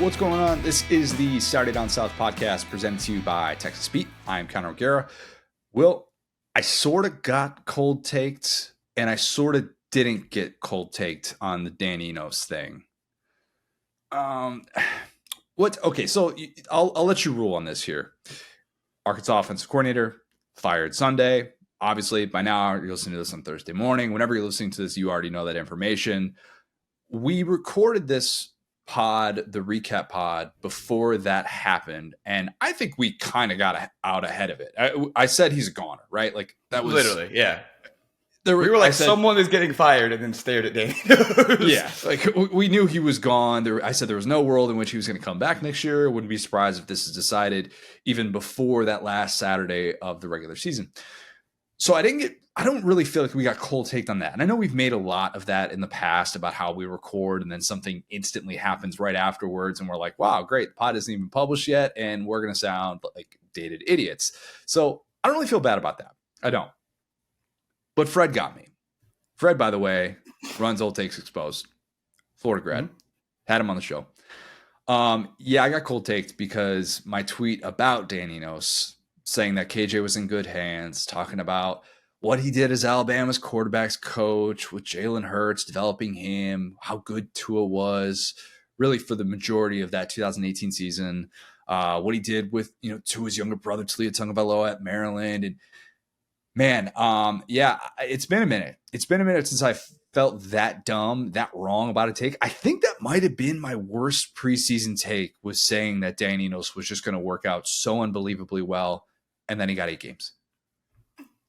What's going on? This is the Saturday Down South podcast presented to you by Texas Beat. I am Conor O'Gara. Will, I sort of got cold taked, and I sort of didn't get cold taked on the Dan Enos thing. Okay, so I'll let you rule on this here. Arkansas offensive coordinator fired Sunday. Obviously, by now you're listening to this on Thursday morning. Whenever you're listening to this, you already know that information. We recorded this pod, the recap pod, before that happened, and I think we kind of got out ahead of it. I said he's a goner, right? Like that was literally, yeah. We were like, someone is getting fired, and then stared at Danny. Yeah, like we knew he was gone. I said there was no world in which he was going to come back next year. Wouldn't be surprised if this is decided even before that last Saturday of the regular season. So I don't really feel like we got cold taked on that. And I know we've made a lot of that in the past about how we record and then something instantly happens right afterwards. And we're like, wow, great. The pod isn't even published yet. And we're going to sound like dated idiots. So I don't really feel bad about that. I don't. But Fred got me. Fred, by the way, runs Old Takes Exposed. Florida grad. Mm-hmm. Had him on the show. Yeah, I got cold taked because my tweet about Dan Enos saying that KJ was in good hands, talking about what he did as Alabama's quarterback's coach with Jalen Hurts, developing him, how good Tua was really for the majority of that 2018 season, what he did with, Tua's younger brother, Taulia Tagovailoa at Maryland. And man, yeah, it's been a minute. It's been a minute since I felt that dumb, that wrong about a take. I think that might have been my worst preseason take, was saying that Dan Enos was just going to work out so unbelievably well. And then he got 8 games.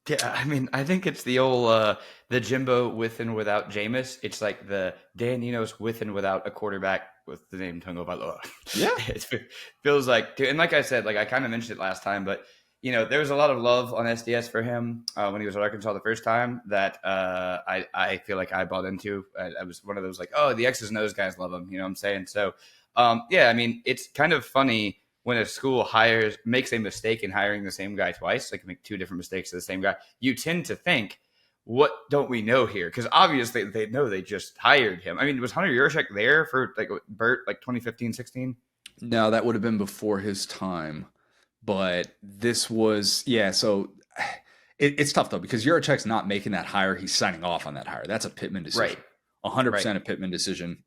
Yeah, I mean, I think it's the old the Jimbo with and without Jameis. It's like the Dan Enos with and without a quarterback with the name Tagovailoa. Yeah, it feels like, and like I said, like I kind of mentioned it last time, but there was a lot of love on SDS for him when he was at Arkansas the first time that I feel like I bought into. I was one of those like, oh, the X's and O's guys love him. You know what I'm saying? So, yeah, I mean, it's kind of funny when a school makes a mistake in hiring the same guy twice, like make 2 different mistakes to the same guy. You tend to think, what don't we know here? Because obviously they know they just hired him. I mean, was Hunter Yurachek there for Burt 2015, 16? No, that would have been before his time. But this was, yeah, so it's tough, though, because Yurachek's not making that hire. He's signing off on that hire. That's a Pittman decision. Right. 100% a Pittman decision.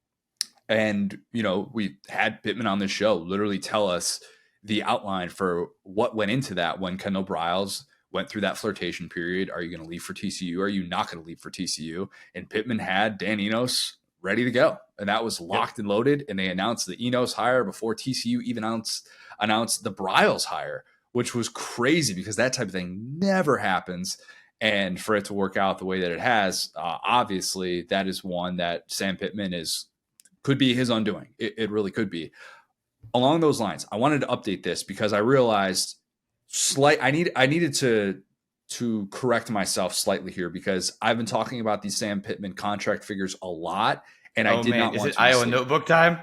And, we had Pittman on this show literally tell us the outline for what went into that when Kendall Briles went through that flirtation period. Are you going to leave for TCU? Are you not going to leave for TCU? And Pittman had Dan Enos ready to go. And that was locked and loaded. And they announced the Enos hire before TCU even announced the Briles hire, which was crazy because that type of thing never happens. And for it to work out the way that it has, obviously that is one that Sam Pittman could be his undoing. It really could be. Along those lines, I wanted to update this because I realized I needed to correct myself slightly here because I've been talking about these Sam Pittman contract figures a lot, and I did not want to. Is it Iowa Notebook time?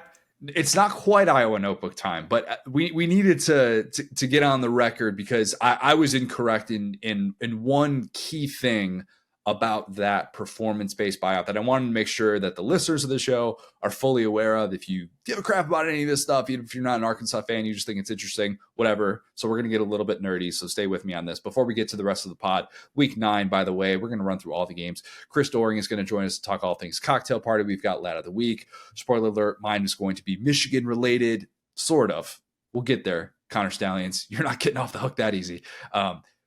It's not quite Iowa Notebook time, but we needed to get on the record because I was incorrect in one key thing about that performance-based buyout that I wanted to make sure that the listeners of the show are fully aware of. If you give a crap about any of this stuff, even if you're not an Arkansas fan, you just think it's interesting, whatever. So we're going to get a little bit nerdy, so stay with me on this. Before we get to the rest of the pod, week 9, by the way, we're going to run through all the games. Chris Doering is going to join us to talk all things cocktail party. We've got Lad of the Week. Spoiler alert, mine is going to be Michigan-related, sort of. We'll get there, Connor Stallions. You're not getting off the hook that easy.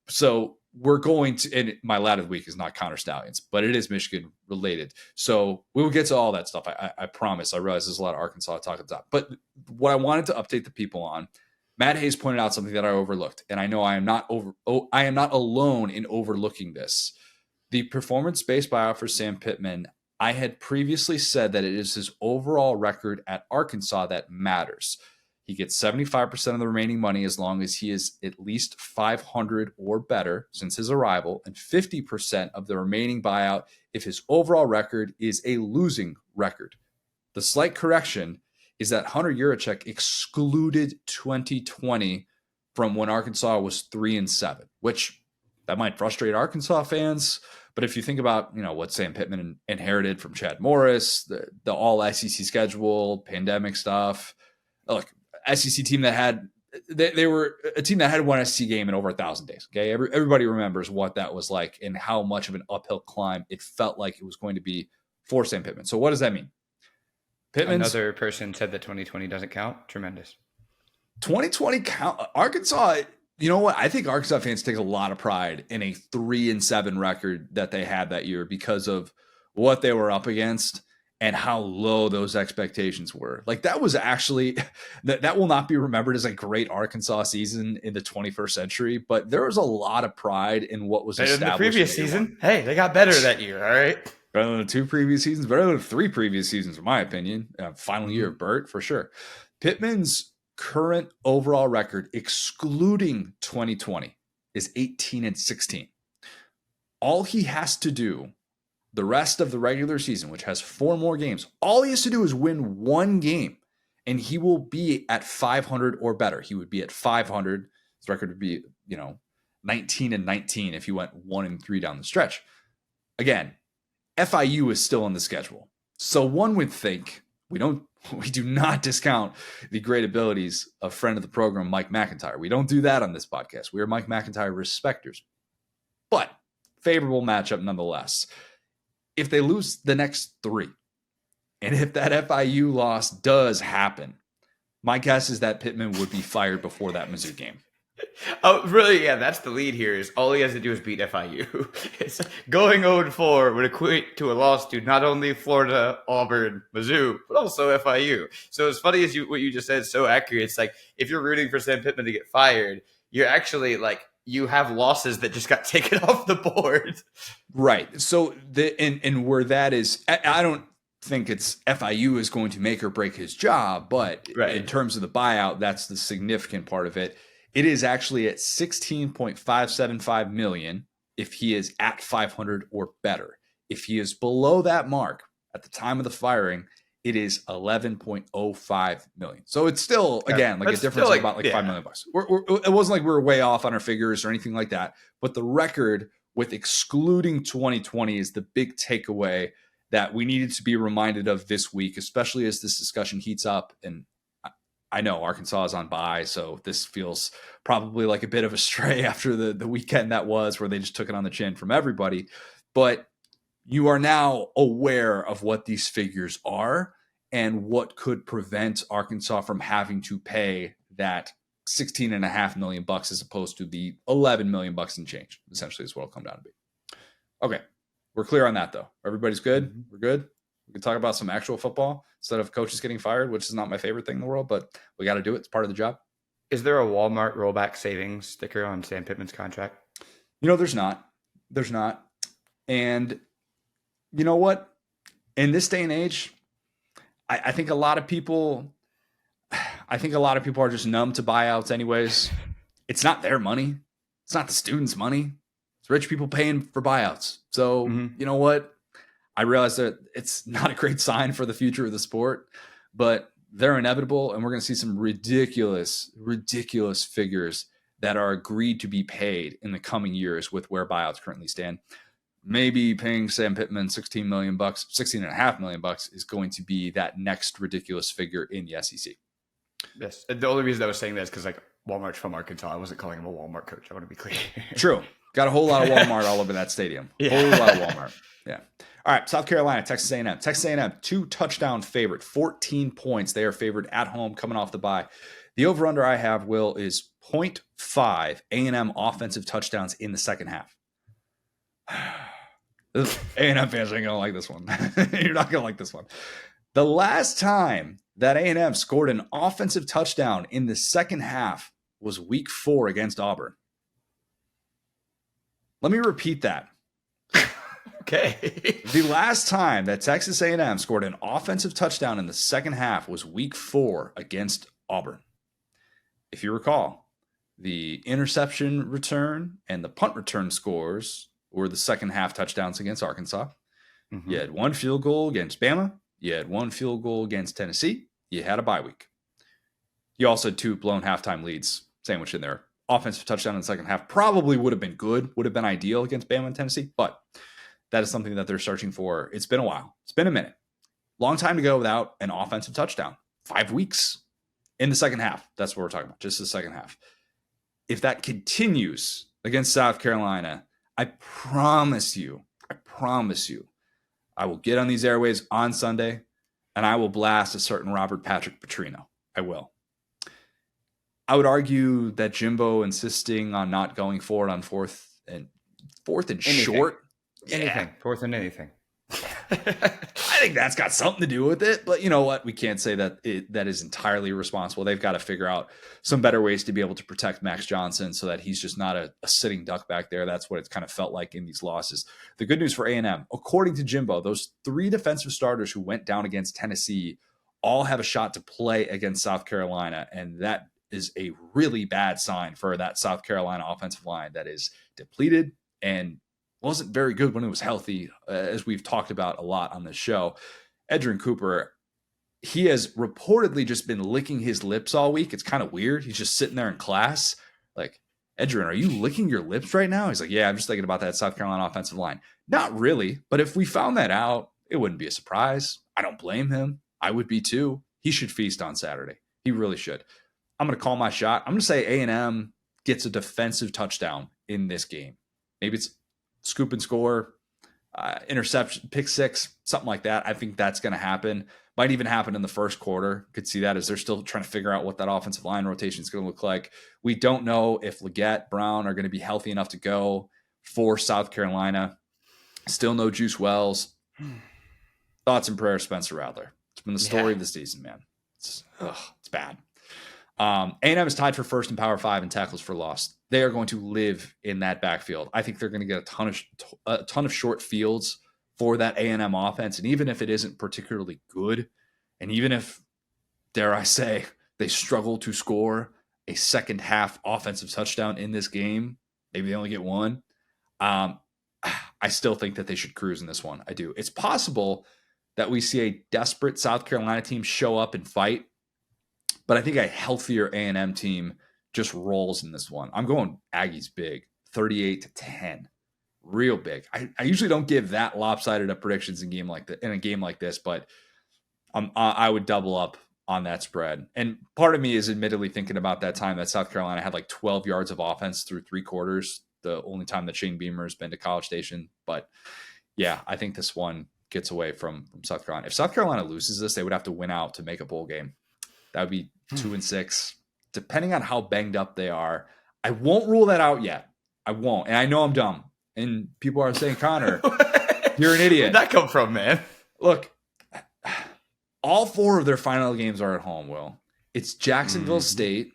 So we're going to, and my Lad of the Week is not Connor Stallions, but it is Michigan related. So we will get to all that stuff. I promise. I realize there's a lot of Arkansas talk at the top. But what I wanted to update the people on, Matt Hayes pointed out something that I overlooked. And I know I am not alone in overlooking this. The performance-based buyout for Sam Pittman, I had previously said that it is his overall record at Arkansas that matters. He gets 75% of the remaining money as long as he is at least 500 or better since his arrival, and 50% of the remaining buyout if his overall record is a losing record. The slight correction is that Hunter Yurachek excluded 2020 from when Arkansas was 3-7, which that might frustrate Arkansas fans. But if you think about, what Sam Pittman inherited from Chad Morris, the all SEC schedule, pandemic stuff, Look, SEC team that had they were a team that had one SEC game in over 1,000 days. Okay, everybody remembers what that was like and how much of an uphill climb it felt like it was going to be for Sam Pittman. So what does that mean? Another person said that 2020 doesn't count. Tremendous. 2020 count. Arkansas. You know what? I think Arkansas fans take a lot of pride in a 3-7 record that they had that year because of what they were up against and how low those expectations were. Like that was actually that will not be remembered as a great Arkansas season in the 21st century, but there was a lot of pride in what was established in the previous season. Hey, they got better that year. All right. Better than 2 previous seasons, better than 3 previous seasons, in my opinion. Final year of Burt, for sure. Pittman's current overall record, excluding 2020, is 18-16. All he has to do the rest of the regular season, which has 4 more games, all he has to do is win 1 game, and he will be at 500 or better. He would be at 500. His record would be, 19-19 if he went 1-3 down the stretch. Again, FIU is still on the schedule. So one would think we do not discount the great abilities of friend of the program, Mike McIntyre. We don't do that on this podcast. We are Mike McIntyre respecters. But favorable matchup nonetheless. If they lose the next 3, and if that FIU loss does happen, my guess is that Pittman would be fired before that Mizzou game. Oh, really? Yeah, that's the lead here is all he has to do is beat FIU. It's going 0-4 would equate to a loss to not only Florida, Auburn, Mizzou, but also FIU. So as funny as what you just said is so accurate. It's like if you're rooting for Sam Pittman to get fired, you're actually like you have losses that just got taken off the board. Right. So and where that is, I don't think it's FIU is going to make or break his job, but in terms of the buyout, that's the significant part of it. It is actually at $16.575 million if he is at 500 or better. If he is below that mark at the time of the firing, it is $11.05 million. So it's still, again, like a difference of about $5 million. It wasn't like we were way off on our figures or anything like that. But the record with excluding 2020 is the big takeaway that we needed to be reminded of this week, especially as this discussion heats up. And I know Arkansas is on bye, so this feels probably like a bit of a stray after the weekend that was where they just took it on the chin from everybody. But you are now aware of what these figures are and what could prevent Arkansas from having to pay that $16.5 million as opposed to the $11 million and change, essentially is what it'll come down to be. Okay, we're clear on that, though. Everybody's good? Mm-hmm. We're good? We can talk about some actual football instead of coaches getting fired, which is not my favorite thing in the world, but we got to do it. It's part of the job. Is there a Walmart rollback savings sticker on Sam Pittman's contract? There's not. There's not. And you know what? In this day and age, I think a lot of people are just numb to buyouts anyways. It's not their money. It's not the students' money. It's rich people paying for buyouts. So You know what? I realize that it's not a great sign for the future of the sport, but they're inevitable, and we're going to see some ridiculous figures that are agreed to be paid in the coming years with where buyouts currently stand. Maybe paying Sam Pittman $16.5 million is going to be that next ridiculous figure in the SEC. Yes. The only reason I was saying that is because like Walmart's from Arkansas. I wasn't calling him a Walmart coach. I want to be clear. True. Got a whole lot of Walmart all over that stadium. Whole lot of Walmart. Yeah. All right, South Carolina-Texas A&M. Texas A&M, 2-touchdown favorite, 14 points. They are favored at home coming off the bye. The over-under I have, Will, is 0.5 A&M offensive touchdowns in the second half. A&M fans ain't going to like this one. You're not going to like this one. The last time that A&M scored an offensive touchdown in the second half was week 4 against Auburn. Let me repeat that. Okay. The last time that Texas A&M scored an offensive touchdown in the second half was week 4 against Auburn. If you recall, the interception return and the punt return scores were the second half touchdowns against Arkansas. Mm-hmm. You had 1 field goal against Bama. You had 1 field goal against Tennessee. You had a bye week. You also had 2 blown halftime leads sandwiched in there. Offensive touchdown in the second half probably would have been good, would have been ideal against Bama and Tennessee, but that is something that they're searching for. It's been a while. It's been a minute. Long time to go without an offensive touchdown. 5 weeks. in the second half. That's what we're talking about, just the second half. If that continues against South Carolina, I promise you, I will get on these airways on Sunday and I will blast a certain Robert Patrick Petrino. I will. I would argue that Jimbo insisting on not going forward on fourth and short. Anything. Fourth and anything. I think that's got something to do with it, but you know what? We can't say that that is entirely responsible. They've got to figure out some better ways to be able to protect Max Johnson so that he's just not a sitting duck back there. That's what it's kind of felt like in these losses. The good news for A&M, according to Jimbo, those 3 defensive starters who went down against Tennessee all have a shot to play against South Carolina, and that is a really bad sign for that South Carolina offensive line that is depleted and wasn't very good when it was healthy, as we've talked about a lot on this show. Edgerrin Cooper, he has reportedly just been licking his lips all week. It's kind of weird. He's just sitting there in class. Like, Edgerrin, are you licking your lips right now? He's like, yeah, I'm just thinking about that South Carolina offensive line. Not really, but if we found that out, it wouldn't be a surprise. I don't blame him. I would be too. He should feast on Saturday. He really should. I'm going to call my shot. I'm going to say A&M gets a defensive touchdown in this game. Maybe it's scoop and score, interception, pick six, something like that. I think that's going to happen. Might even happen in the first quarter. Could see that as they're still trying to figure out what that offensive line rotation is going to look like. We don't know if Leggett, Brown are going to be healthy enough to go for South Carolina. Still no Juice Wells. Thoughts and prayers, Spencer Rattler. It's been the story of the season, man. It's bad. A&M is tied for first in Power 5 in tackles for loss. They are going to live in that backfield. I think they're going to get a ton of short fields for that A&M offense. And even if it isn't particularly good, and even if, dare I say, they struggle to score a second half offensive touchdown in this game, maybe they only get one, I still think that they should cruise in this one. I do. It's possible that we see a desperate South Carolina team show up and fight, but I think a healthier A&M team just rolls in this one. I'm going Aggies big, 38-10, real big. I usually don't give that lopsided of predictions in a game like this, but I would double up on that spread. And part of me is admittedly thinking about that time that South Carolina had like 12 yards of offense through 3 quarters, the only time that Shane Beamer has been to College Station. But yeah, I think this one gets away from South Carolina. If South Carolina loses this, they would have to win out to make a bowl game. That would be 2-6, depending on how banged up they are. I won't rule that out yet. I won't. And I know I'm dumb. And people are saying, Connor, you're an idiot. Where'd that come from, man? Look, all 4 of their final games are at home, Will. It's Jacksonville State,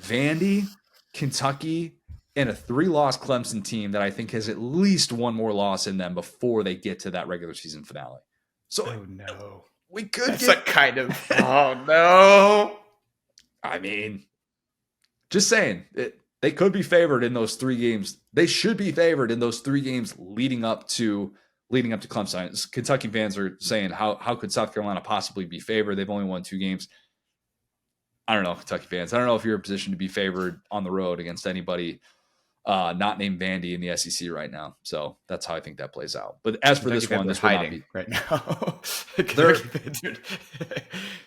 Vandy, Kentucky, and a 3-loss Clemson team that I think has at least one more loss in them before they get to that regular season finale. So, oh, no. We could That's get... a kind of, oh, no. I mean, just saying, they could be favored in those 3 games. They should be favored in those 3 games leading up to Clemson. Kentucky fans are saying, how could South Carolina possibly be favored? They've only won 2 games. I don't know, Kentucky fans. I don't know if you're in a position to be favored on the road against anybody not named Vandy in the SEC right now. So that's how I think that plays out. But as for this one, this will not be right now.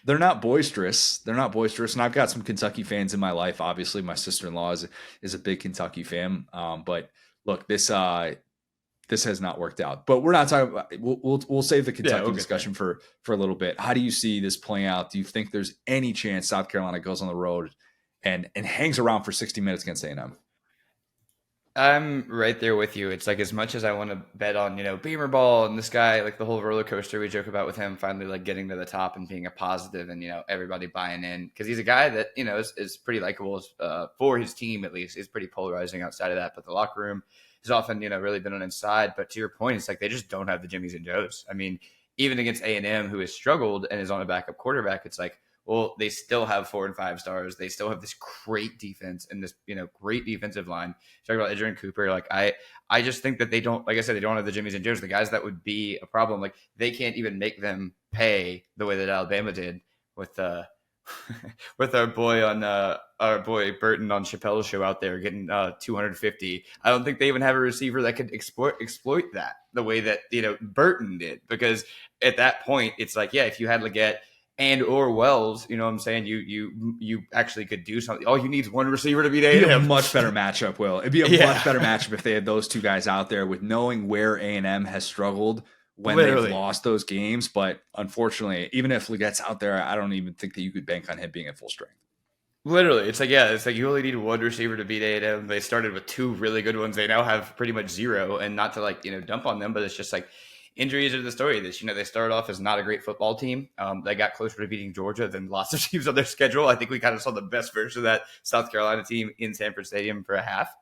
They're not boisterous. They're not boisterous. And I've got some Kentucky fans in my life. Obviously, my sister-in-law is a big Kentucky fan. But look, this has not worked out. But we're not talking about. We'll save the Kentucky discussion for a little bit. How do you see this playing out? Do you think there's any chance South Carolina goes on the road and hangs around for 60 minutes against A&M? I'm right there with you. It's like, as much as I want to bet on, Beamer ball and this guy, like the whole roller coaster we joke about with him finally like getting to the top and being a positive and, everybody buying in, because he's a guy that, is pretty likable for his team, at least. He's pretty polarizing outside of that, but the locker room has often, really been on his side. But to your point, it's like they just don't have the Jimmies and Joes. I mean, even against A&M, who has struggled and is on a backup quarterback, it's like, well, they still have 4 and 5 stars. They still have this great defense and this, great defensive line. Talking about Edgerrin Cooper, like I just think that they don't, like I said, they don't have the Jimmies and Joes, the guys that would be a problem. Like they can't even make them pay the way that Alabama did with with our boy Burton on Chappelle's show out there getting 250. I don't think they even have a receiver that could exploit that the way that Burton did, because at that point it's like, yeah, if you had Leggett and or Wells, you know what I'm saying? You actually could do something. All you need is one receiver to beat It'd be a A&M. much better matchup, Will. It'd be a much better matchup if they had those two guys out there with knowing where A&M has struggled when they've lost those games. But unfortunately, even if Leggette's out there, I don't even think that you could bank on him being at full strength. Literally, it's like you only need one receiver to beat A&M. They started with two really good ones. They now have pretty much zero, and not to dump on them, but it's just like injuries are the story. This, they started off as not a great football team. They got closer to beating Georgia than lots of teams on their schedule. I think we kind of saw the best version of that South Carolina team in Sanford Stadium for a half.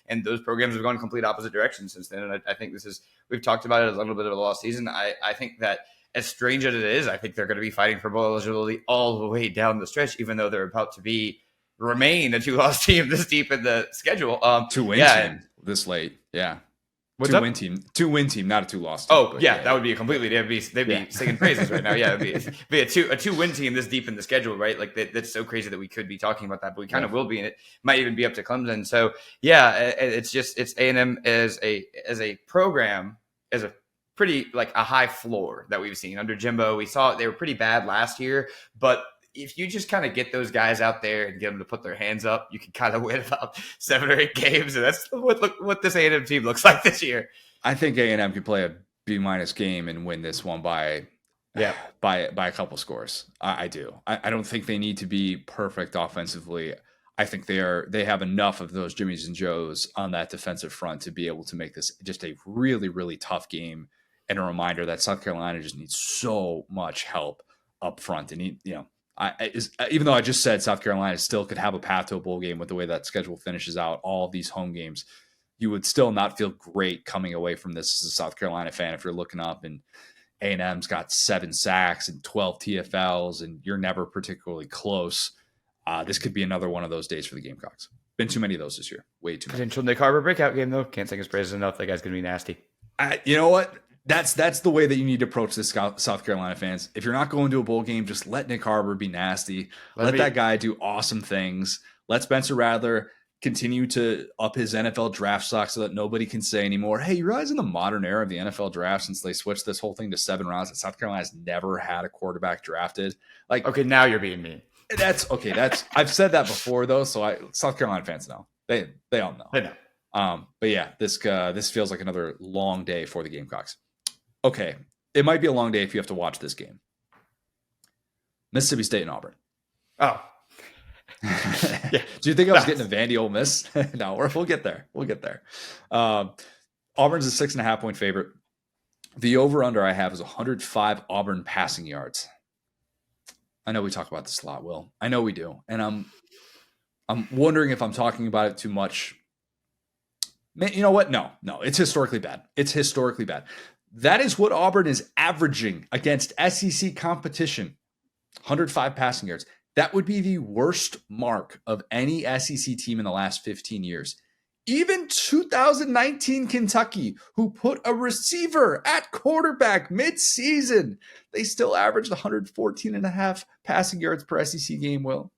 And those programs have gone complete opposite directions since then. And I think we've talked about it as a little bit of a lost season. I think that, as strange as it is, I think they're going to be fighting for bowl eligibility all the way down the stretch, even though they're about to remain a two-loss team this deep in the schedule. Two-win team this late, yeah. Two-win team, not a two-loss team. Oh, yeah, that would be a completely. They'd be singing praises right now. Yeah, it'd be a two-win team this deep in the schedule, right? Like that's so crazy that we could be talking about that, but we kind of will be, and it might even be up to Clemson. So yeah, it's A&M as a program, as a pretty a high floor that we've seen under Jimbo. We saw they were pretty bad last year, but if you just kind of get those guys out there and get them to put their hands up, you can kind of win about 7 or 8 games, and that's what this A&M team looks like this year. I think A&M could play a B- game and win this one by a couple scores. I do. I don't think they need to be perfect offensively. I think they have enough of those Jimmies and Joes on that defensive front to be able to make this just a really, really tough game, and a reminder that South Carolina just needs so much help up front. And even though I just said South Carolina still could have a path to a bowl game with the way that schedule finishes out, all of these home games, you would still not feel great coming away from this as a South Carolina fan if you're looking up and A&M's got 7 sacks and 12 TFLs and you're never particularly close. This could be another one of those days for the Gamecocks. Been too many of those this year. Way too many. Potential Nick Harbor breakout game, though. Can't sing his praises enough. That guy's going to be nasty. You know what? That's the way that you need to approach this, South Carolina fans. If you're not going to a bowl game, just let Nick Harbor be nasty. Let that guy do awesome things. Let Spencer Rattler continue to up his NFL draft stock so that nobody can say anymore, hey, you realize in the modern era of the NFL draft, since they switched this whole thing to 7 rounds, that South Carolina's never had a quarterback drafted. Okay, now you're being mean. That's I've said that before though, so South Carolina fans know. They all know. They know. But yeah, this feels like another long day for the Gamecocks. Okay, it might be a long day if you have to watch this game. Mississippi State and Auburn. Oh. Yeah. Do you think I was getting a Vandy-Ole Miss? No, we'll get there. Auburn's a 6.5 point favorite. The over-under I have is 105 Auburn passing yards. I know we talk about this a lot, Will. I know we do. And I'm wondering if I'm talking about it too much. You know what? No, it's historically bad. That is what Auburn is averaging against SEC competition. 105 passing yards. That would be the worst mark of any SEC team in the last 15 years. Even 2019 Kentucky, who put a receiver at quarterback mid-season, they still averaged 114.5 passing yards per SEC game, Will.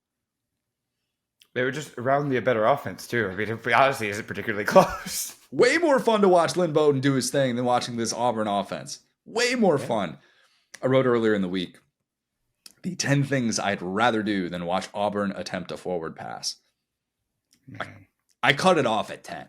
They were just around a better offense, too. I mean, it honestly isn't particularly close. Way more fun to watch Lynn Bowden do his thing than watching this Auburn offense. Way more fun. I wrote earlier in the week, the 10 things I'd rather do than watch Auburn attempt a forward pass. I cut it off at 10.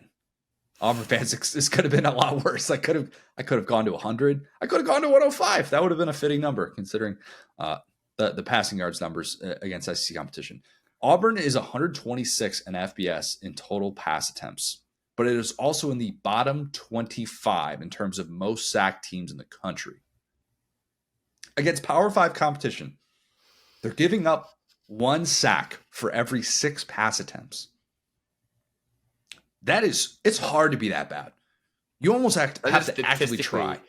Auburn fans, this could have been a lot worse. I could have gone to 100. I could have gone to 105. That would have been a fitting number considering the passing yards numbers against SEC competition. Auburn is 126 in FBS in total pass attempts, but it is also in the bottom 25 in terms of most sacked teams in the country. Against Power 5 competition, they're giving up 1 sack for every 6 pass attempts. It's hard to be that bad. You almost have to actively try.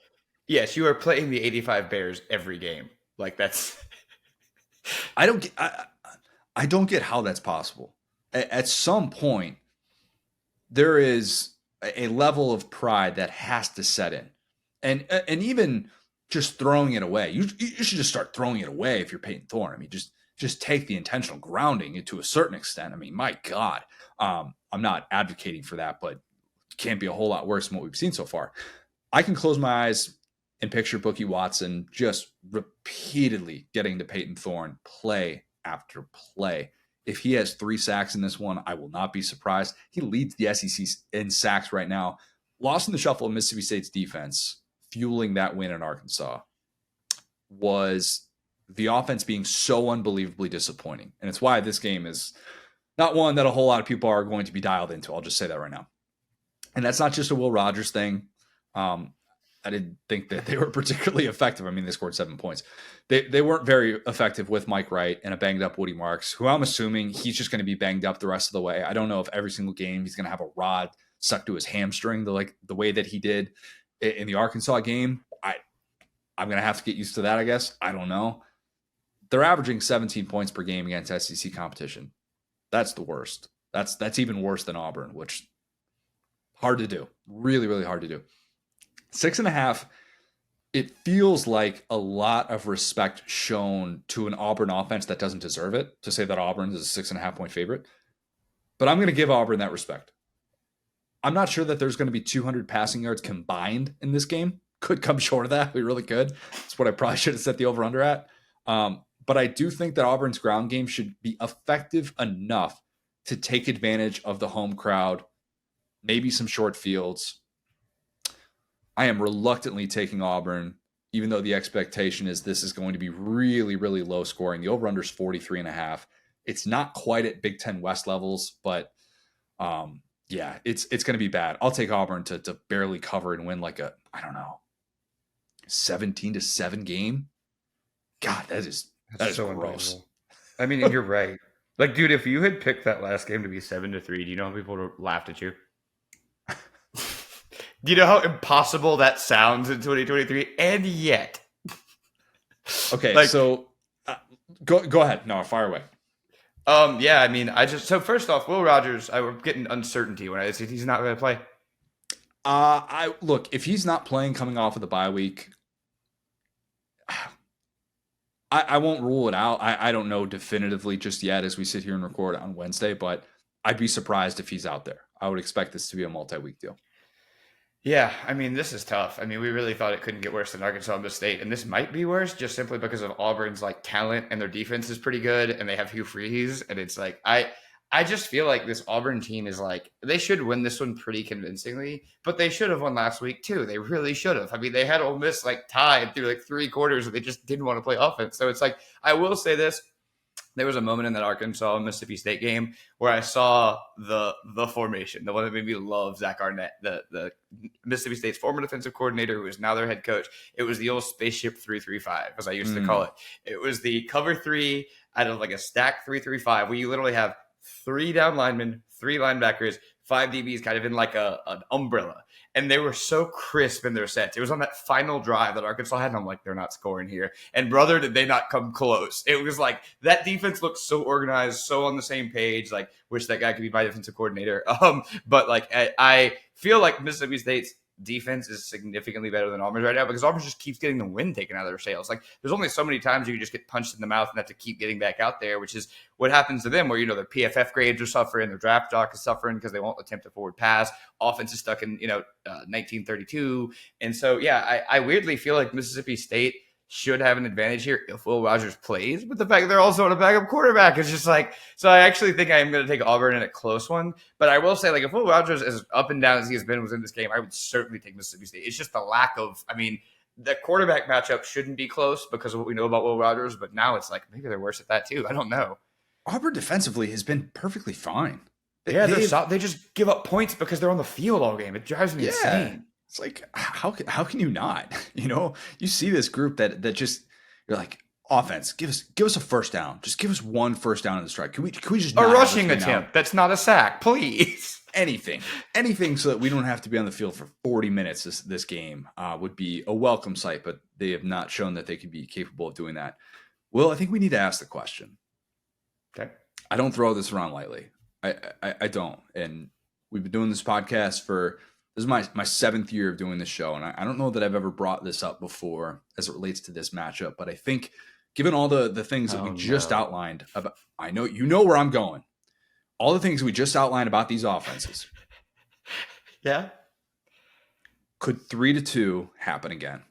Yes, you are playing the 85 Bears every game. That's. I don't get how that's possible. At some point, there is a level of pride that has to set in, and even just throwing it away. You should just start throwing it away if you're Peyton Thorne. I mean, just take the intentional grounding to a certain extent. I mean, my God, I'm not advocating for that, but it can't be a whole lot worse than what we've seen so far. I can close my eyes and picture Bookie Watson just repeatedly getting to Peyton Thorne play after play. If he has 3 sacks in this one, I will not be surprised. He leads the SEC in sacks right now. Lost in the shuffle of Mississippi State's defense, fueling that win in Arkansas, was the offense being so unbelievably disappointing. And it's why this game is not one that a whole lot of people are going to be dialed into. I'll just say that right now. And that's not just a Will Rogers thing. I didn't think that they were particularly effective. I mean, they scored 7 points. They weren't very effective with Mike Wright and a banged up Woody Marks, who I'm assuming he's just going to be banged up the rest of the way. I don't know if every single game he's going to have a rod stuck to his hamstring the way that he did in the Arkansas game. I'm going to have to get used to that, I guess. I don't know. They're averaging 17 points per game against SEC competition. That's the worst. That's even worse than Auburn, which hard to do. Really, really hard to do. 6.5, it feels like a lot of respect shown to an Auburn offense that doesn't deserve it, to say that Auburn is a 6.5 point favorite. But I'm going to give Auburn that respect. I'm not sure that there's going to be 200 passing yards combined in this game. Could come short of that. We really could. That's what I probably should have set the over-under at. But I do think that Auburn's ground game should be effective enough to take advantage of the home crowd, maybe some short fields. I am reluctantly taking Auburn, even though the expectation is this is going to be really, really low scoring. The over-under is 43.5. It's not quite at Big Ten West levels, but yeah, it's going to be bad. I'll take Auburn to barely cover and win like 17-7 game. God, that is so gross. I mean, and you're right. Like, dude, if you had picked that last game to be 7-3, do you know how people would have laughed at you? Do you know how impossible that sounds in 2023? And yet. Okay, so go ahead. No, fire away. Yeah, I mean, so first off, Will Rogers, I was getting uncertainty when I said he's not going to play. Look, if he's not playing coming off of the bye week, I won't rule it out. I don't know definitively just yet as we sit here and record on Wednesday, but I'd be surprised if he's out there. I would expect this to be a multi-week deal. Yeah, I mean, this is tough. I mean, we really thought it couldn't get worse than Arkansas and State, and this might be worse just simply because of Auburn's talent and their defense is pretty good, and they have Hugh Freeze, and it's I just feel like this Auburn team is they should win this one pretty convincingly, but they should have won last week too. They really should have. I mean, they had Ole Miss tied through 3 quarters, and they just didn't want to play offense. So it's I will say this. There was a moment in that Arkansas Mississippi State game where I saw the formation, the one that made me love Zach Arnett, the Mississippi State's former defensive coordinator, who is now their head coach. It was the old spaceship 3-3-5, as I used to call it. It was the cover 3 out of a stack 3-3-5, where you literally have 3 down linemen, 3 linebackers, 5 DBs kind of in an umbrella. And they were so crisp in their sets. It was on that final drive that Arkansas had, and I'm like, they're not scoring here. And brother, did they not come close. It was that defense looked so organized, so on the same page. Wish that guy could be my defensive coordinator. But I feel like Mississippi State's defense is significantly better than Auburn's right now because Auburn just keeps getting the wind taken out of their sails. There's only so many times you can just get punched in the mouth and have to keep getting back out there, which is what happens to them where, their PFF grades are suffering, their draft stock is suffering because they won't attempt a forward pass. Offense is stuck in, 1932. And so, yeah, I weirdly feel like Mississippi State should have an advantage here if Will Rogers plays, but the fact that they're also on a backup quarterback is just so I actually think I am going to take Auburn in a close one, but I will say if Will Rogers is up and down as he has been within this game, I would certainly take Mississippi State. It's just the lack of, the quarterback matchup shouldn't be close because of what we know about Will Rogers, but now it's maybe they're worse at that too. I don't know. Auburn defensively has been perfectly fine. They just give up points because they're on the field all game. It drives me insane. It's how can you not? You see this group that just you're offense, give us a first down. Just give us 1 first down in the strike. Can we just a rushing attempt? That's not a sack, please. Anything so that we don't have to be on the field for 40 minutes. This game would be a welcome sight, but they have not shown that they could be capable of doing that. Well, I think we need to ask the question. Okay, I don't throw this around lightly. I don't, and we've been doing this podcast for. This is my 7th year of doing this show, and I don't know that I've ever brought this up before as it relates to this matchup, but I think given all the things that we just outlined, I know you know where I'm going. All the things we just outlined about these offenses. Yeah. Could 3-2 happen again?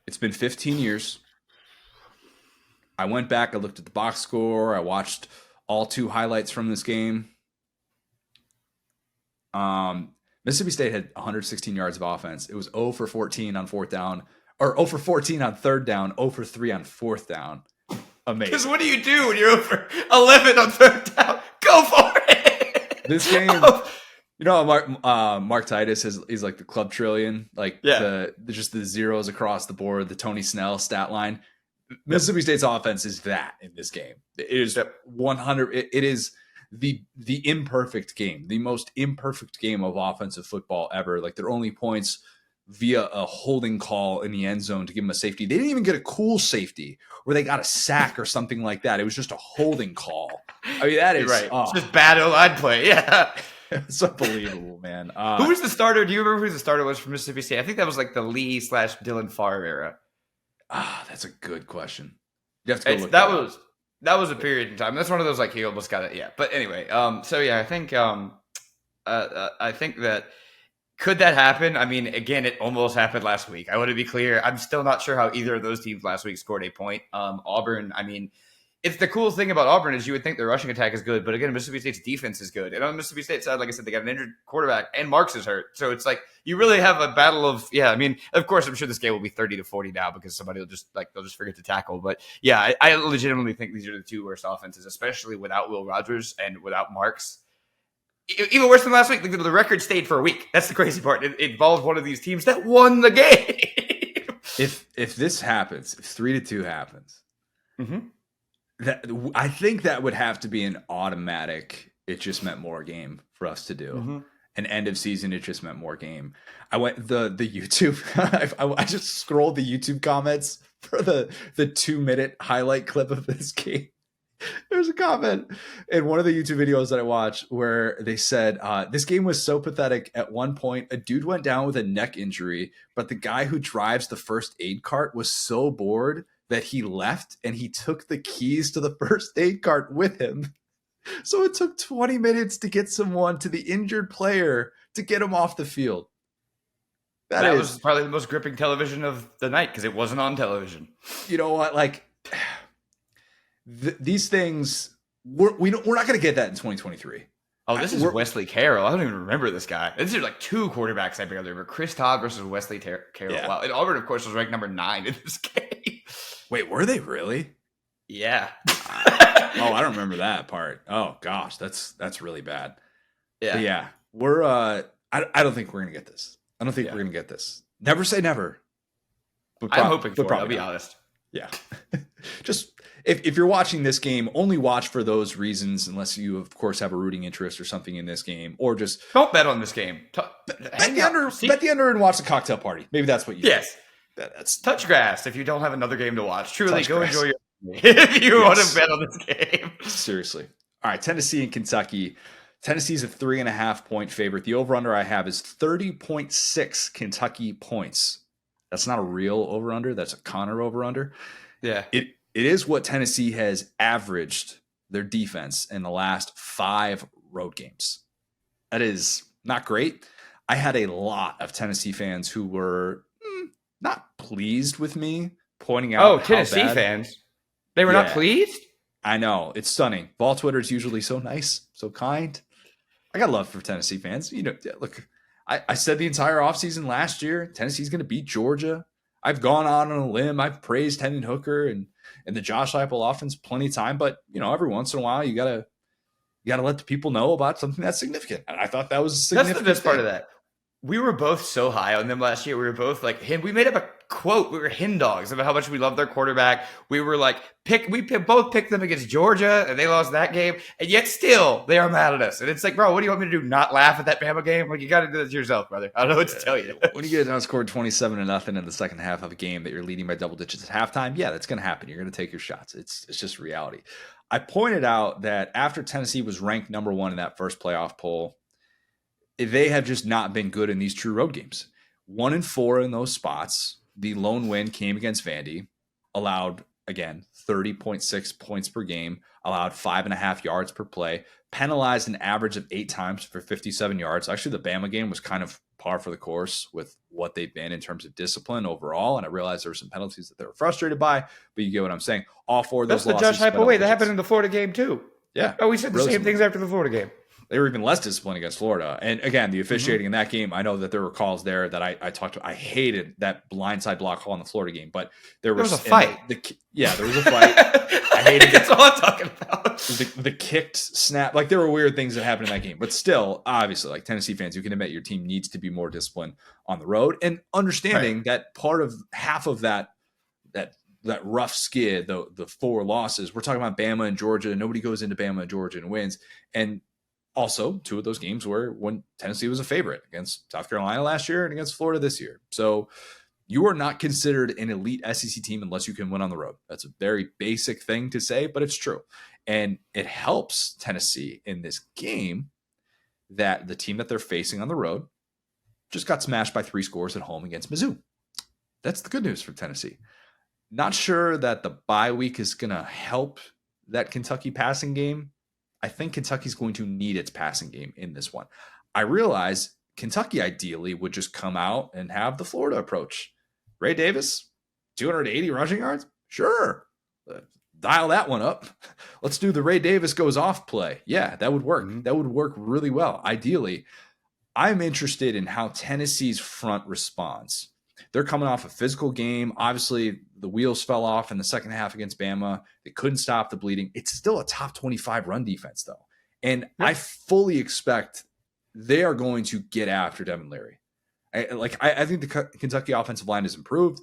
It's been 15 years. I went back, I looked at the box score, I watched all 2 highlights from this game. Mississippi State had 116 yards of offense. It was 0 for 14 on 4th down, or 0 for 14 on 3rd down, 0 for 3 on 4th down. Amazing. Because what do you do when you're over 11 on 3rd down? Go for it. This game, Mark Titus is like the club trillion, like just the zeros across the board, the Tony Snell stat line. Mississippi State's offense is that in this game. It is 100. It is the imperfect game, the most imperfect game of offensive football ever. Like their only points via a holding call in the end zone to give them a safety. They didn't even get a cool safety where they got a sack or something like that. It was just a holding call. I mean, that is right. It's just bad O-line play. Yeah. It's unbelievable, man. Who was the starter? Do you remember who the starter was for Mississippi State? I think that was like the Lee/Dylan Farr era. That's a good question. You have to go look that was a period in time. That's one of those like he almost got it. Yeah. But anyway, so yeah, I think that could that happen? I mean, again, it almost happened last week. I want to be clear. I'm still not sure how either of those teams last week scored a point. Auburn, I mean, it's the cool thing about Auburn is you would think their rushing attack is good, but again, Mississippi State's defense is good. And on the Mississippi State side, like I said, they got an injured quarterback and Marks is hurt. So it's like you really have a battle of, I mean, of course, I'm sure this game will be 30-40 now because somebody will they'll just forget to tackle. But yeah, I legitimately think these are the 2 worst offenses, especially without Will Rogers and without Marks. Even worse than last week, the record stayed for a week. That's the crazy part. It involved one of these teams that won the game. If this happens, if 3-2 happens, I think that would have to be an automatic. It just meant more game for us to do. An end of season. It just meant more game. I went the YouTube. I just scrolled the YouTube comments for the 2-minute highlight clip of this game. There's a comment in one of the YouTube videos that I watched where they said, this game was so pathetic. At one point, a dude went down with a neck injury, but the guy who drives the first aid cart was so bored that he left and he took the keys to the first aid cart with him. So it took 20 minutes to get someone to the injured player to get him off the field. That was probably the most gripping television of the night because it wasn't on television. You know what? Like these things, we're not going to get that in 2023. Oh, this is Wesley Carroll. I don't even remember this guy. These are like 2 quarterbacks I barely remember. Chris Todd versus Wesley Carroll. Yeah. Wow. And Auburn, of course, was ranked number 9 in this game. Wait, were they really? Yeah. Oh, I don't remember that part. Oh gosh, that's really bad. Yeah. But yeah, we're I don't think we're gonna get this. I don't think we're gonna get this. Never say never. But I'm hoping for it, I'll be honest. Yeah. Just if you're watching this game, only watch for those reasons, unless you of course have a rooting interest or something in this game, or just don't bet on this game. Bet the under and watch the cocktail party. Maybe that's what you do. That's touch grass if you don't have another game to watch. Truly, go enjoy your if you want to bet on this game. Seriously. All right, Tennessee and Kentucky. Tennessee's a 3.5 point favorite. The over-under I have is 30.6 Kentucky points. That's not a real over-under. That's a Connor over-under. Yeah. It is what Tennessee has averaged their defense in the last 5 road games. That is not great. I had a lot of Tennessee fans who were not pleased with me pointing out Tennessee fans. They were not pleased? I know. It's stunning. Ball Twitter is usually so nice, so kind. I got love for Tennessee fans. You know, look, I said the entire offseason last year, Tennessee's going to beat Georgia. I've gone on a limb. I've praised Hendon Hooker and the Josh Heupel offense plenty of time. But, you know, every once in a while, you gotta let the people know about something that's significant. And I thought that was a significant That's the best part of that. We were both so high on them last year. We were both like him. We made up a quote. We were hen dogs about how much we love their quarterback. We were like, both picked them against Georgia and they lost that game. And yet still they are mad at us. And it's like, bro, what do you want me to do? Not laugh at that Bama game? Like, you got to do that to yourself, brother. I don't know what to tell you. When you get outscored 27-0 in the second half of a game that you're leading by double digits at halftime, yeah, that's going to happen. You're going to take your shots. It's just reality. I pointed out that after Tennessee was ranked number 1 in that first playoff poll, they have just not been good in these true road games. 1-4 in those spots. The lone win came against Vandy, allowed, again, 30.6 points per game, allowed 5.5 yards per play, penalized an average of 8 times for 57 yards. Actually, the Bama game was kind of par for the course with what they've been in terms of discipline overall. And I realize there were some penalties that they were frustrated by, but you get what I'm saying. All four of those losses. That's the Josh Heupel way. That happened in the Florida game too. Yeah. Oh, we said the same things after the Florida game. They were even less disciplined against Florida. And again, the officiating in that game, I know that there were calls there that I talked to. I hated that blindside block call in the Florida game, but there was a fight. There was a fight. I hated That's all I'm talking about. The kicked snap. Like, there were weird things that happened in that game. But still, obviously, like Tennessee fans, you can admit your team needs to be more disciplined on the road. And understanding that part of half of that rough skid, the 4 losses, we're talking about Bama and Georgia. Nobody goes into Bama and Georgia and wins. And also, 2 of those games were when Tennessee was a favorite against South Carolina last year and against Florida this year. So you are not considered an elite SEC team unless you can win on the road. That's a very basic thing to say, but it's true. And it helps Tennessee in this game that the team that they're facing on the road just got smashed by 3 scores at home against Mizzou. That's the good news for Tennessee. Not sure that the bye week is going to help that Kentucky passing game. I think Kentucky's going to need its passing game in this one. I realize Kentucky ideally would just come out and have the Florida approach. Ray Davis, 280 rushing yards? Sure. Dial that one up. Let's do the Ray Davis goes off play. Yeah, that would work. That would work really well. Ideally, I'm interested in how Tennessee's front responds. They're coming off a physical game. Obviously, the wheels fell off in the second half against Bama. They couldn't stop the bleeding. It's still a top 25 run defense, though. And I fully expect they are going to get after Devin Leary. I think the Kentucky offensive line has improved.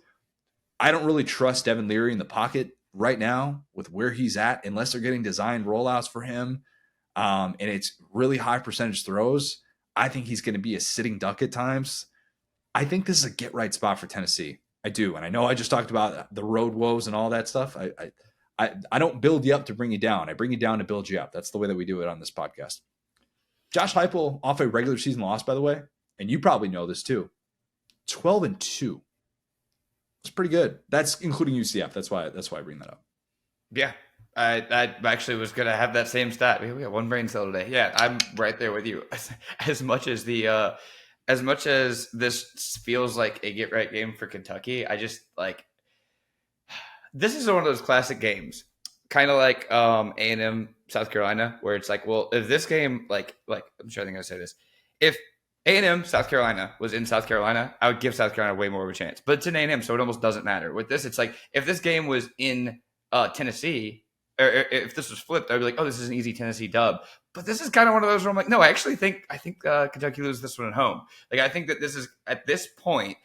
I don't really trust Devin Leary in the pocket right now with where he's at, unless they're getting designed rollouts for him. And it's really high percentage throws. I think he's going to be a sitting duck at times. I think this is a get right spot for Tennessee. I do. And I know I just talked about the road woes and all that stuff. I don't build you up to bring you down. I bring you down to build you up. That's the way that we do it on this podcast. Josh Heupel off a regular season loss, by the way, and you probably know this too. 12-2. It's pretty good. That's including UCF. That's why I bring that up. Yeah. I actually was going to have that same stat. We got one brain cell today. Yeah, I'm right there with you. As much as this feels like a get right game for Kentucky, I just this is one of those classic games, kind of like A&M South Carolina, where it's like, well, if this game, I'm sure I think I say this, if A&M South Carolina was in South Carolina, I would give South Carolina way more of a chance. But it's in A&M, so it almost doesn't matter. With this, it's like if this game was in Tennessee, or if this was flipped, I'd be like, oh, this is an easy Tennessee dub. But this is kind of one of those where I'm like, no, I think Kentucky loses this one at home. Like, I think that this is, at this point,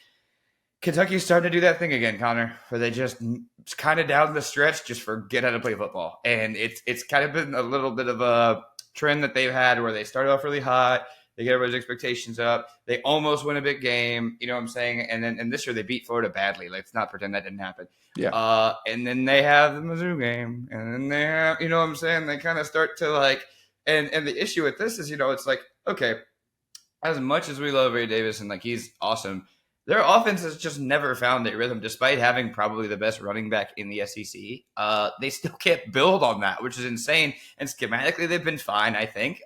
Kentucky's starting to do that thing again, Connor, where they just kind of down the stretch just forget how to play football. And it's kind of been a little bit of a trend that they've had where they started off really hot. They get everybody's expectations up. They almost win a big game. You know what I'm saying? And this year they beat Florida badly. Let's not pretend that didn't happen. Yeah. And then they have the Mizzou game. And then they have, you know what I'm saying? They kind of start to and the issue with this is, it's like, okay, as much as we love Ray Davis and he's awesome, their offense has just never found their rhythm, despite having probably the best running back in the SEC. They still can't build on that, which is insane. And schematically, they've been fine, I think.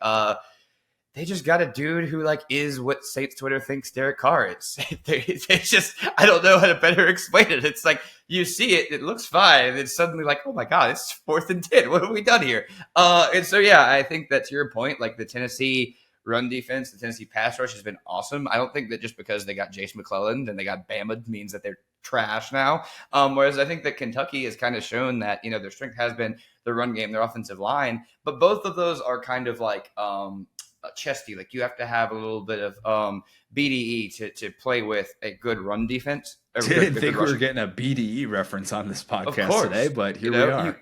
They just got a dude who is what Saints Twitter thinks Derek Carr is. they just, I don't know how to better explain it. It's like you see it looks fine, and it's suddenly like, oh my God, it's 4th and 10. What have we done here? And so yeah, I think that to your point, the Tennessee run defense, the Tennessee pass rush has been awesome. I don't think that just because they got Jace McClellan and they got Bama means that they're trash now. Whereas I think that Kentucky has kind of shown that, their strength has been their run game, their offensive line, but both of those are kind of chesty. You have to have a little bit of BDE to play with a good run defense. Didn't think we were getting a BDE reference on this podcast today, but here we are.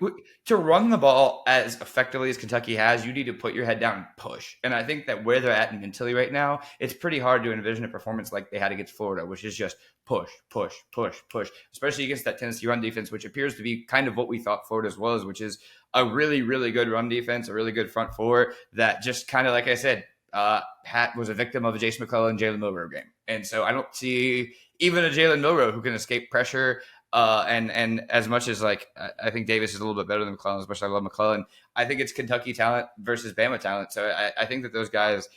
To run the ball as effectively as Kentucky has, you need to put your head down and push. And I think that where they're at mentally right now, it's pretty hard to envision a performance like they had against Florida, which is just push, push, push, push, especially against that Tennessee run defense, which appears to be kind of what we thought Florida's was, which is a really, really good run defense, a really good front four that just kind of, like I said, Pat was a victim of a Jace McClellan, Jalen Milroe game. And so I don't see even a Jalen Milroe who can escape pressure. And as much as I think Davis is a little bit better than McClellan, as much as I love McClellan, I think it's Kentucky talent versus Bama talent. So I think that those guys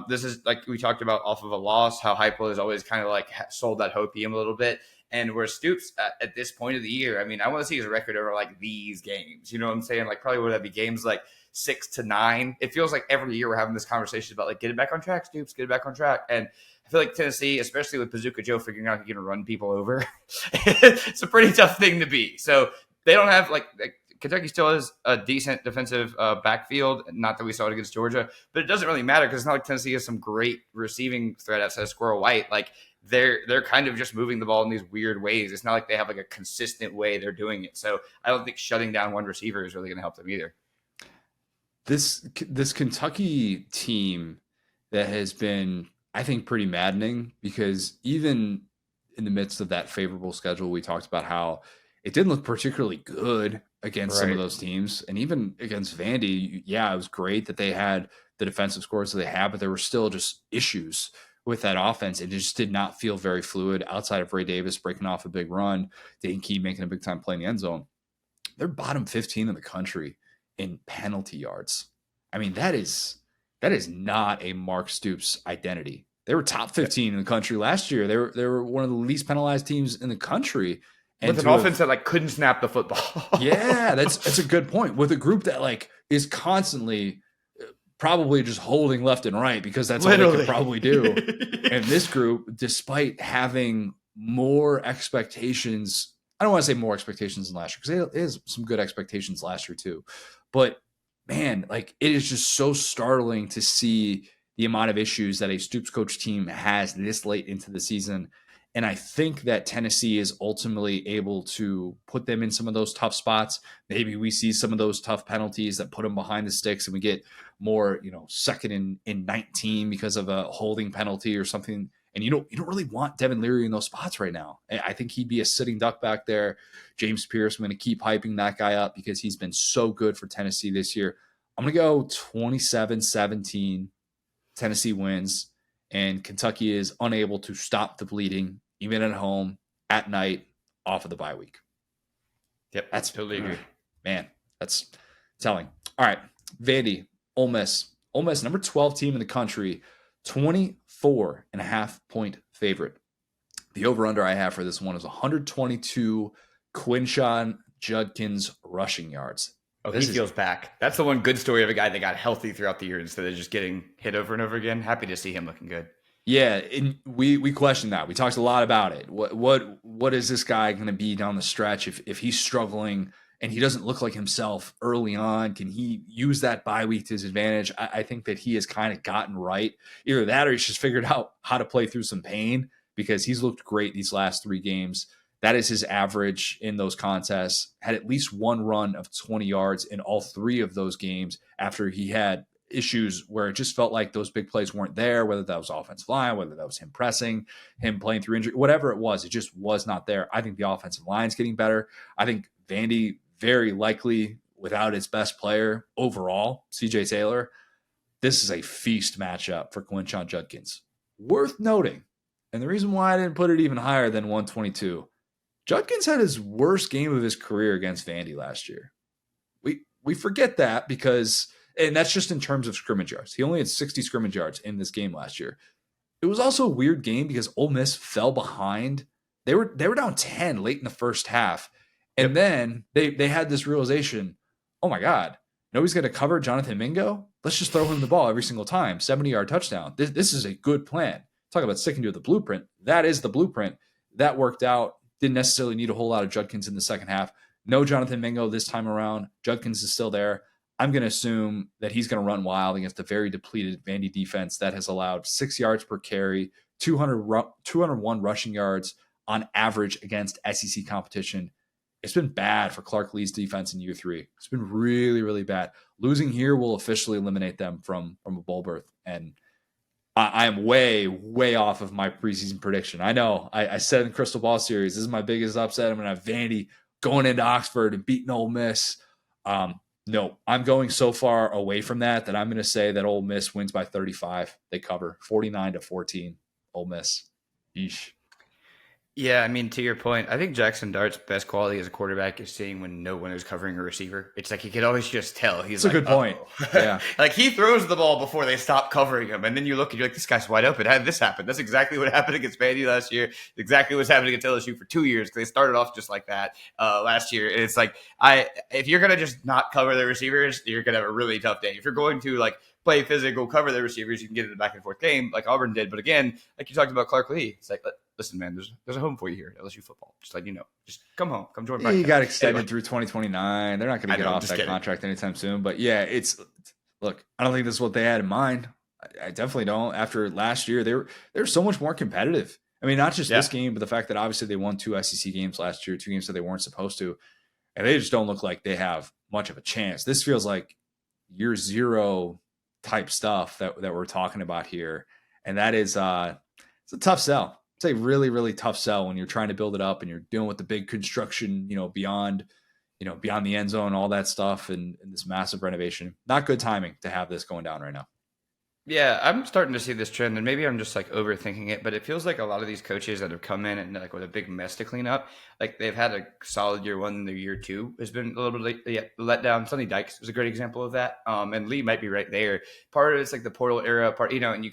This is like we talked about off of a loss, how Heupel is always kind of like sold that hopium a little bit. And where Stoops at this point of the year, I mean, I want to see his record over like these games. You know what I'm saying? Like probably would that be games like 6-9? It feels like every year we're having this conversation about like get it back on track, Stoops, get it back on track. And I feel like Tennessee, especially with Bazooka Joe figuring out he can run people over, it's a pretty tough thing to beat. So they don't have like Kentucky still has a decent defensive backfield. Not that we saw it against Georgia, but it doesn't really matter because it's not like Tennessee has some great receiving threat outside of Squirrel White. Like they're kind of just moving the ball in these weird ways. It's not like they have like a consistent way they're doing it. So I don't think shutting down one receiver is really going to help them either. This Kentucky team that has been, I think, pretty maddening because even in the midst of that favorable schedule, we talked about how it didn't look particularly good against some of those teams. And even against Vandy, yeah, it was great that they had the defensive scores that they had, but there were still just issues with that offense. It just did not feel very fluid outside of Ray Davis breaking off a big run, Dane Key making a big time play in the end zone. They're bottom 15 in the country in penalty yards. I mean, that is not a Mark Stoops identity. They were top 15 in the country last year. They were one of the least penalized teams in the country. And with an offense that like couldn't snap the football. Yeah, that's a good point. With a group that like is constantly probably just holding left and right because that's all they could probably do. And this group, despite having more expectations, I don't want to say more expectations than last year because it is some good expectations last year too. But man, like it is just so startling to see the amount of issues that a Stoops coach team has this late into the season. And I think that Tennessee is ultimately able to put them in some of those tough spots. Maybe we see some of those tough penalties that put them behind the sticks and we get more, second in 19 because of a holding penalty or something. And you don't really want Devin Leary in those spots right now. I think he'd be a sitting duck back there. James Pierce, I'm going to keep hyping that guy up because he's been so good for Tennessee this year. I'm going to go 27-17. Tennessee wins, and Kentucky is unable to stop the bleeding, even at home, at night, off of the bye week. Yep, that's totally agree. Man, that's telling. All right, Vandy, Ole Miss. Ole Miss, number 12 team in the country, 24.5-point favorite. The over-under I have for this one is 122 Quinshon Judkins rushing yards. Oh, he feels back. That's the one good story of a guy that got healthy throughout the year instead of just getting hit over and over again. Happy to see him looking good. Yeah, and we questioned that. We talked a lot about it. What is this guy going to be down the stretch if he's struggling and he doesn't look like himself early on? Can he use that bye week to his advantage? I think that he has kind of gotten right. Either that or he's just figured out how to play through some pain because he's looked great these last 3 games. That is his average in those contests. Had at least one run of 20 yards in all 3 of those games after he had issues where it just felt like those big plays weren't there, whether that was offensive line, whether that was him pressing, him playing through injury, whatever it was just was not there. I think the offensive line's getting better. I think Vandy very likely without its best player overall, CJ Taylor. This is a feast matchup for Quinshon Judkins. Worth noting, and the reason why I didn't put it even higher than 122, Judkins had his worst game of his career against Vandy last year. We forget that because, and that's just in terms of scrimmage yards. He only had 60 scrimmage yards in this game last year. It was also a weird game because Ole Miss fell behind. They were down 10 late in the first half. And then they had this realization, oh my God, nobody's going to cover Jonathan Mingo? Let's just throw him the ball every single time. 70-yard touchdown. This is a good plan. Talk about sticking to the blueprint. That is the blueprint. That worked out. Didn't necessarily need a whole lot of Judkins in the second half. No Jonathan Mingo this time around. Judkins is still there. I'm going to assume that he's going to run wild against a very depleted Vandy defense that has allowed 6 yards per carry, 201 rushing yards on average against SEC competition. It's been bad for Clark Lee's defense in year 3. It's been really, really bad. Losing here will officially eliminate them from a bowl berth. And I am way, way off of my preseason prediction. I know. I said in the Crystal Ball series, this is my biggest upset. I'm going to have Vandy going into Oxford and beating Ole Miss. No, I'm going so far away from that I'm going to say that Ole Miss wins by 35. They cover 49-14. Ole Miss. Yeesh. Yeah, I mean, to your point, I think Jackson Dart's best quality as a quarterback is seeing when no one is covering a receiver. It's like you could always just tell. He's It's a like, good point. uh-oh. Yeah. Like he throws the ball before they stop covering him. And then you look and you're like, this guy's wide open. How did this happen? That's exactly what happened against Vandy last year. Exactly what's happening against LSU for 2 years. Because they started off just like that last year. And it's like, if you're going to just not cover the receivers, you're going to have a really tough day. If you're going to like play physical, cover the receivers, you can get in a back and forth game like Auburn did. But again, like you talked about Clark Lee, it's like, listen, man, there's a home for you here at LSU football. Just like, just come home, come join. He got extended through 2029. They're not going to get off that kidding. contract anytime soon. But yeah, look, I don't think this is what they had in mind. I definitely don't. After last year, they're so much more competitive. I mean, not just this game, but the fact that obviously they won 2 SEC games last year, 2 games that they weren't supposed to, and they just don't look like they have much of a chance. This feels like year 0 type stuff that we're talking about here, and that is it's a tough sell. It's a really, really tough sell when you're trying to build it up and you're dealing with the big construction, beyond the end zone, all that stuff, and this massive renovation. Not good timing to have this going down right now. Yeah, I'm starting to see this trend, and maybe I'm just like overthinking it, but it feels like a lot of these coaches that have come in and like with a big mess to clean up, like they've had a solid year 1, and their year 2 has been a little bit let down. Sonny Dykes was a great example of that, and Lee might be right there. Part of it's like the portal era part, and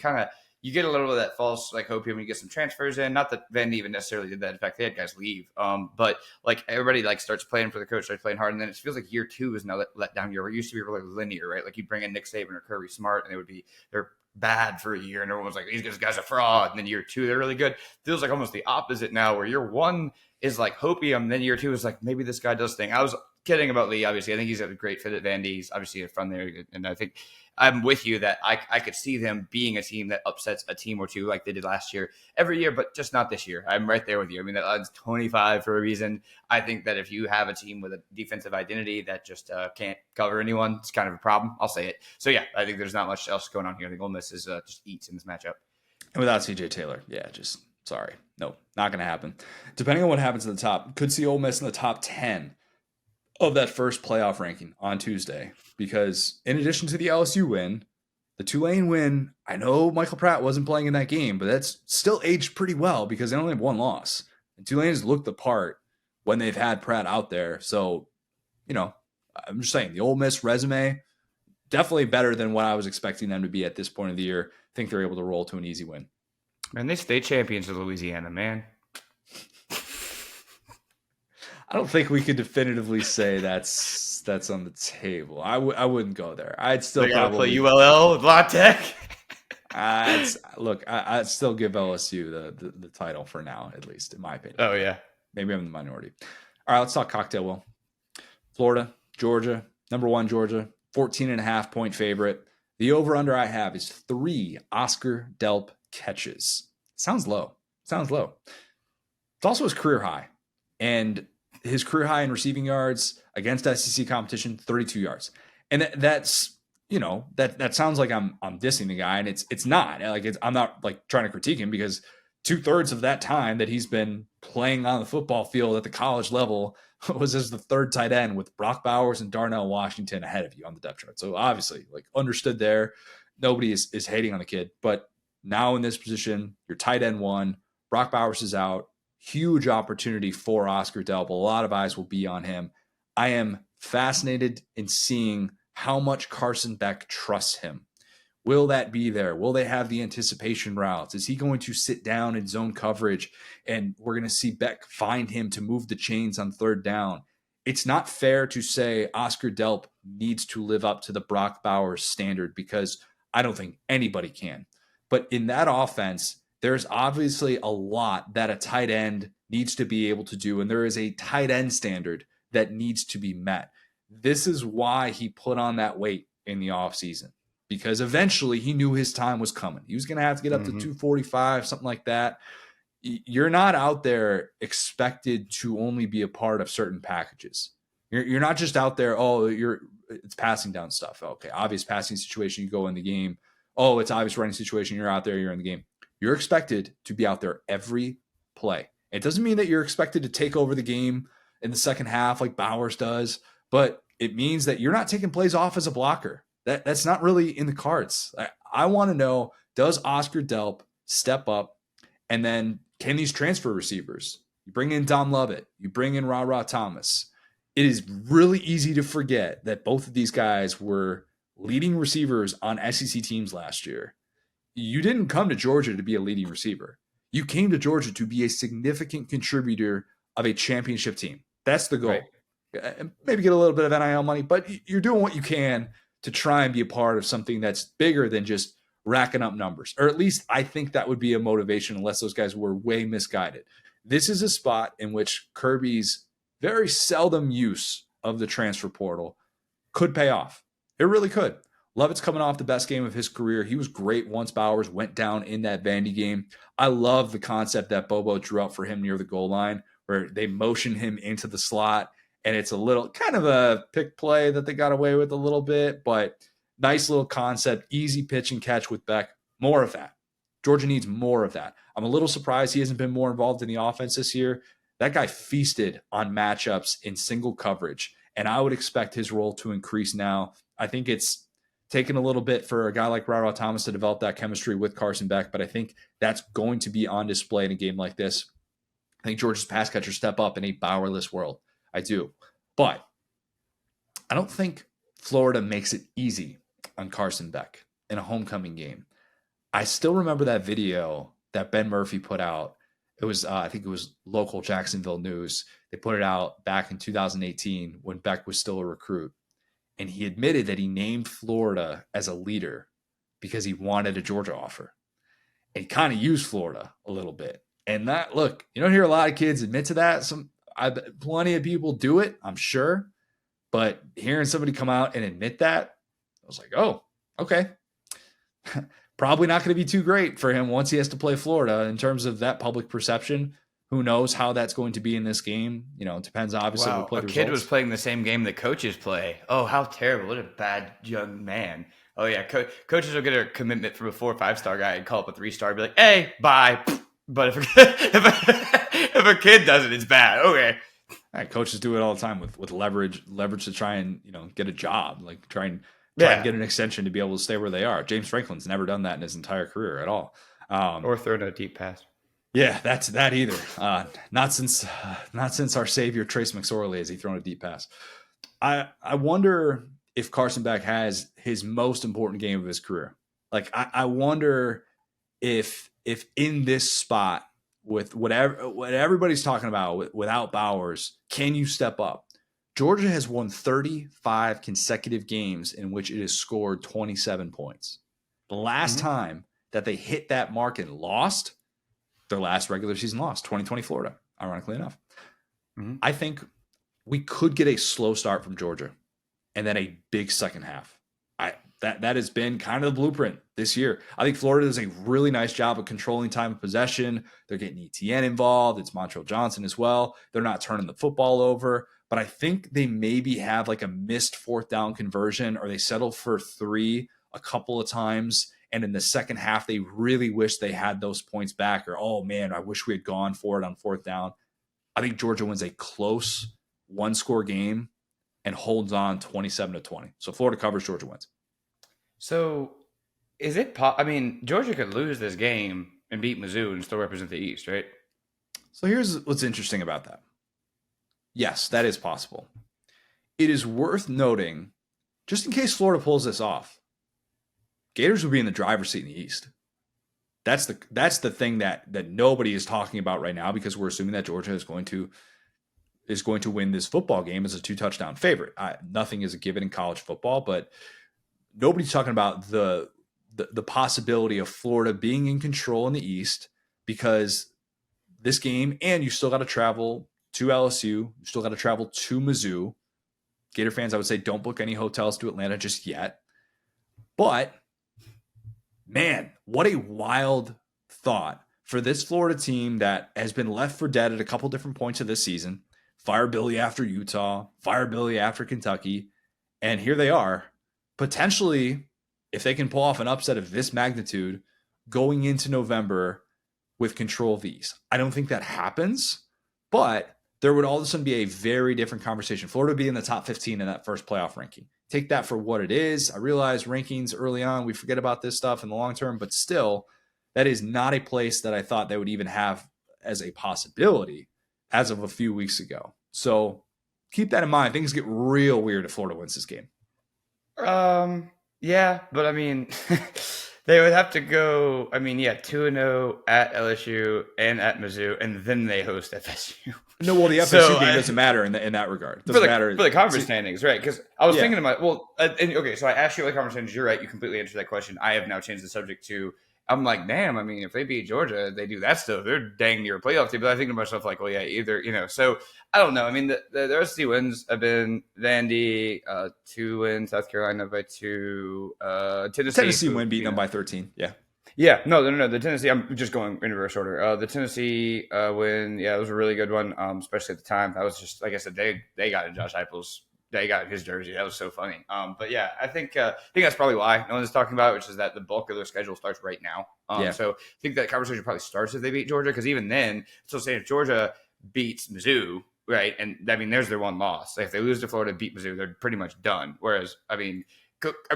you get a little of that false like hope here when you get some transfers in. Not that Vandy even necessarily did that. In fact, they had guys leave. But like everybody like starts playing for the coach, starts playing hard, and then it feels like year 2 is now let down year. It used to be really linear, right? Like you bring in Nick Saban or Kirby Smart, and they're bad for a year, and everyone's like, these guys are fraud. And then year 2, they're really good. Feels like almost the opposite now, where year 1 is like hopium, then year 2 is like maybe this guy does thing. I was kidding about Lee. Obviously, I think he's a great fit at Vandy. He's obviously from there, and I think I'm with you that I could see them being a team that upsets a team or two like they did last year every year, but just not this year. I'm right there with you. I mean, that line's 25 for a reason. I think that if you have a team with a defensive identity that just can't cover anyone, it's kind of a problem. I'll say it. So, yeah, I think there's not much else going on here. I think Ole Miss is just eats in this matchup. And without CJ Taylor, just sorry. No, not going to happen. Depending on what happens at the top, could see Ole Miss in the top 10 of that first playoff ranking on Tuesday, because in addition to the LSU win, the Tulane win, I know Michael Pratt wasn't playing in that game, but that's still aged pretty well because they only have 1 loss. And Tulane's looked the part when they've had Pratt out there. So, I'm just saying the Ole Miss resume, definitely better than what I was expecting them to be at this point of the year. I think they're able to roll to an easy win. Man, they state champions of Louisiana, man. I don't think we could definitively say that's on the table. I wouldn't go there. I'd still probably play ULL with La Tech. I'd still give LSU the title for now, at least in my opinion. Oh yeah, maybe I'm the minority. All right, let's talk cocktail wheel. Florida, Georgia, number 1 Georgia, 14.5 point favorite. The over under I have is 3 Oscar Delp catches. Sounds low. It's also his career high, and his career high in receiving yards against SEC competition, 32 yards. And that's, that sounds like I'm dissing the guy, and it's not. I'm not like trying to critique him, because 2/3 of that time that he's been playing on the football field at the college level was as the 3rd tight end, with Brock Bowers and Darnell Washington ahead of you on the depth chart. So obviously, understood there. Nobody is hating on the kid, but now in this position, you're tight end 1. Brock Bowers is out. Huge opportunity for Oscar Delp. A lot of eyes will be on him. I am fascinated in seeing how much Carson Beck trusts him. Will that be there? Will they have the anticipation routes? Is he going to sit down in zone coverage, and we're going to see Beck find him to move the chains on 3rd down? It's not fair to say Oscar Delp needs to live up to the Brock Bowers standard, because I don't think anybody can. But in that offense, there's obviously a lot that a tight end needs to be able to do, and there is a tight end standard that needs to be met. This is why he put on that weight in the offseason, because eventually he knew his time was coming. He was going to have to get up to 245, something like that. You're not out there expected to only be a part of certain packages. You're not just out there, it's passing down stuff. Okay, obvious passing situation, you go in the game. Oh, it's obvious running situation, you're out there, you're in the game. You're expected to be out there every play. It doesn't mean that you're expected to take over the game in the second half like Bowers does, but it means that you're not taking plays off as a blocker. That's not really in the cards. I want to know, does Oscar Delp step up and then can these transfer receivers, you bring in Dom Lovett, you bring in Ra Thomas, it is really easy to forget that both of these guys were leading receivers on SEC teams last year. You didn't come to Georgia to be a leading receiver. You came to Georgia to be a significant contributor of a championship team. That's the goal. Right. Maybe get a little bit of NIL money, but you're doing what you can to try and be a part of something that's bigger than just racking up numbers. Or at least I think that would be a motivation, unless those guys were way misguided. This is a spot in which Kirby's very seldom use of the transfer portal could pay off. It really could. Lovett's coming off the best game of his career. He was great once Bowers went down in that Vandy game. I love the concept that Bobo drew up for him near the goal line, where they motion him into the slot, and it's a little kind of a pick play that they got away with a little bit, but nice little concept, easy pitch and catch with Beck. More of that. Georgia needs more of that. I'm a little surprised he hasn't been more involved in the offense this year. That guy feasted on matchups in single coverage, and I would expect his role to increase now. I think it's taken a little bit for a guy like Ra Thomas to develop that chemistry with Carson Beck, but I think that's going to be on display in a game like this. I think Georgia's pass catchers step up in a Bowerless world. I do. But I don't think Florida makes it easy on Carson Beck in a homecoming game. I still remember that video that Ben Murphy put out. It was, I think it was local Jacksonville news. They put it out back in 2018 when Beck was still a recruit. And he admitted that he named Florida as a leader because he wanted a Georgia offer. And he kind of used Florida a little bit. And that, look, you don't hear a lot of kids admit to that. Plenty of people do it, I'm sure. But hearing somebody come out and admit that, I was like, oh, okay. Probably not going to be too great for him once he has to play Florida in terms of that public perception. Who knows how that's going to be in this game? You know, it depends, obviously. Wow, a kid was playing the same game that coaches play. Oh, how terrible. What a bad young man. Oh, yeah. Coaches will get a commitment from a 4 or 5-star guy and call up a 3-star and be like, hey, bye. But if a kid does it, it's bad. Okay. All right, coaches do it all the time with leverage to try and, get a job, like try and get an extension to be able to stay where they are. James Franklin's never done that in his entire career at all. Or thrown a deep pass. Yeah, that's that either. Not since our savior Trace McSorley has he thrown a deep pass. I wonder if Carson Beck has his most important game of his career. Like I wonder if in this spot with what everybody's talking about without Bowers, can you step up? Georgia has won 35 consecutive games in which it has scored 27 points. The last time that they hit that mark and lost, their last regular season loss, 2020 Florida, ironically enough. I think we could get a slow start from Georgia and then a big second half. That has been kind of the blueprint this year. I think Florida does a really nice job of controlling time of possession. They're getting ETN involved. It's Montrell Johnson as well. They're not turning the football over. But I think they maybe have like a missed 4th down conversion, or they settle for 3 a couple of times. And in the second half, they really wish they had those points back, or, oh man, I wish we had gone for it on 4th down. I think Georgia wins a close 1-score game and holds on 27-20. So Florida covers, Georgia wins. So is it Georgia could lose this game and beat Mizzou and still represent the East, right? So here's what's interesting about that. Yes, that is possible. It is worth noting, just in case Florida pulls this off, Gators will be in the driver's seat in the East. That's the thing that nobody is talking about right now, because we're assuming that Georgia is going to win this football game as a 2-touchdown favorite. Nothing is a given in college football, but nobody's talking about the possibility of Florida being in control in the East, because this game, and you still got to travel to LSU, you still got to travel to Mizzou. Gator fans, I would say, don't book any hotels to Atlanta just yet. But man, what a wild thought for this Florida team that has been left for dead at a couple different points of this season. Fire Billy after Utah, fire Billy after Kentucky. And here they are, potentially, if they can pull off an upset of this magnitude, going into November with control of the East. I don't think that happens, but there would all of a sudden be a very different conversation. Florida would be in the top 15 in that first playoff ranking. Take that for what it is. I realize rankings early on, we forget about this stuff in the long term, but still, that is not a place that I thought they would even have as a possibility as of a few weeks ago. So keep that in mind. Things get real weird if Florida wins this game. Yeah, but I mean, they would have to go. I mean, 2-0 at LSU and at Mizzou, and then they host FSU. No, well, the FSU game doesn't matter in that regard. It doesn't matter for the conference standings, right? Because I was thinking about so I asked you what the conference standings. You're right. You completely answered that question. I have now changed the subject to. I'm like, damn. I mean, if they beat Georgia, they do that stuff. They're dang near a playoff team. But I think to myself, like, well, yeah, either So I don't know. I mean, the rest of the wins have been Vandy 2 wins, South Carolina by 2, Tennessee win, beating them by 13. Yeah. Yeah, no. The Tennessee. I'm just going in reverse order. The Tennessee win, it was a really good one, especially at the time. That was just like I said. They got Josh Heupel's. They got his jersey. That was so funny. But yeah, I think that's probably why no one's talking about it, which is that the bulk of their schedule starts right now. So I think that conversation probably starts if they beat Georgia, because even then, still saying if Georgia beats Mizzou, right, and I mean there's their one loss. Like if they lose to Florida, beat Mizzou, they're pretty much done. Whereas I mean.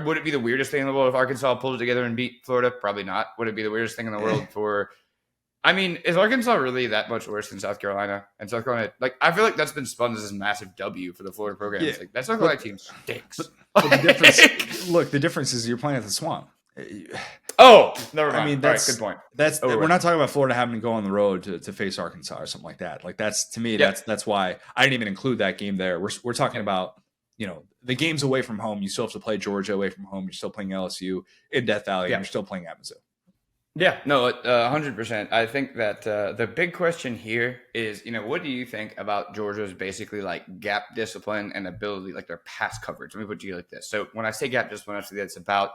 Would it be the weirdest thing in the world if Arkansas pulled it together and beat Florida? Probably not. Would it be the weirdest thing in the world for – I mean, is Arkansas really that much worse than South Carolina? And South Carolina – like, I feel like that's been spun as this massive W for the Florida program. Yeah. Like, that South Carolina team stinks. But the difference – look, the difference is you're playing at the Swamp. Oh, never mind. I mean, that's good point. We're not talking about Florida having to go on the road to face Arkansas or something like that. Like, that's – to me, that's why I didn't even include that game there. We're talking about – the game's away from home. You still have to play Georgia away from home. You're still playing LSU in Death Valley. And you're still playing at Mizzou. Yeah, no, 100%. I think that the big question here is, what do you think about Georgia's basically like gap discipline and ability, like their pass coverage? Let me put it to you like this. So when I say gap discipline, actually that's about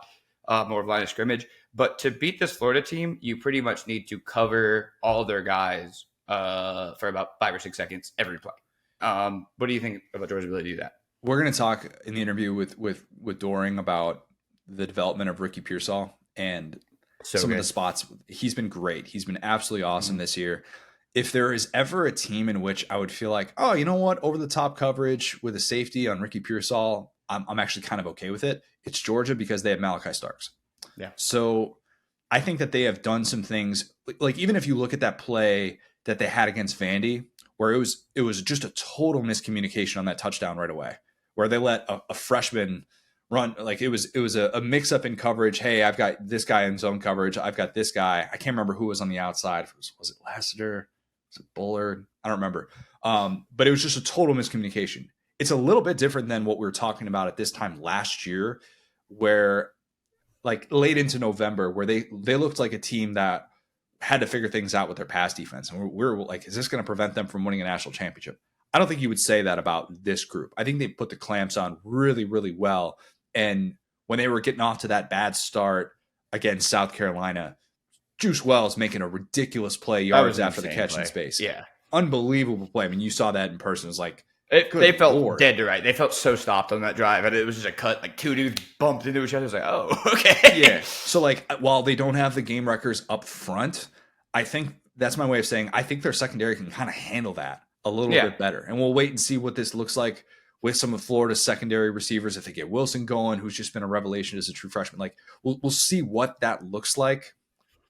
more of line of scrimmage. But to beat this Florida team, you pretty much need to cover all their guys for about 5 or 6 seconds every play. What do you think about Georgia's ability to do that? We're going to talk in the interview with Doering about the development of Ricky Pearsall and some of the spots. He's been great. He's been absolutely awesome this year. If there is ever a team in which I would feel like, oh, you know what, over the top coverage with a safety on Ricky Pearsall, I'm actually kind of okay with it. It's Georgia because they have Malachi Starks. Yeah. So I think that they have done some things, like even if you look at that play that they had against Vandy, where it was just a total miscommunication on that touchdown right away, where they let a freshman run. Like it was a mix up in coverage. Hey, I've got this guy in zone coverage. I've got this guy. I can't remember who was on the outside. Was it Lassiter? Was it Bullard? I don't remember. But it was just a total miscommunication. It's a little bit different than what we were talking about at this time last year, where like late into November, where they looked like a team that had to figure things out with their pass defense. And we're like, is this going to prevent them from winning a national championship? I don't think you would say that about this group. I think they put the clamps on really, really well. And when they were getting off to that bad start against South Carolina, Juice Wells making a ridiculous play yards after the catch in space. Yeah. Unbelievable play. I mean, you saw that in person. It was like, they felt dead to right. They felt so stopped on that drive. And it was just a cut, like two dudes bumped into each other. It was like, oh, okay. Yeah. So like, while they don't have the game records up front, I think that's my way of saying, I think their secondary can kind of handle that a little bit better. And we'll wait and see what this looks like with some of Florida's secondary receivers. If they get Wilson going, who's just been a revelation as a true freshman, like we'll see what that looks like.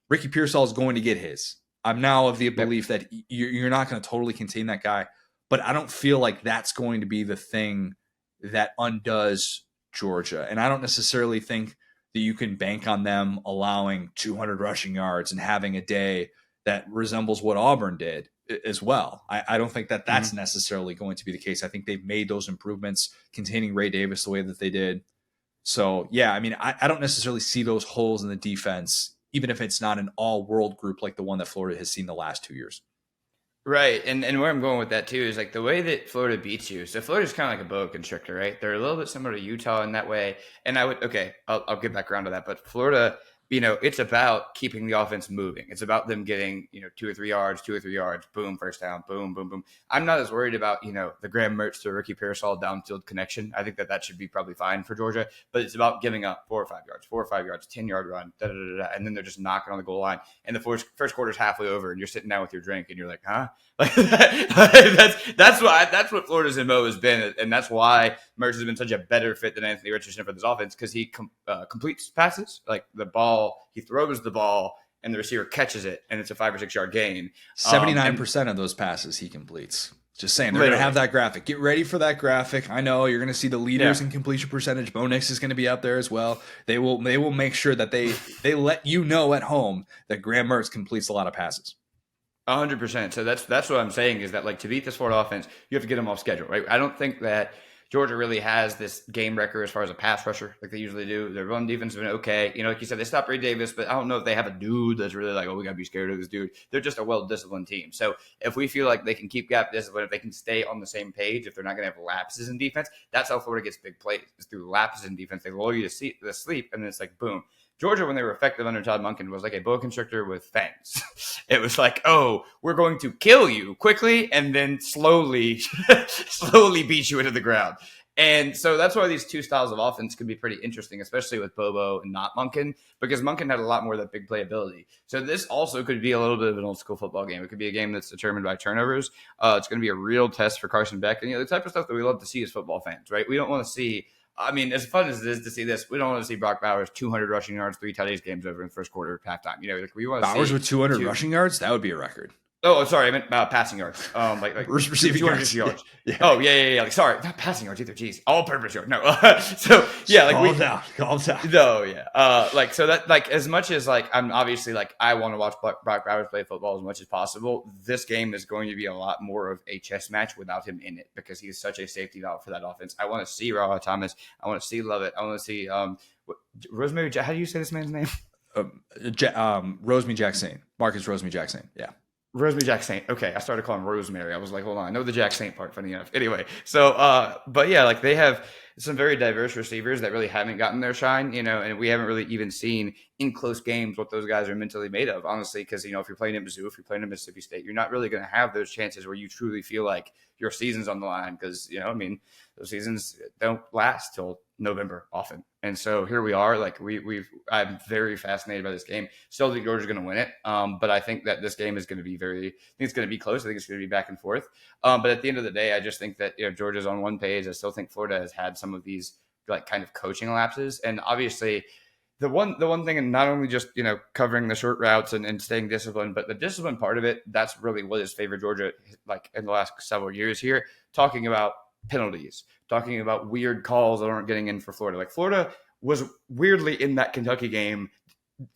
Ricky Pearsall is going to get his. I'm now of the belief that you're not going to totally contain that guy, but I don't feel like that's going to be the thing that undoes Georgia. And I don't necessarily think that you can bank on them allowing 200 rushing yards and having a day that resembles what Auburn did as well. I don't think that that's necessarily going to be the case. I think they've made those improvements containing Ray Davis the way that they did. So, yeah, I mean, I don't necessarily see those holes in the defense, even if it's not an all-world group like the one that Florida has seen the last 2 years. Right, and where I'm going with that, too, is like the way that Florida beats you. So Florida's kind of like a boa constrictor, right? They're a little bit similar to Utah in that way. And I'll get back around to that. But Florida, it's about keeping the offense moving. It's about them getting, 2 or 3 yards, boom, first down, boom, boom, boom. I'm not as worried about, the Graham Mertz to Ricky Pearsall downfield connection. I think that should be probably fine for Georgia, but it's about giving up 4 or 5 yards, 10-yard run, and then they're just knocking on the goal line. And the first quarter's halfway over, and you're sitting down with your drink, and you're like, huh? That's what Florida's MO has been, and that's why Mertz has been such a better fit than Anthony Richardson for this offense, because he completes passes, like the ball. He throws the ball, and the receiver catches it, and it's a 5 or 6 yard gain. 79% of those passes he completes. Just saying, they're going to have that graphic. Get ready for that graphic. I know you're going to see the leaders in completion percentage. Bo Nix is going to be up there as well. They will make sure that they let you know at home that Graham Mertz completes a lot of passes. 100%. So that's what I'm saying is that, like, to beat this Florida offense, you have to get them off schedule, right? I don't think that Georgia really has this game record as far as a pass rusher like they usually do. Their run defense has been okay. You know, like you said, they stopped Ray Davis, but I don't know if they have a dude that's really like, oh, we got to be scared of this dude. They're just a well-disciplined team. So if we feel like they can keep gap discipline, if they can stay on the same page, if they're not going to have lapses in defense, that's how Florida gets big plays, is through lapses in defense. They lull you to sleep, and then it's like, boom. Georgia, when they were effective under Todd Monken, was like a boa constrictor with fangs. It was like, oh, we're going to kill you quickly and then slowly beat you into the ground. And so that's why these two styles of offense can be pretty interesting, especially with Bobo and not Monken, because Monken had a lot more of that big play ability. So this also could be a little bit of an old school football game. It could be a game that's determined by turnovers. It's going to be a real test for Carson Beck. And, you know, the type of stuff that we love to see as football fans, right? We don't want to see, I mean, as fun as it is to see this, we don't want to see Brock Bowers 200 rushing yards, 3 TDs games over in the first quarter at halftime. You know, like we want to see Bowers with 200 rushing yards? That would be a record. Oh, sorry, I meant passing yards. Like receiving yards. Yeah. Oh, yeah. Like, sorry, not passing yards either. Jeez, all-purpose yards. No. So yeah, like calm down. No, yeah. Like, so that, like, as much as like I'm obviously like I want to watch Brock Bowers play football as much as possible, this game is going to be a lot more of a chess match without him in it because he's such a safety valve for that offense. I want to see Raul Thomas. I want to see Lovett. I want to see Rosemary. How do you say this man's name? Rosemary Jackson. Marcus Rosemary Jackson. Yeah. Rosemary Jack Saint. Okay, I started calling Rosemary. I was like, hold on, I know the Jack Saint part, funny enough. Anyway, so, but yeah, like they have some very diverse receivers that really haven't gotten their shine, you know, and we haven't really even seen in close games what those guys are mentally made of, honestly, because, you know, if you're playing at Mizzou, if you're playing at Mississippi State, you're not really going to have those chances where you truly feel like your season's on the line because, you know, I mean, those seasons don't last till November often. And so here we are, like I'm very fascinated by this game. Still think Georgia's going to win it. But I think that this game is going to be I think it's going to be close. I think it's going to be back and forth. But at the end of the day, I just think that, you know, Georgia's on one page. I still think Florida has had some of these like kind of coaching lapses. And obviously the one thing, and not only just, you know, covering the short routes and staying disciplined, but the discipline part of it, that's really what has favored Georgia like in the last several years here, talking about penalties, talking about weird calls that aren't getting in for Florida. Like Florida was weirdly in that Kentucky game,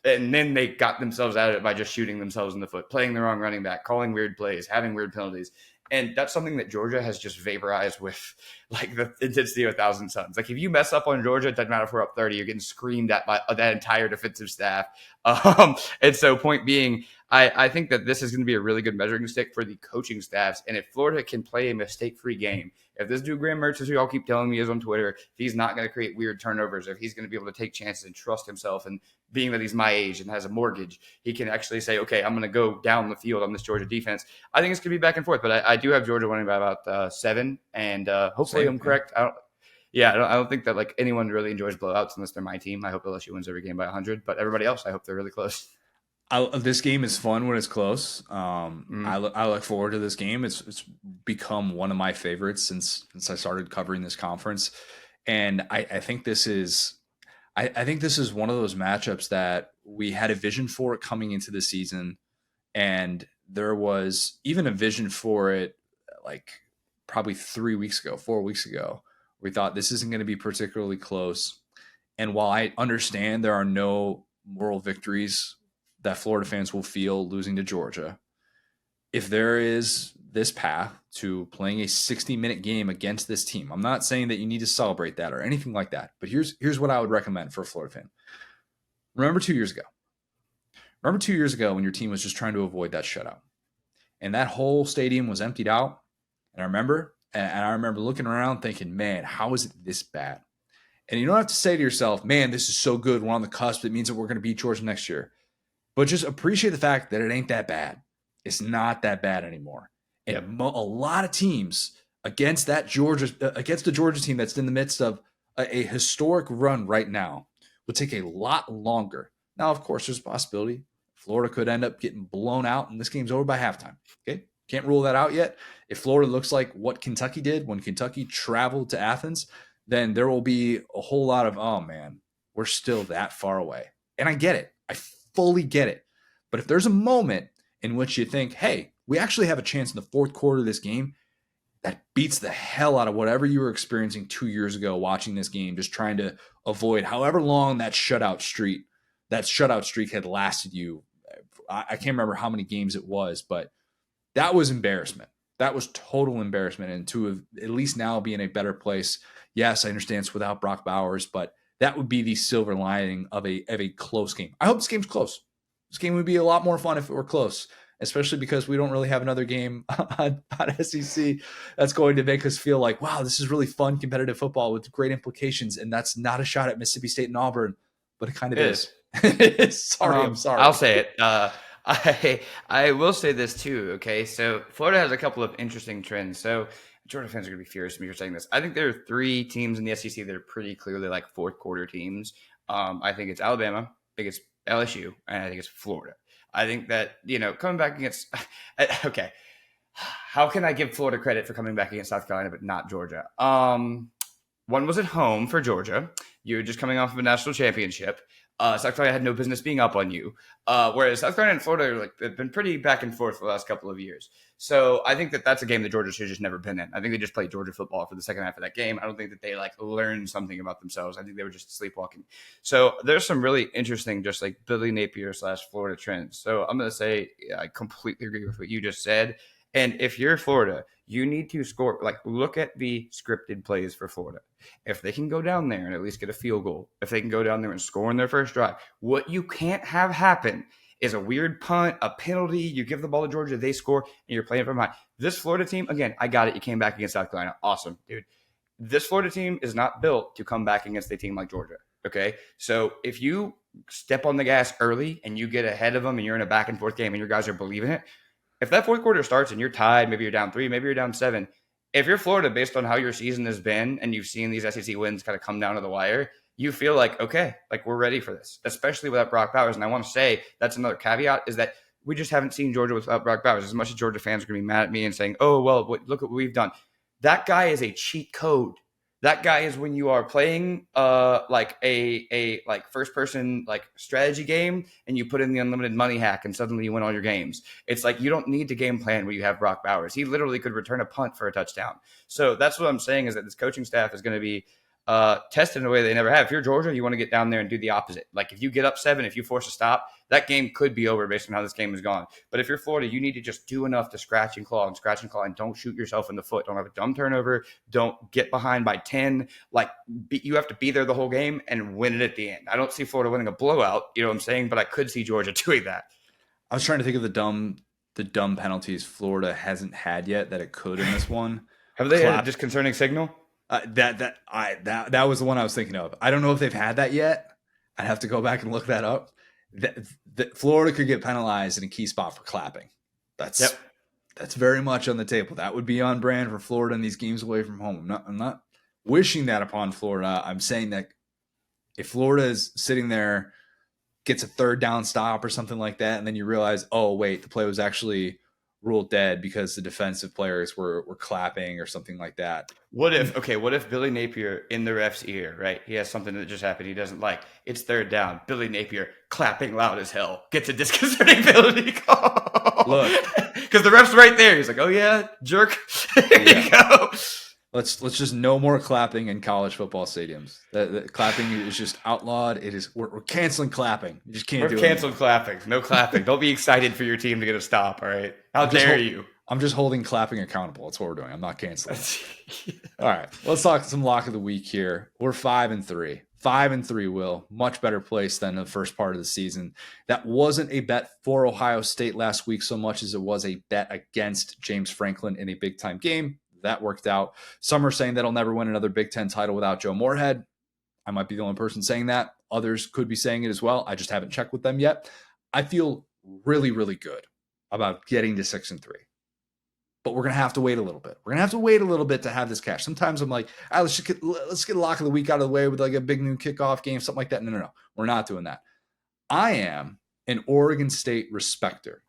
and then they got themselves out of it by just shooting themselves in the foot, playing the wrong running back, calling weird plays, having weird penalties. And that's something that Georgia has just vaporized with like the intensity of 1,000 suns. Like if you mess up on Georgia, it doesn't matter if we're up 30, you're getting screamed at by that entire defensive staff. And so point being, I think that this is going to be a really good measuring stick for the coaching staffs. And if Florida can play a mistake-free game, if this dude Graham Mertz, as you all keep telling me is on Twitter, if he's not going to create weird turnovers, if he's going to be able to take chances and trust himself, and being that he's my age and has a mortgage, he can actually say, okay, I'm going to go down the field on this Georgia defense. I think it's going to be back and forth, but I do have Georgia winning by about 7, and hopefully I'm correct. I don't think that like anyone really enjoys blowouts unless they're my team. I hope LSU wins every game by 100, but everybody else, I hope they're really close. This game is fun when it's close. I look forward to this game. It's become one of my favorites since I started covering this conference, and I think this is one of those matchups that we had a vision for it coming into the season, and there was even a vision for it like probably 4 weeks ago. We thought this isn't going to be particularly close, and while I understand there are no moral victories that Florida fans will feel losing to Georgia, if there is this path to playing a 60-minute game against this team, I'm not saying that you need to celebrate that or anything like that, but here's what I would recommend for a Florida fan. Remember 2 years ago when your team was just trying to avoid that shutout, and that whole stadium was emptied out. And I remember looking around thinking, man, how is it this bad? And you don't have to say to yourself, man, this is so good, we're on the cusp, it means that we're going to beat Georgia next year. But just appreciate the fact that it ain't that bad. It's not that bad anymore. And a lot of teams against the Georgia team that's in the midst of a historic run right now would take a lot longer. Now, of course, there's a possibility Florida could end up getting blown out and this game's over by halftime. Okay, can't rule that out yet. If Florida looks like what Kentucky did when Kentucky traveled to Athens, then there will be a whole lot of, oh man, we're still that far away. And I get it. I fully get it. But if there's a moment in which you think, hey, we actually have a chance in the fourth quarter of this game that beats the hell out of whatever you were experiencing 2 years ago watching this game, just trying to avoid however long that shutout streak had lasted you. I can't remember how many games it was, but that was embarrassment. That was total embarrassment. And to at least now be in a better place. Yes, I understand it's without Brock Bowers, but that would be the silver lining of a close game. I hope this game's close. This game would be a lot more fun if it were close, especially because we don't really have another game on SEC that's going to make us feel like, wow, this is really fun, competitive football with great implications. And that's not a shot at Mississippi State and Auburn, but it kind of is. Sorry, I'm sorry. I'll say it. I will say this too. Okay, so Florida has a couple of interesting trends. So Georgia fans are going to be furious when you're saying this. I think there are 3 teams in the SEC that are pretty clearly like fourth quarter teams. I think it's Alabama, I think it's LSU, and I think it's Florida. I think that, coming back against – okay, how can I give Florida credit for coming back against South Carolina but not Georgia? One was at home for Georgia. You were just coming off of a national championship. South Carolina had no business being up on you. Whereas South Carolina and Florida have been pretty back and forth for the last couple of years. So I think that that's a game that Georgia should have just never been in. I think they just played Georgia football for the second half of that game. I don't think that they learned something about themselves. I think they were just sleepwalking. So there's some really interesting just Billy Napier / Florida trends. So I'm going to say I completely agree with what you just said. And if you're Florida, you need to score. Look at the scripted plays for Florida. If they can go down there and at least get a field goal, if they can go down there and score in their first drive, what you can't have happen is a weird punt, a penalty. You give the ball to Georgia, they score, and you're playing from behind. This Florida team, again, I got it. You came back against South Carolina. Awesome, dude. This Florida team is not built to come back against a team like Georgia. Okay, so if you step on the gas early and you get ahead of them and you're in a back and forth game and your guys are believing it, if that fourth quarter starts and you're tied, maybe you're down 3, maybe you're down 7, if you're Florida, based on how your season has been and you've seen these SEC wins kind of come down to the wire, you feel like, okay, we're ready for this, especially without Brock Bowers. And I want to say that's another caveat is that we just haven't seen Georgia without Brock Bowers. As much as Georgia fans are going to be mad at me and saying, oh, well, look at what we've done. That guy is a cheat code. That guy is when you are playing a first person strategy game and you put in the unlimited money hack and suddenly you win all your games. It's you don't need to game plan where you have Brock Bowers. He literally could return a punt for a touchdown. So that's what I'm saying is that this coaching staff is going to be tested in a way they never have. If you're Georgia, you want to get down there and do the opposite. If you get up 7, if you force a stop, that game could be over based on how this game has gone. But if you're Florida, you need to just do enough to scratch and claw and don't shoot yourself in the foot. Don't have a dumb turnover. Don't get behind by 10. You have to be there the whole game and win it at the end. I don't see Florida winning a blowout, you know what I'm saying? But I could see Georgia doing that. I was trying to think of the dumb penalties Florida hasn't had yet that it could in this one. Have they had a disconcerting signal? That was the one I was thinking of. I don't know if they've had that yet. I'd have to go back and look that up. That Florida could get penalized in a key spot for clapping. That's very much on the table. That would be on brand for Florida in these games away from home. I'm not wishing that upon Florida. I'm saying that if Florida is sitting there, gets a third down stop or something like that, and then you realize, oh wait, the play was actually ruled dead because the defensive players were clapping or something like that. What if Billy Napier in the ref's ear, right? He has something that just happened he doesn't like. It's third down. Billy Napier clapping loud as hell gets a disconcerting penalty call. Look, because the ref's right there. He's like, "Oh yeah, jerk." There you go. Let's just no more clapping in college football stadiums. The clapping is just outlawed. It is we're canceling clapping. You just can't do it. We're canceling clapping. No clapping. Don't be excited for your team to get a stop. All right. How dare you? I'm just holding clapping accountable. That's what we're doing. I'm not canceling. All right. Let's talk some lock of the week here. We're 5-3. 5-3, Will. Much better place than the first part of the season. That wasn't a bet for Ohio State last week so much as it was a bet against James Franklin in a big-time game. That worked out. Some are saying that he'll never win another Big Ten title without Joe Moorhead. I might be the only person saying that. Others could be saying it as well. I just haven't checked with them yet. I feel really, really good about getting to 6-3. But we're going to have to wait a little bit. We're going to have to wait a little bit to have this cash. Sometimes I'm like, let's get a lock of the week out of the way with a big noon kickoff game, something like that. No. We're not doing that. I am an Oregon State respecter.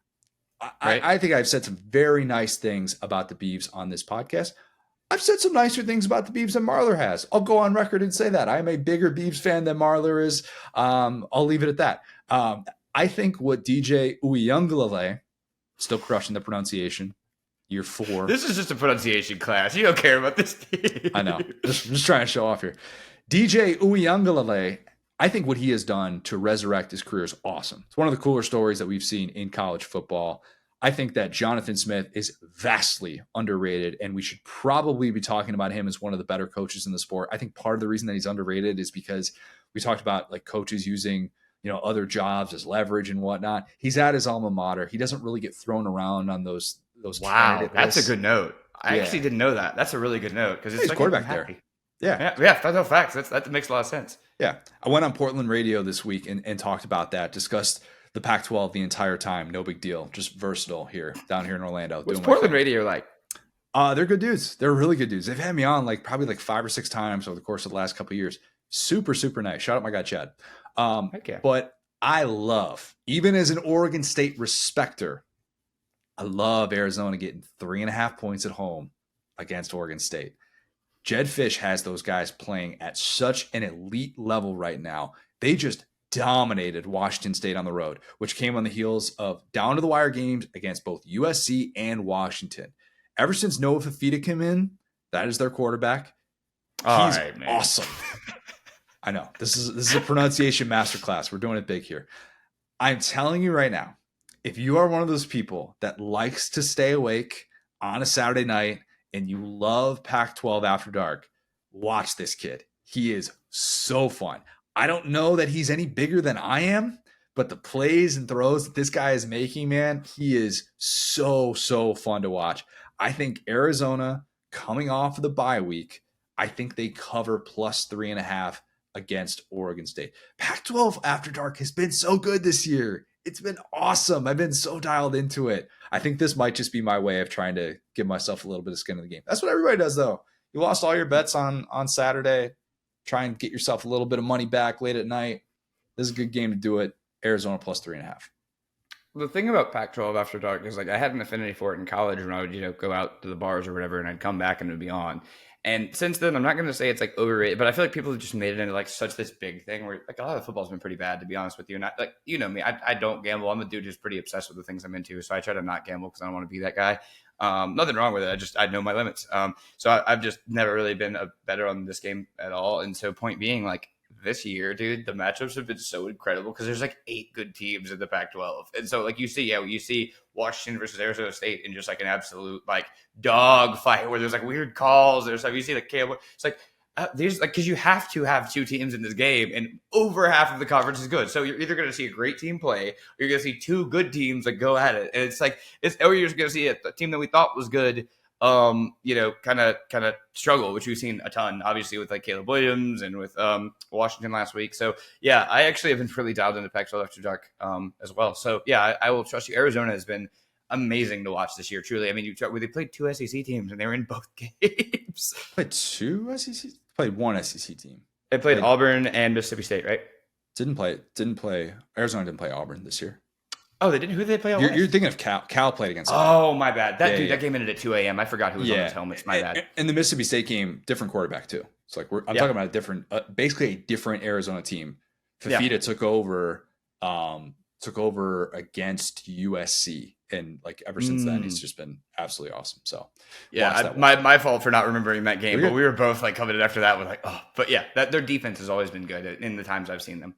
Right. I think I've said some very nice things about the Beavs on this podcast. I've said some nicer things about the Beavs than Marler has. I'll go on record and say that. I am a bigger Beavs fan than Marler is. I'll leave it at that. I think what DJ Uyunglele, still crushing the pronunciation, year 4. This is just a pronunciation class. You don't care about this team. I know. Just trying to show off here. DJ Uyunglele, I think what he has done to resurrect his career is awesome. It's one of the cooler stories that we've seen in college football. I think that Jonathan Smith is vastly underrated, and we should probably be talking about him as one of the better coaches in the sport. I think part of the reason that he's underrated is because we talked about like coaches using other jobs as leverage and whatnot. He's at his alma mater. He doesn't really get thrown around on those. Wow, that's a good note. I actually didn't know that. That's a really good note because it's quarterback there. Yeah. That's no facts. That makes a lot of sense. Yeah, I went on Portland radio this week and talked about that. Discussed the Pac-12 the entire time. No big deal. Just versatile here down here in Orlando. What's Portland radio like? They're good dudes. They're really good dudes. They've had me on probably 5 or 6 times over the course of the last couple of years. Super, super nice. Shout out my guy Chad. But I love, even as an Oregon State respecter, I love Arizona getting 3.5 points at home against Oregon State. Jed Fish has those guys playing at such an elite level right now. They just dominated Washington State on the road, which came on the heels of down to the wire games against both USC and Washington. Ever since Noah Fafita came in, that is their quarterback. He's awesome. I know this is a pronunciation masterclass. We're doing it big here. I'm telling you right now, if you are one of those people that likes to stay awake on a Saturday night and you love Pac-12 After Dark, watch this kid. He is so fun. I don't know that he's any bigger than I am, but the plays and throws that this guy is making, man, he is so fun to watch. I think Arizona, coming off of the bye week, I think they cover plus 3.5 against Oregon State. Pac-12 After Dark has been so good this year. It's been awesome. I've been so dialed into it. I think this might just be my way of trying to give myself a little bit of skin in the game. That's what everybody does, though. You lost all your bets on Saturday. Try and get yourself a little bit of money back late at night. This is a good game to do it. Arizona plus 3.5. The thing about Pac-12 After Dark is I had an affinity for it in college when I would go out to the bars or whatever, and I'd come back and it would be on. And since then, I'm not going to say it's overrated, but I feel like people have just made it into such this big thing where a lot of football's been pretty bad, to be honest with you. And you know me, I don't gamble. I'm a dude who's pretty obsessed with the things I'm into, so I try to not gamble because I don't want to be that guy. Nothing wrong with it. I know my limits. So I've just never really been a better on this game at all. And so point being, this year, dude, the matchups have been so incredible because there's 8 good teams in the Pac-12. And so you see Washington versus Arizona State in just an absolute dog fight where there's weird calls. There's you see Caleb. It's there's because you have to have 2 teams in this game, and over half of the conference is good. So you're either going to see a great team play, or you're going to see 2 good teams go at it. And or you're just going to see a team that we thought was good, kind of struggle, which we've seen a ton, obviously with Caleb Williams and with Washington last week. So yeah, I actually have been really dialed into Pac-12 After Dark as well. So yeah, I will trust you. Arizona has been amazing to watch this year, truly. I mean, they played 2 SEC teams and they were in both games. Played 2 SEC? Played 1 SEC team. They played Auburn and Mississippi State, right? Didn't play. Arizona didn't play Auburn this year. Oh, they didn't? Who did they play? You're thinking of Cal. Cal played against them. Oh, my bad. That game ended at 2 a.m. I forgot who was on those helmets. My bad. And the Mississippi State game, different quarterback too. It's I'm talking about a different, basically a different Arizona team. Fafita took over against USC, and ever since then, he's just been absolutely awesome. So yeah, my fault for not remembering that game, but we were both coming in after that with but yeah, their defense has always been good in the times I've seen them.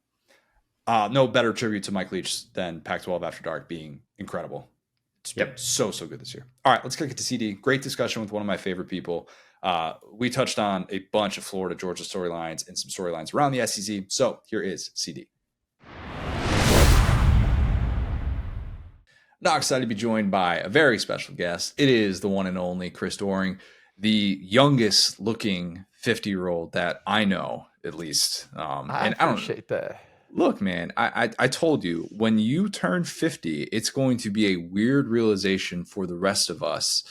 No better tribute to Mike Leach than Pac-12 After Dark being incredible. It's been so good this year. All right, let's kick it to CD. Great discussion with one of my favorite people. We touched on a bunch of Florida-Georgia storylines and some storylines around the SEC. So here is CD. Not excited to be joined by a very special guest. It is the one and only Chris Doering, the youngest looking 50-year-old that I know, at least. I appreciate that. Look, man, I told you, when you turn 50, it's going to be a weird realization for the rest of us.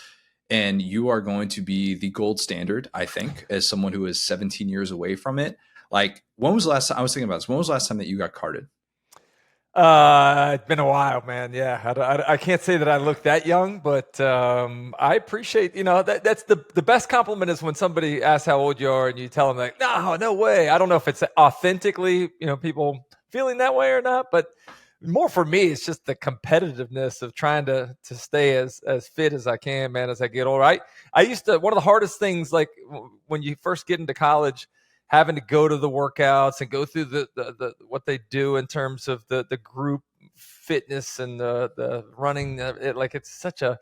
And you are going to be the gold standard, I think, as someone who is 17 years away from it. When was the last time, I was thinking about this, when was the last time that you got carded? It's been a while, man. Yeah, I can't say that I look that young, but I appreciate, that's the best compliment is when somebody asks how old you are and you tell them no way. I don't know if it's authentically, people feeling that way or not, but more for me, it's just the competitiveness of trying to stay as fit as I can, man, as I get older. I used to, one of the hardest things, like when you first get into college, having to go to the workouts and go through the what they do in terms of the group fitness and the running, it's such a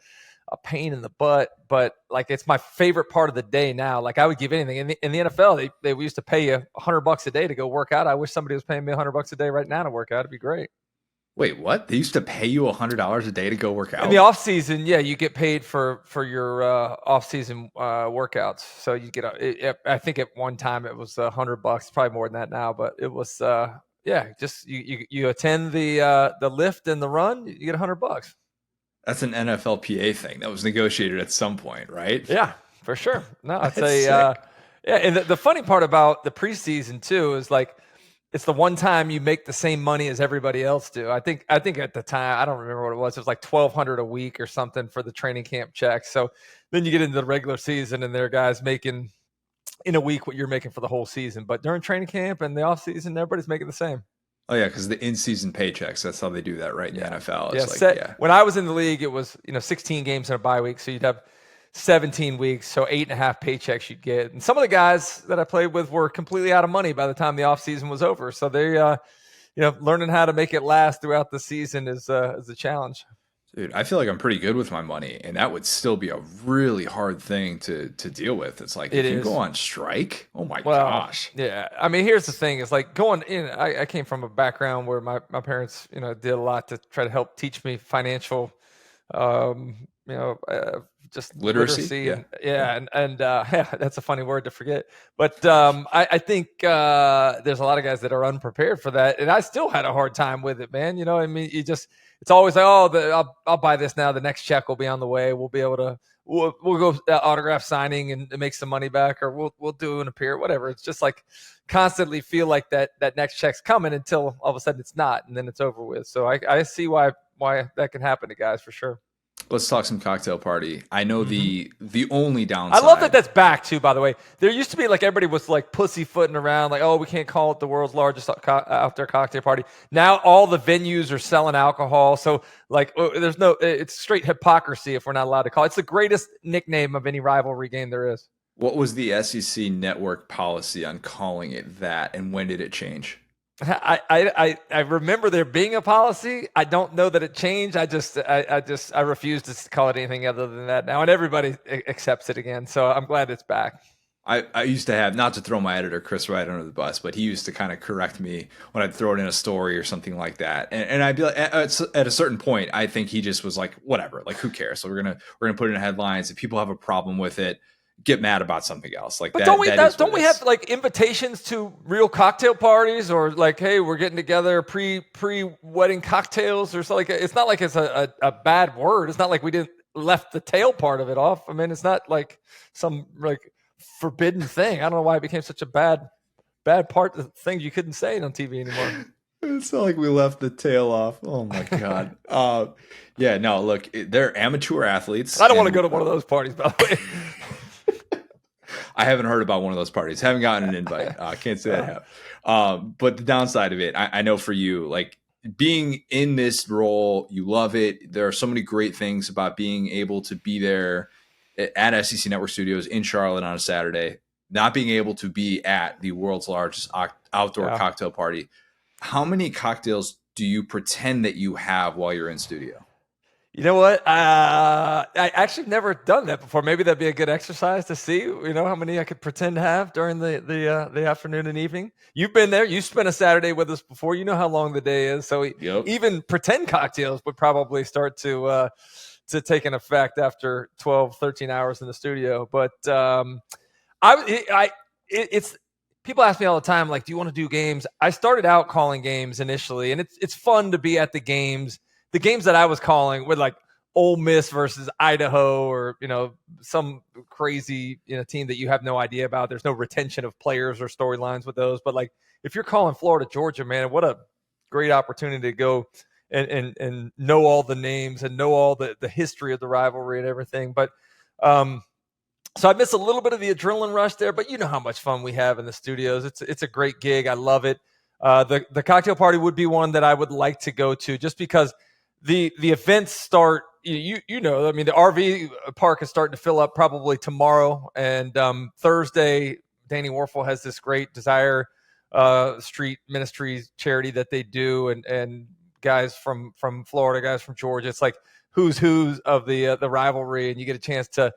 pain in the butt, but like it's my favorite part of the day now. Like I would give anything in the NFL. They used to pay you $100 a day to go work out. I wish somebody was paying me $100 a day right now to work out. It'd be great. Wait, what? They used to pay you $100 a day to go work out? In the off season, yeah, you get paid for your off season workouts. So you get I think at one time it was $100, probably more than that now, but it was just you attend the lift and the run, you get $100. That's an NFLPA thing that was negotiated at some point, right? Yeah, for sure. No, I'd say yeah. And the funny part about the preseason too is like, it's the one time you make the same money as everybody else do. I think at the time, I don't remember what it was. It was like $1,200 a week or something for the training camp checks. So then you get into the regular season and there are guys making in a week what you're making for the whole season. But during training camp and the off season, everybody's making the same. Oh yeah, because the in-season paychecks, that's how they do that, right? In the NFL. It's when I was in the league, it was 16 games in a bye week. So you'd have 17 weeks, so 8.5 paychecks you'd get. And some of the guys that I played with were completely out of money by the time the offseason was over. So they, learning how to make it last throughout the season is a challenge. Dude, I feel like I'm pretty good with my money, and that would still be a really hard thing to deal with. It's like, if you go on strike, oh my gosh. Yeah. I mean, here's the thing. It's like going in, I came from a background where my parents, did a lot to try to help teach me financial, just literacy. And that's a funny word to forget. But I think there's a lot of guys that are unprepared for that. And I still had a hard time with it, man. I mean, it's always like, I'll buy this now. The next check will be on the way. We'll be able to, we'll go autograph signing and make some money back, or we'll do an appear, whatever. It's just like constantly feel like that next check's coming until all of a sudden it's not, and then it's over with. So I see why that can happen to guys for sure. Let's talk some cocktail party. I know the only downside. I love that that's back too, by the way. There used to be like everybody was like pussyfooting around, like, oh, we can't call it the world's largest outdoor cocktail party. Now all the venues are selling alcohol. So like it's straight hypocrisy if we're not allowed to call it. It's the greatest nickname of any rivalry game there is. What was the SEC network policy on calling it that, and when did it change? I remember there being a policy. I don't know that it changed. I refuse to call it anything other than that now, and everybody accepts it again. So I'm glad it's back. I used to have, not to throw my editor Chris Wright under the bus, but he used to kind of correct me when I'd throw it in a story or something like that. And I'd be like, at a certain point, I think he just was like, whatever, like who cares? So we're gonna put it in headlines. If people have a problem with it, get mad about something else. Like, but that, don't we have like invitations to real cocktail parties, or like, hey, we're getting together pre-wedding cocktails or something? Like, it's not like it's a bad word. It's not like we didn't left the tail part of it off. I mean, it's not like some like forbidden thing. I don't know why it became such a bad part of things you couldn't say it on TV anymore. It's not like we left the tail off. Oh my God. Yeah, no, look, they're amateur athletes. I don't want to go to one of those parties, by the way. I haven't heard about one of those parties. Haven't gotten an invite. Can't say that I have. But the downside of it, I know for you, like being in this role, you love it. There are so many great things about being able to be there at SEC Network Studios in Charlotte on a Saturday, not being able to be at the world's largest outdoor cocktail party. How many cocktails do you pretend that you have while you're in studio? You know what? I actually never done that before. Maybe that'd be a good exercise to see, how many I could pretend to have during the afternoon and evening. You've been there. You spent a Saturday with us before. You know how long the day is. So even pretend cocktails would probably start to take an effect after 12, 13 hours in the studio. But it's people ask me all the time, like, do you want to do games? I started out calling games initially, and it's fun to be at the games. The games that I was calling were like Ole Miss versus Idaho, or some crazy team that you have no idea about. There's no retention of players or storylines with those. But like if you're calling Florida-Georgia, man, what a great opportunity to go and know all the names and know all the history of the rivalry and everything. But so I miss a little bit of the adrenaline rush there. But you know how much fun we have in the studios. It's a great gig. I love it. The cocktail party would be one that I would like to go to, just because the events start. You know, I mean, the RV park is starting to fill up probably tomorrow, and Thursday, Danny Warfel has this great Desire Street Ministries charity that they do, and guys from Florida, guys from Georgia. It's like who's of the rivalry, and you get a chance to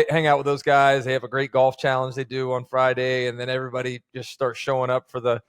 hang out with those guys. They have a great golf challenge they do on Friday, and then everybody just starts showing up for the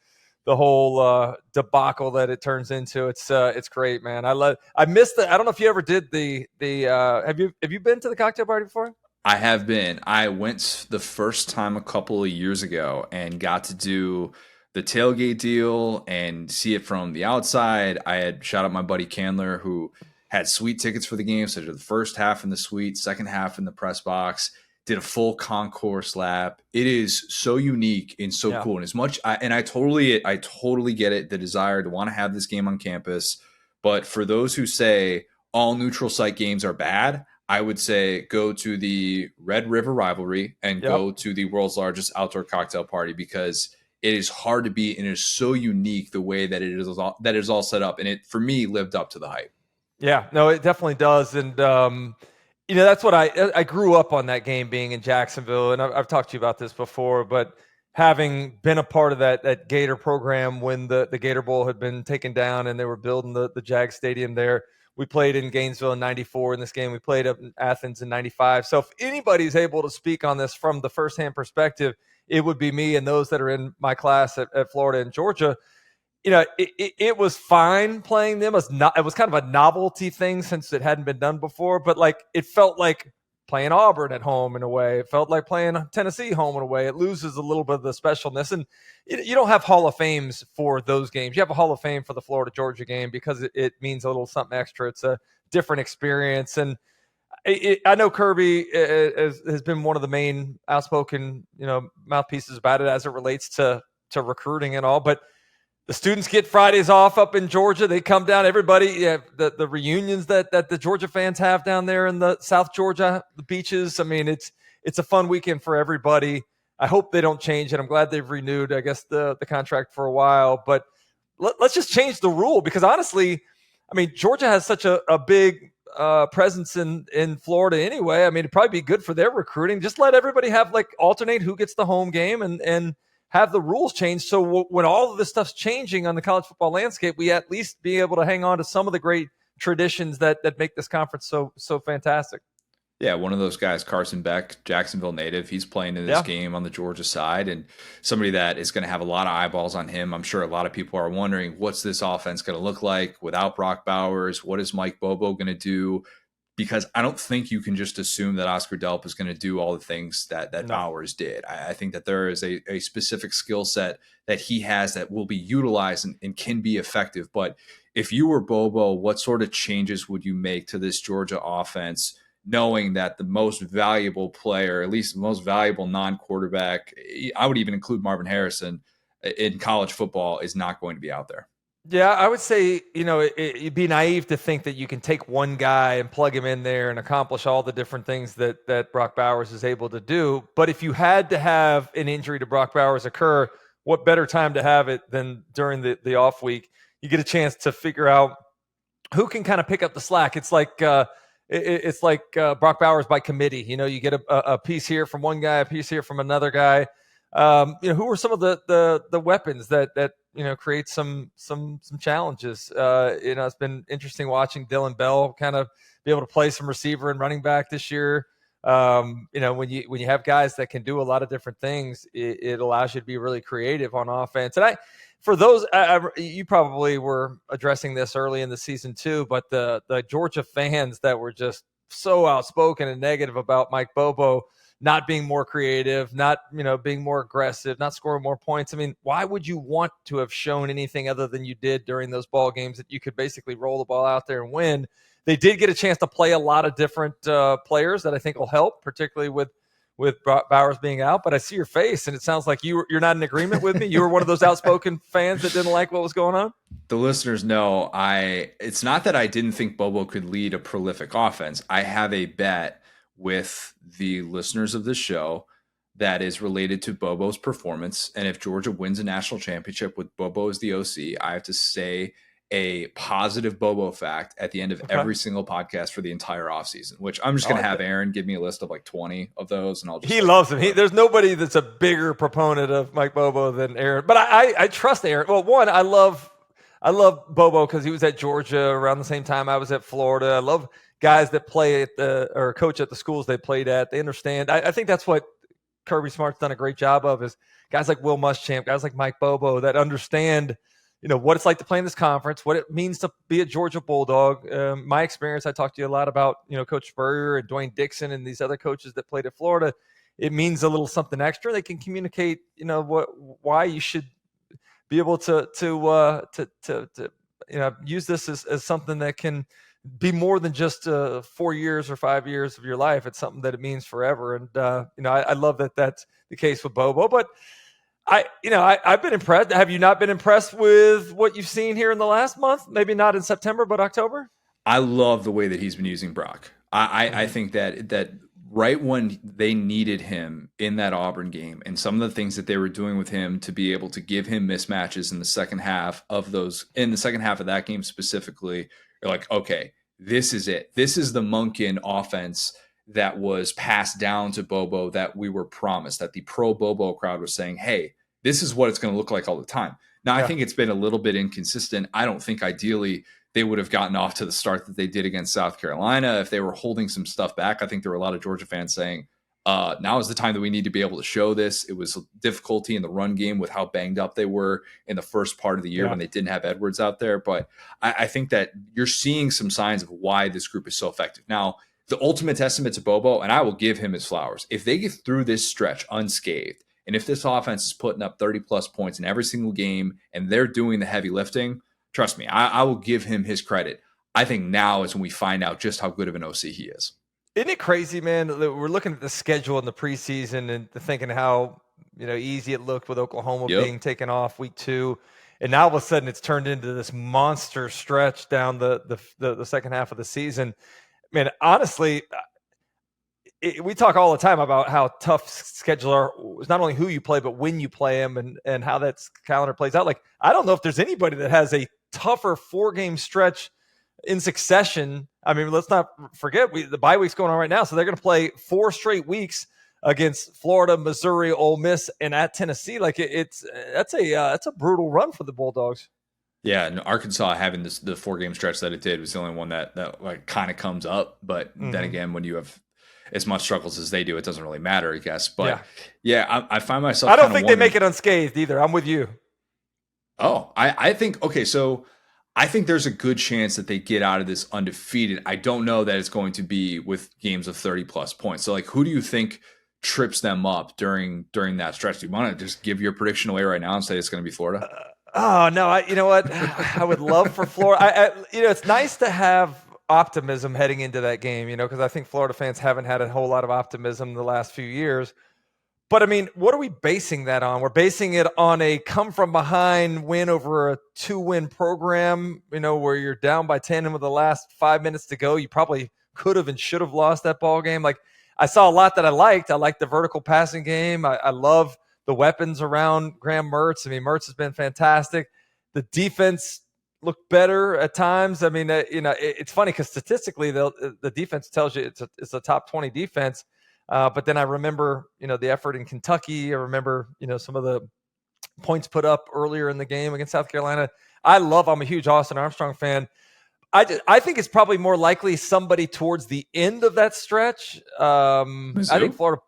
whole debacle that it turns into. It's great, man. I missed I don't know if you ever did the have you been to the cocktail party before? I have been. I went the first time a couple of years ago and got to do the tailgate deal and see it from the outside. I had shot up my buddy Candler, who had suite tickets for the game. So I did the first half in the suite, second half in the press box, did a full concourse lap. It is so unique and so cool. And as much, I totally get it, the desire to want to have this game on campus. But for those who say all neutral site games are bad, I would say go to the Red River rivalry and go to the world's largest outdoor cocktail party, because it is hard to beat and it is so unique the way that it is all set up. And it, for me, lived up to the hype. Yeah, no, it definitely does. And, that's what I grew up on, that game being in Jacksonville. And I've talked to you about this before, but having been a part of that Gator program when the Gator Bowl had been taken down and they were building the Jag Stadium there. We played in Gainesville in 94 in this game. We played up in Athens in 95. So if anybody's able to speak on this from the firsthand perspective, it would be me and those that are in my class at Florida and Georgia. It was fine playing them. It was kind of a novelty thing since it hadn't been done before, but like it felt like playing Auburn at home in a way. It felt like playing Tennessee home in a way. It loses a little bit of the specialness. And you don't have Hall of Fames for those games. You have a Hall of Fame for the Florida-Georgia game because it means a little something extra. It's a different experience. And I know Kirby has been one of the main outspoken, mouthpieces about it as it relates to recruiting and all, but the students get Fridays off up in Georgia. They come down, everybody, the reunions that the Georgia fans have down there in the South Georgia, the beaches. I mean, it's a fun weekend for everybody. I hope they don't change it. I'm glad they've renewed, I guess, the contract for a while. But let's just change the rule, because honestly, I mean, Georgia has such a big presence in Florida anyway. I mean, it'd probably be good for their recruiting. Just let everybody have alternate who gets the home game and have the rules changed. So when all of this stuff's changing on the college football landscape, we at least be able to hang on to some of the great traditions that make this conference so fantastic. Yeah, one of those guys, Carson Beck, Jacksonville native, he's playing in this game on the Georgia side, and somebody that is going to have a lot of eyeballs on him. I'm sure a lot of people are wondering, what's this offense going to look like without Brock Bowers? What is Mike Bobo going to do? Because I don't think you can just assume that Oscar Delp is going to do all the things that Bowers did. I think that there is a specific skill set that he has that will be utilized and can be effective. But if you were Bobo, what sort of changes would you make to this Georgia offense, knowing that the most valuable player, at least the most valuable non-quarterback, I would even include Marvin Harrison in college football, is not going to be out there? Yeah, I would say, it'd be naive to think that you can take one guy and plug him in there and accomplish all the different things that Brock Bowers is able to do. But if you had to have an injury to Brock Bowers occur, what better time to have it than during the off week? You get a chance to figure out who can kind of pick up the slack. It's like Brock Bowers by committee. You get a piece here from one guy, a piece here from another guy. Who are some of the weapons that create some challenges? It's been interesting watching Dylan Bell kind of be able to play some receiver and running back this year. When you have guys that can do a lot of different things, it allows you to be really creative on offense. And for those, you probably were addressing this early in the season too, but the Georgia fans that were just so outspoken and negative about Mike Bobo not being more creative, not being more aggressive, not scoring more points. I mean, why would you want to have shown anything other than you did during those ball games that you could basically roll the ball out there and win? They did get a chance to play a lot of different players that I think will help, particularly with Bowers being out. But I see your face, and it sounds like you're not in agreement with me. You were one of those outspoken fans that didn't like what was going on. The listeners know it's not that I didn't think Bobo could lead a prolific offense. I have a bet with the listeners of this show that is related to Bobo's performance. And if Georgia wins a national championship with Bobo as the OC, I have to say a positive Bobo fact at the end of every single podcast for the entire offseason, which I'm just going to have Aaron give me a list of like 20 of those. And I'll just, he loves him. There's nobody that's a bigger proponent of Mike Bobo than Aaron, but I trust Aaron. Well, one, I love Bobo because he was at Georgia around the same time I was at Florida. I love guys that play at or coach at the schools they played at. They understand. I think that's what Kirby Smart's done a great job of, is guys like Will Muschamp, guys like Mike Bobo that understand, what it's like to play in this conference, what it means to be a Georgia Bulldog. My experience, I talked to you a lot about, Coach Spurrier and Dwayne Dixon and these other coaches that played at Florida. It means a little something extra. They can communicate, why you should be able to use this as something that can be more than just 4 years or 5 years of your life. It's something that it means forever. And, I love that that's the case with Bobo, but I've been impressed. Have you not been impressed with what you've seen here in the last month? Maybe not in September, but October? I love the way that he's been using Brock. I think that right when they needed him in that Auburn game and some of the things that they were doing with him to be able to give him mismatches in the second half of that game specifically, you're like, okay, this is it. This is the Monken offense that was passed down to Bobo that we were promised, that the pro Bobo crowd was saying, hey, this is what it's going to look like all the time. Now, I think it's been a little bit inconsistent. I don't think ideally they would have gotten off to the start that they did against South Carolina if they were holding some stuff back. I think there were a lot of Georgia fans saying, now is the time that we need to be able to show this. It was difficulty in the run game with how banged up they were in the first part of the year when they didn't have Edwards out there. But I think that you're seeing some signs of why this group is so effective. Now, the ultimate testament to Bobo, and I will give him his flowers, if they get through this stretch unscathed, and if this offense is putting up 30-plus points in every single game and they're doing the heavy lifting, trust me, I will give him his credit. I think now is when we find out just how good of an OC he is. Isn't it crazy, man? We're looking at the schedule in the preseason and thinking how easy it looked with Oklahoma being taken off week 2, and now all of a sudden it's turned into this monster stretch down the second half of the season. Man, honestly, we talk all the time about how tough schedule is not only who you play, but when you play them and how that calendar plays out. Like, I don't know if there's anybody that has a tougher 4-game stretch in succession. I mean, let's not forget the bye week's going on right now. So they're going to play 4 straight weeks against Florida, Missouri, Ole Miss, and at Tennessee. Like that's a brutal run for the Bulldogs. Yeah, and Arkansas having the 4-game stretch that it did was the only one that like kind of comes up. But then again, when you have as much struggles as they do, it doesn't really matter, I guess. But I find myself. I don't think they make it unscathed either. I'm with you. Oh, I think okay. So I think there's a good chance that they get out of this undefeated. I don't know that it's going to be with games of 30-plus points. So like, who do you think trips them up during that stretch? Do you want to just give your prediction away right now and say it's going to be Florida? Oh no! You know what? I would love for Florida. It's nice to have optimism heading into that game. Because I think Florida fans haven't had a whole lot of optimism the last few years. But I mean, what are we basing that on? We're basing it on a come from behind win over a 2-win program. Where you're down by 10 and with the last 5 minutes to go, you probably could have and should have lost that ball game. Like, I saw a lot that I liked. I liked the vertical passing game. I love the weapons around Graham Mertz. I mean, Mertz has been fantastic. The defense looked better at times. I mean, it's funny because statistically, the defense tells you it's a top 20 defense. But then I remember, the effort in Kentucky. I remember, some of the points put up earlier in the game against South Carolina. I'm a huge Austin Armstrong fan. I think it's probably more likely somebody towards the end of that stretch. I think Florida.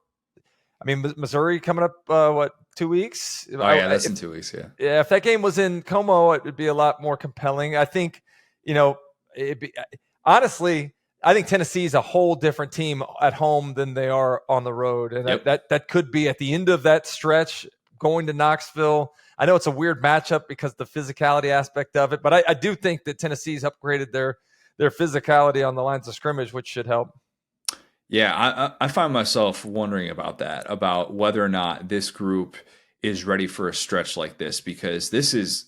I mean, Missouri coming up, 2 weeks? Oh, yeah, that's in 2 weeks, yeah. Yeah, if that game was in Como, it would be a lot more compelling. I think, honestly, I think Tennessee is a whole different team at home than they are on the road. And that could be at the end of that stretch going to Knoxville. I know it's a weird matchup because the physicality aspect of it, but I do think that Tennessee's upgraded their physicality on the lines of scrimmage, which should help. Yeah, I find myself wondering about that, about whether or not this group is ready for a stretch like this, because this is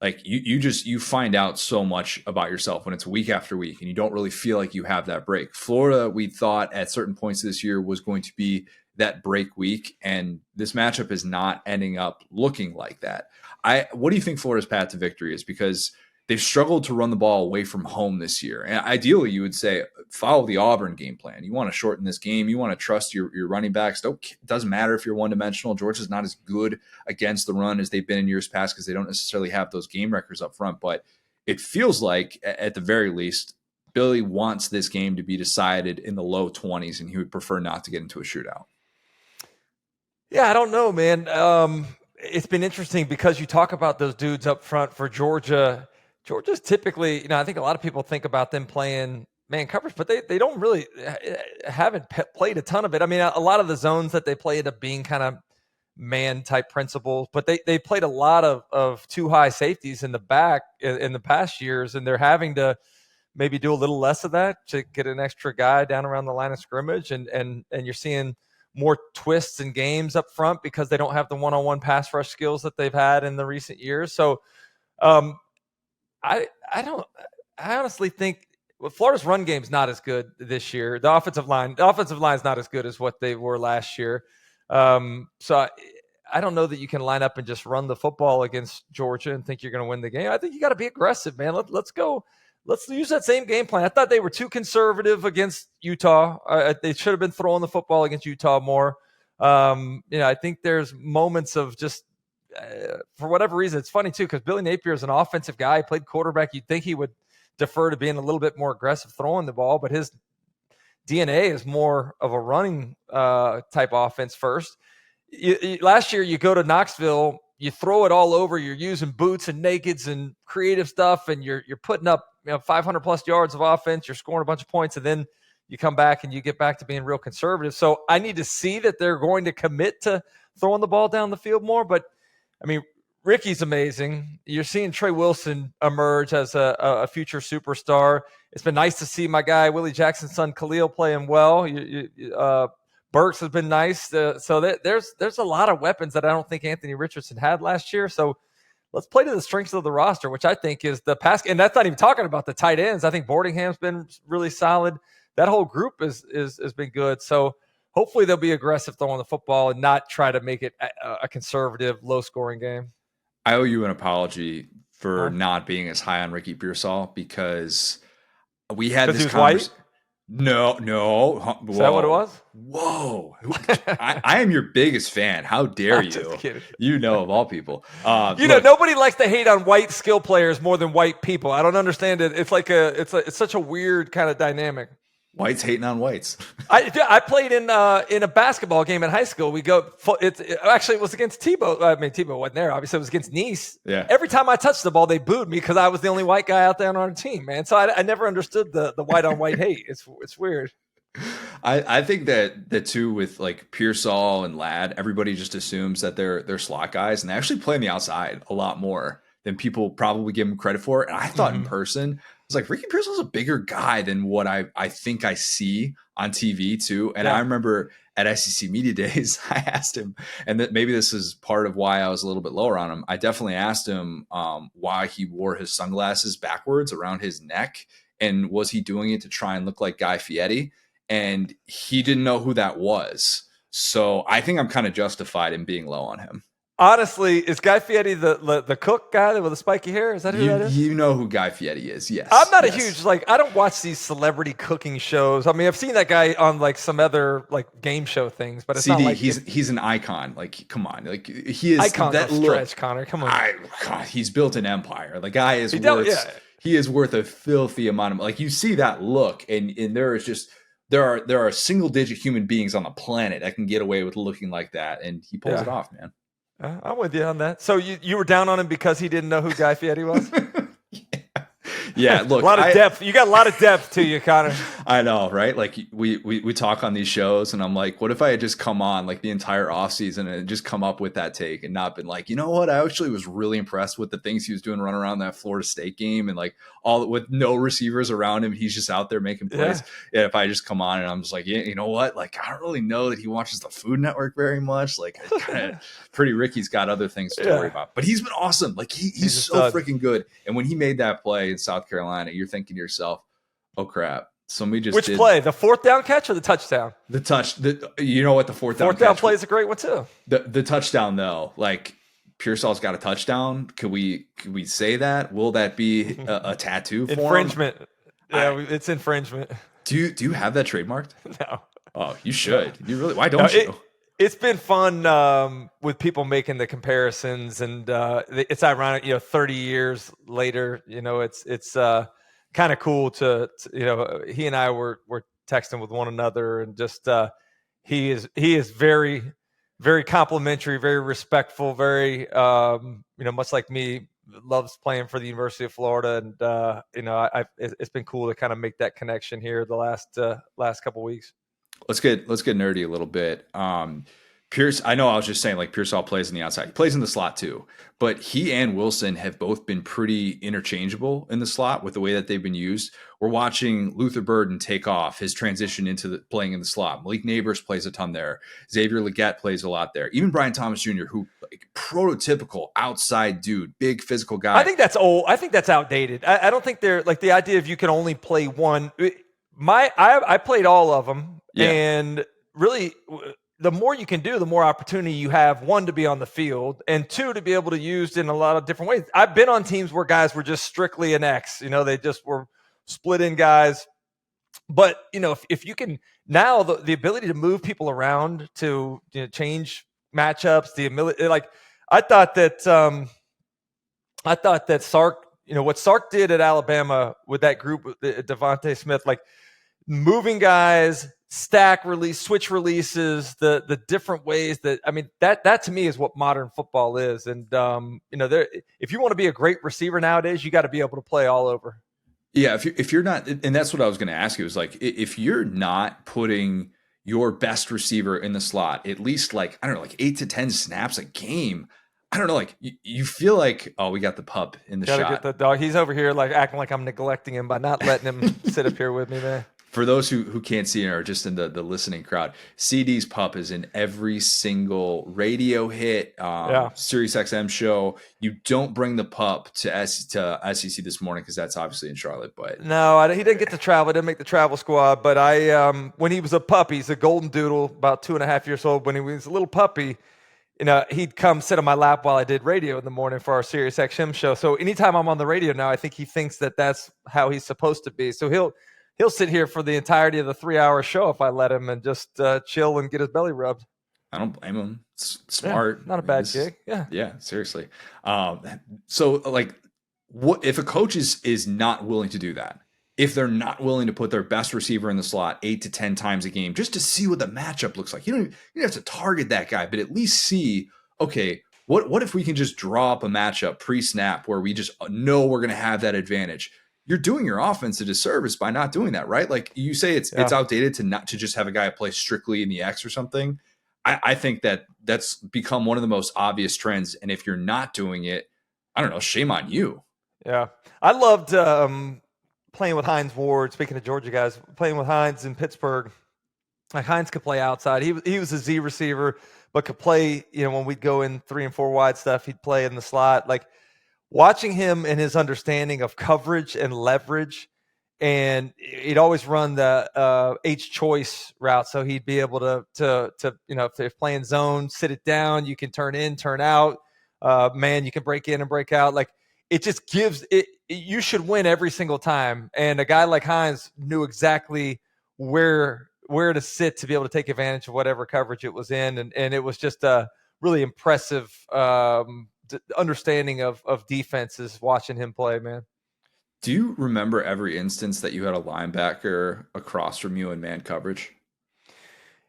like you find out so much about yourself when it's week after week and you don't really feel like you have that break. Florida, we thought at certain points this year was going to be that break week, and this matchup is not ending up looking like that. What do you think Florida's path to victory is? Because they've struggled to run the ball away from home this year. And ideally, you would say follow the Auburn game plan. You want to shorten this game. You want to trust your running backs. It doesn't matter if you're one-dimensional. Georgia's not as good against the run as they've been in years past because they don't necessarily have those game records up front. But it feels like, at the very least, Billy wants this game to be decided in the low 20s, and he would prefer not to get into a shootout. Yeah, I don't know, man. It's been interesting because you talk about those dudes up front for Georgia. Georgia's typically, I think a lot of people think about them playing man coverage, but they don't really haven't played a ton of it. I mean, a lot of the zones that they play end up being kind of man type principles, but they played a lot of too high safeties in the back in the past years, and they're having to maybe do a little less of that to get an extra guy down around the line of scrimmage, and you're seeing more twists and games up front because they don't have the one-on-one pass rush skills that they've had in the recent years. So I honestly think Florida's run game's not as good this year. The offensive line is not as good as what they were last year. So I don't know that you can line up and just run the football against Georgia and think you're going to win the game. I think you got to be aggressive, man. Let's go. Let's use that same game plan. I thought they were too conservative against Utah. They should have been throwing the football against Utah more. I think there's moments of just, for whatever reason, it's funny too, because Billy Napier is an offensive guy. He played quarterback. You'd think he would defer to being a little bit more aggressive throwing the ball, but his DNA is more of a running type offense first. Last year, you go to Knoxville, you throw it all over. You're using boots and nakeds and creative stuff, and you're putting up 500 plus yards of offense. You're scoring a bunch of points, and then you come back and you get back to being real conservative. So I need to see that they're going to commit to throwing the ball down the field more. But I mean, Ricky's amazing. You're seeing Trey Wilson emerge as a future superstar. It's been nice to see my guy Willie Jackson's son Khalil playing well. Burks has been nice. So there's a lot of weapons that I don't think Anthony Richardson had last year. So let's play to the strengths of the roster, which I think is the pass. And that's not even talking about the tight ends. I think Boardingham's been really solid. That whole group has been good. So hopefully they'll be aggressive throwing the football and not try to make it a conservative, low-scoring game. I owe you an apology for not being as high on Ricky Pearsall because we had this conversation. No. Whoa. Is that what it was? Whoa. I am your biggest fan. How dare you? Of all people. Nobody likes to hate on white skill players more than white people. I don't understand it. It's like it's such a weird kind of dynamic. Whites hating on whites. I played in a basketball game in high school. It was against Tebow. I mean, Tebow wasn't there. Obviously, it was against Nice. Yeah. Every time I touched the ball, they booed me because I was the only white guy out there on our team, man. So I never understood the white on white hate. It's weird. I think that the two with like Pearsall and Ladd, everybody just assumes that they're slot guys, and they actually play on the outside a lot more than people probably give them credit for. And I thought in person, I was like, Ricky Pearsall's a bigger guy than what I think I see on TV too. And I remember at SEC Media Days, I asked him, and that maybe this is part of why I was a little bit lower on him. I definitely asked him why he wore his sunglasses backwards around his neck, and was he doing it to try and look like Guy Fieri? And he didn't know who that was. So I think I'm kind of justified in being low on him. Honestly, is Guy Fieri the cook guy with the spiky hair? Is that who that is? You know who Guy Fieri is, yes. I'm not a huge, I don't watch these celebrity cooking shows. I mean, I've seen that guy on some other game show things, but it's not like he's an icon. Come on, he is icon. That stretch, Connor. Come on, God, he's built an empire. The guy is he is worth a filthy amount of you see that look, and there is just there are single digit human beings on the planet that can get away with looking like that, and he pulls it off, man. I'm with you on that. So you were down on him because he didn't know who Guy Fieri was? Yeah, look. A lot of depth. You got a lot of depth to you, Connor. I know, right? We talk on these shows, and I'm like, what if I had just come on the entire offseason and just come up with that take and not been like, you know what? I actually was really impressed with the things he was doing running around that Florida State game, and all with no receivers around him. He's just out there making plays. Yeah, if I just come on and I'm just like, yeah, you know what? I don't really know that he watches the Food Network very much. Pretty Ricky's got other things to worry about. But he's been awesome. He's so freaking good. And when he made that play in South Carolina, you're thinking to yourself, oh crap, Somebody just Which did play? The fourth down catch or the touchdown? You know what? The fourth down play is a great one too. The touchdown though, like Pearsall's got a touchdown. Could we say that? Will that be a tattoo for infringement? Him? Yeah, it's infringement. Do you have that trademarked? No. Oh, you should. You really? Why don't you? It's been fun with people making the comparisons, and it's ironic. 30 years later, it's kind of cool to he and I were texting with one another, and just he is very, very complimentary, very respectful, very much like me, loves playing for the University of Florida, and it's been cool to kind of make that connection here the last couple weeks. Let's get nerdy a little bit. Pierce, I know I was just saying like Pearsall plays in the outside. He plays in the slot too, but he and Wilson have both been pretty interchangeable in the slot with the way that they've been used. We're watching Luther Burden take off his transition into playing in the slot. Malik Neighbors plays a ton there. Xavier Legette plays a lot there. Even Brian Thomas Jr., who prototypical outside dude, big physical guy. I think that's old. I think that's outdated. I don't think they're like the idea of you can only play one. I played all of them, and really, the more you can do, the more opportunity you have, one, to be on the field, and two, to be able to use in a lot of different ways. I've been on teams where guys were just strictly an X. They just were split in guys. But, if you can now, the ability to move people around, to change matchups, the ability, like I thought that Sark, what Sark did at Alabama with that group, Devontae Smith, like moving guys, stack release, switch releases, the different ways that to me is what modern football is. And if you want to be a great receiver nowadays, you got to be able to play all over. Yeah, if you're not, and that's what I was going to ask you, is like if you're not putting your best receiver in the slot at least like 8 to 10 snaps a game, I don't know, like you feel like, oh, we got the pup in the shot. Get the dog. He's over here like acting like I'm neglecting him by not letting him sit up here with me, man. For those who can't see or are just in the listening crowd, CD's pup is in every single radio hit, Sirius XM show. You don't bring the pup to SEC this morning because that's obviously in Charlotte. But no, he didn't get to travel. Didn't make the travel squad. But when he was a puppy, he's a golden doodle, about 2.5 years old. When he was a little puppy, he'd come sit on my lap while I did radio in the morning for our Sirius XM show. So anytime I'm on the radio now, I think he thinks that that's how he's supposed to be. So he'll sit here for the entirety of the 3-hour show if I let him, and just chill and get his belly rubbed. I don't blame him. It's smart. Not a bad gig. Yeah. Yeah, seriously. So like, what if a coach is not willing to do that? If they're not willing to put their best receiver in the slot 8 to 10 times a game just to see what the matchup looks like, you don't have to target that guy, but at least see, okay, what if we can just draw up a matchup pre-snap where we just know we're going to have that advantage? You're doing your offense a disservice by not doing that, right? Like you say, it's outdated to just have a guy play strictly in the X or something. I think that's become one of the most obvious trends. And if you're not doing it, I don't know, shame on you. Yeah. I loved playing with Hines Ward. Speaking of Georgia guys, playing with Hines in Pittsburgh. Like Hines could play outside. He was a Z receiver, but could play, when we'd go in 3 and 4 wide stuff, he'd play in the slot. Like, watching him and his understanding of coverage and leverage, and he'd always run the H choice route. So he'd be able to if they're playing zone, sit it down, you can turn in, turn out, man, you can break in and break out. Like it just gives it, you should win every single time. And a guy like Hines knew exactly where to sit to be able to take advantage of whatever coverage it was in. And it was just a really impressive, understanding of defenses watching him play, man. Do you remember every instance that you had a linebacker across from you in man coverage?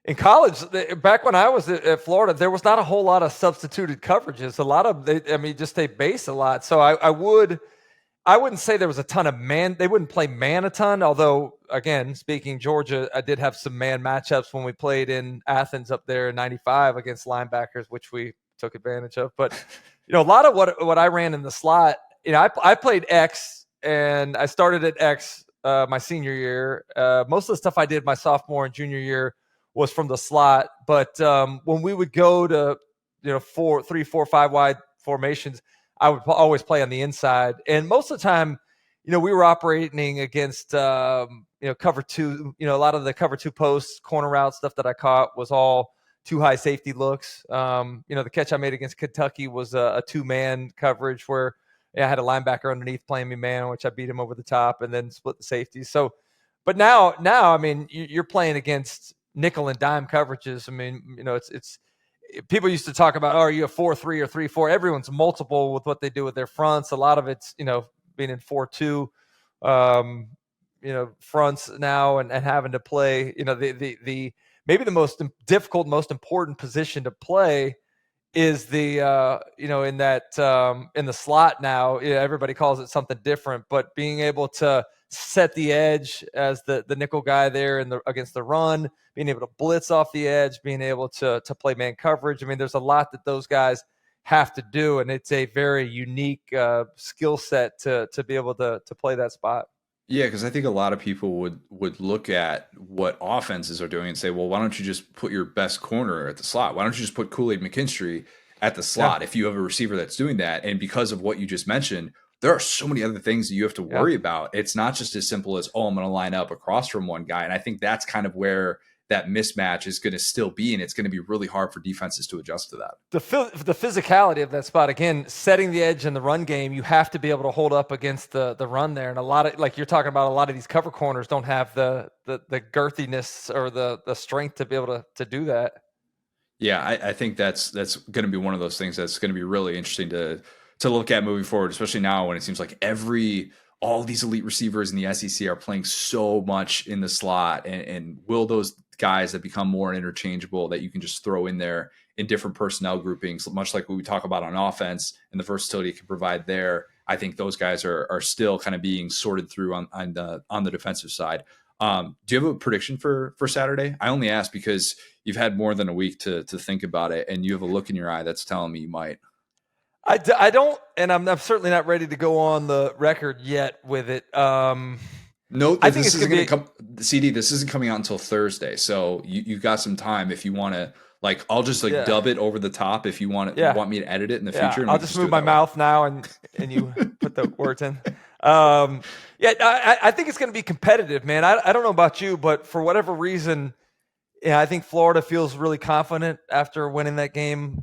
In college, back when I was at Florida, there was not a whole lot of substituted coverages. A lot of they base a lot. So I wouldn't say there was a ton of man. They wouldn't play man a ton. Although, again, speaking Georgia, I did have some man matchups when we played in Athens up there in '95 against linebackers, which we took advantage of. But a lot of what I ran in the slot, I played X, and I started at X my senior year. Most of the stuff I did my sophomore and junior year was from the slot. But when we would go to 3, 4, 5 wide formations, I would always play on the inside. And most of the time, we were operating against cover two, a lot of the cover two posts, corner route stuff that I caught was all too high safety looks. The catch I made against Kentucky was a 2-man coverage where I had a linebacker underneath playing me man, which I beat him over the top and then split the safety. So, but now, I mean, you're playing against nickel and dime coverages. I mean, it's people used to talk about, are you a 4-3 or 3-4? Everyone's multiple with what they do with their fronts. A lot of it's, being in 4-2, fronts now and having to play, the maybe the most difficult, most important position to play is the, in that, in the slot now. Everybody calls it something different, but being able to set the edge as the nickel guy there against the run, being able to blitz off the edge, being able to play man coverage. I mean, there's a lot that those guys have to do, and it's a very unique skill set to be able to play that spot. Yeah, because I think a lot of people would look at what offenses are doing and say, well, why don't you just put your best corner at the slot? Why don't you just put Kool-Aid McKinstry at the slot if you have a receiver that's doing that? And because of what you just mentioned, there are so many other things that you have to worry about. It's not just as simple as, I'm going to line up across from one guy. And I think that's kind of where that mismatch is going to still be, and it's going to be really hard for defenses to adjust to that. The physicality of that spot, again, setting the edge in the run game, you have to be able to hold up against the run there. And a lot of, like you're talking about, a lot of these cover corners don't have the girthiness or the strength to be able to do that. Yeah, I think that's going to be one of those things that's going to be really interesting to look at moving forward, especially now when it seems like all these elite receivers in the SEC are playing so much in the slot, and will those guys that become more interchangeable that you can just throw in there in different personnel groupings, much like what we talk about on offense and the versatility it can provide there. I think those guys are still kind of being sorted through on the defensive side. Do you have a prediction for Saturday? I only ask because you've had more than a week to think about it, and you have a look in your eye that's telling me you might. I don't, and I'm certainly not ready to go on the record yet with it. Note that I think this isn't going to come. CD, this isn't coming out until Thursday, so you've got some time if you want to. Like, I'll just dub it over the top if you want me to edit it in the future. And I'll just move my mouth now and you put the words in. I think it's going to be competitive, man. I don't know about you, but for whatever reason, I think Florida feels really confident after winning that game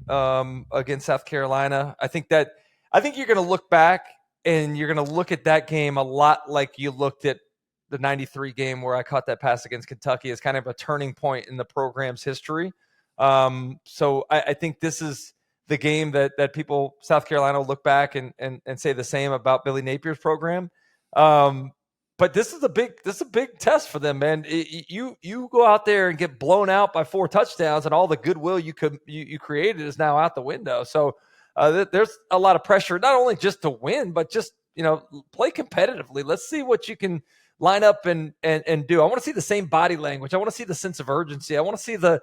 against South Carolina. I think you're going to look back and you're going to look at that game a lot like you looked at the 93 game where I caught that pass against Kentucky as kind of a turning point in the program's history. So I think this is the game that people, South Carolina, will look back and say the same about Billy Napier's program. But this is a big test for them, man. You go out there and get blown out by 4 touchdowns, and all the goodwill you created is now out the window. So there's a lot of pressure, not only just to win, but just play competitively. Let's see what you can line up and do. I want to see the same body language. I want to see the sense of urgency. I want to see the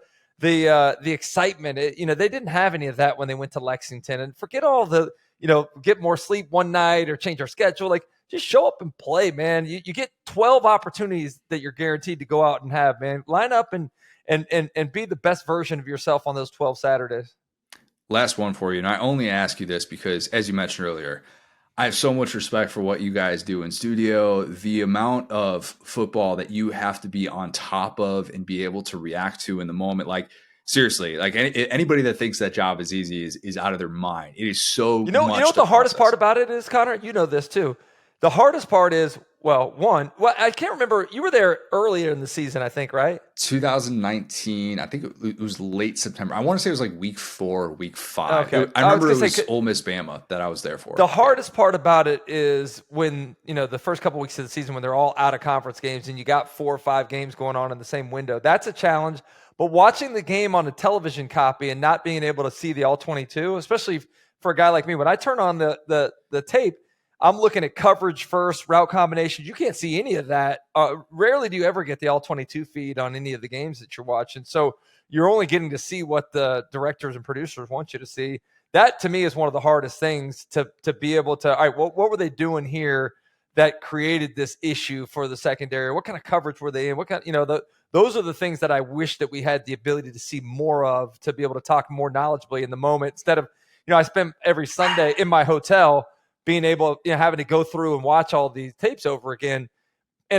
excitement. They didn't have any of that when they went to Lexington. And forget all the get more sleep one night or change our schedule. Like, just show up and play, man. You get 12 opportunities that you're guaranteed to go out and have, man. Line up and be the best version of yourself on those 12 Saturdays. Last one for you, and I only ask you this because, as you mentioned earlier, I have so much respect for what you guys do in studio, the amount of football that you have to be on top of and be able to react to in the moment. Like, seriously, like anybody that thinks that job is easy is out of their mind. It is so You know what the hardest part about it is, Connor? You know this too. The hardest part is, I can't remember. You were there earlier in the season, I think, right? 2019. I think it was late September. I want to say it was like week 4, week 5. Okay. I remember it was Ole Miss Bama that I was there for. The hardest part about it is when, the first couple weeks of the season when they're all out of conference games and you got 4 or 5 games going on in the same window. That's a challenge. But watching the game on a television copy and not being able to see the all 22, especially for a guy like me, when I turn on the tape, I'm looking at coverage first, route combinations. You can't see any of that. Rarely do you ever get the all 22 feed on any of the games that you're watching. So you're only getting to see what the directors and producers want you to see. That, to me, is one of the hardest things to be able to, all right, what were they doing here that created this issue for the secondary? What kind of coverage were they in? What kind, those are the things that I wish that we had the ability to see more of, to be able to talk more knowledgeably in the moment, instead of, I spend every Sunday in my hotel being able, having to go through and watch all these tapes over again.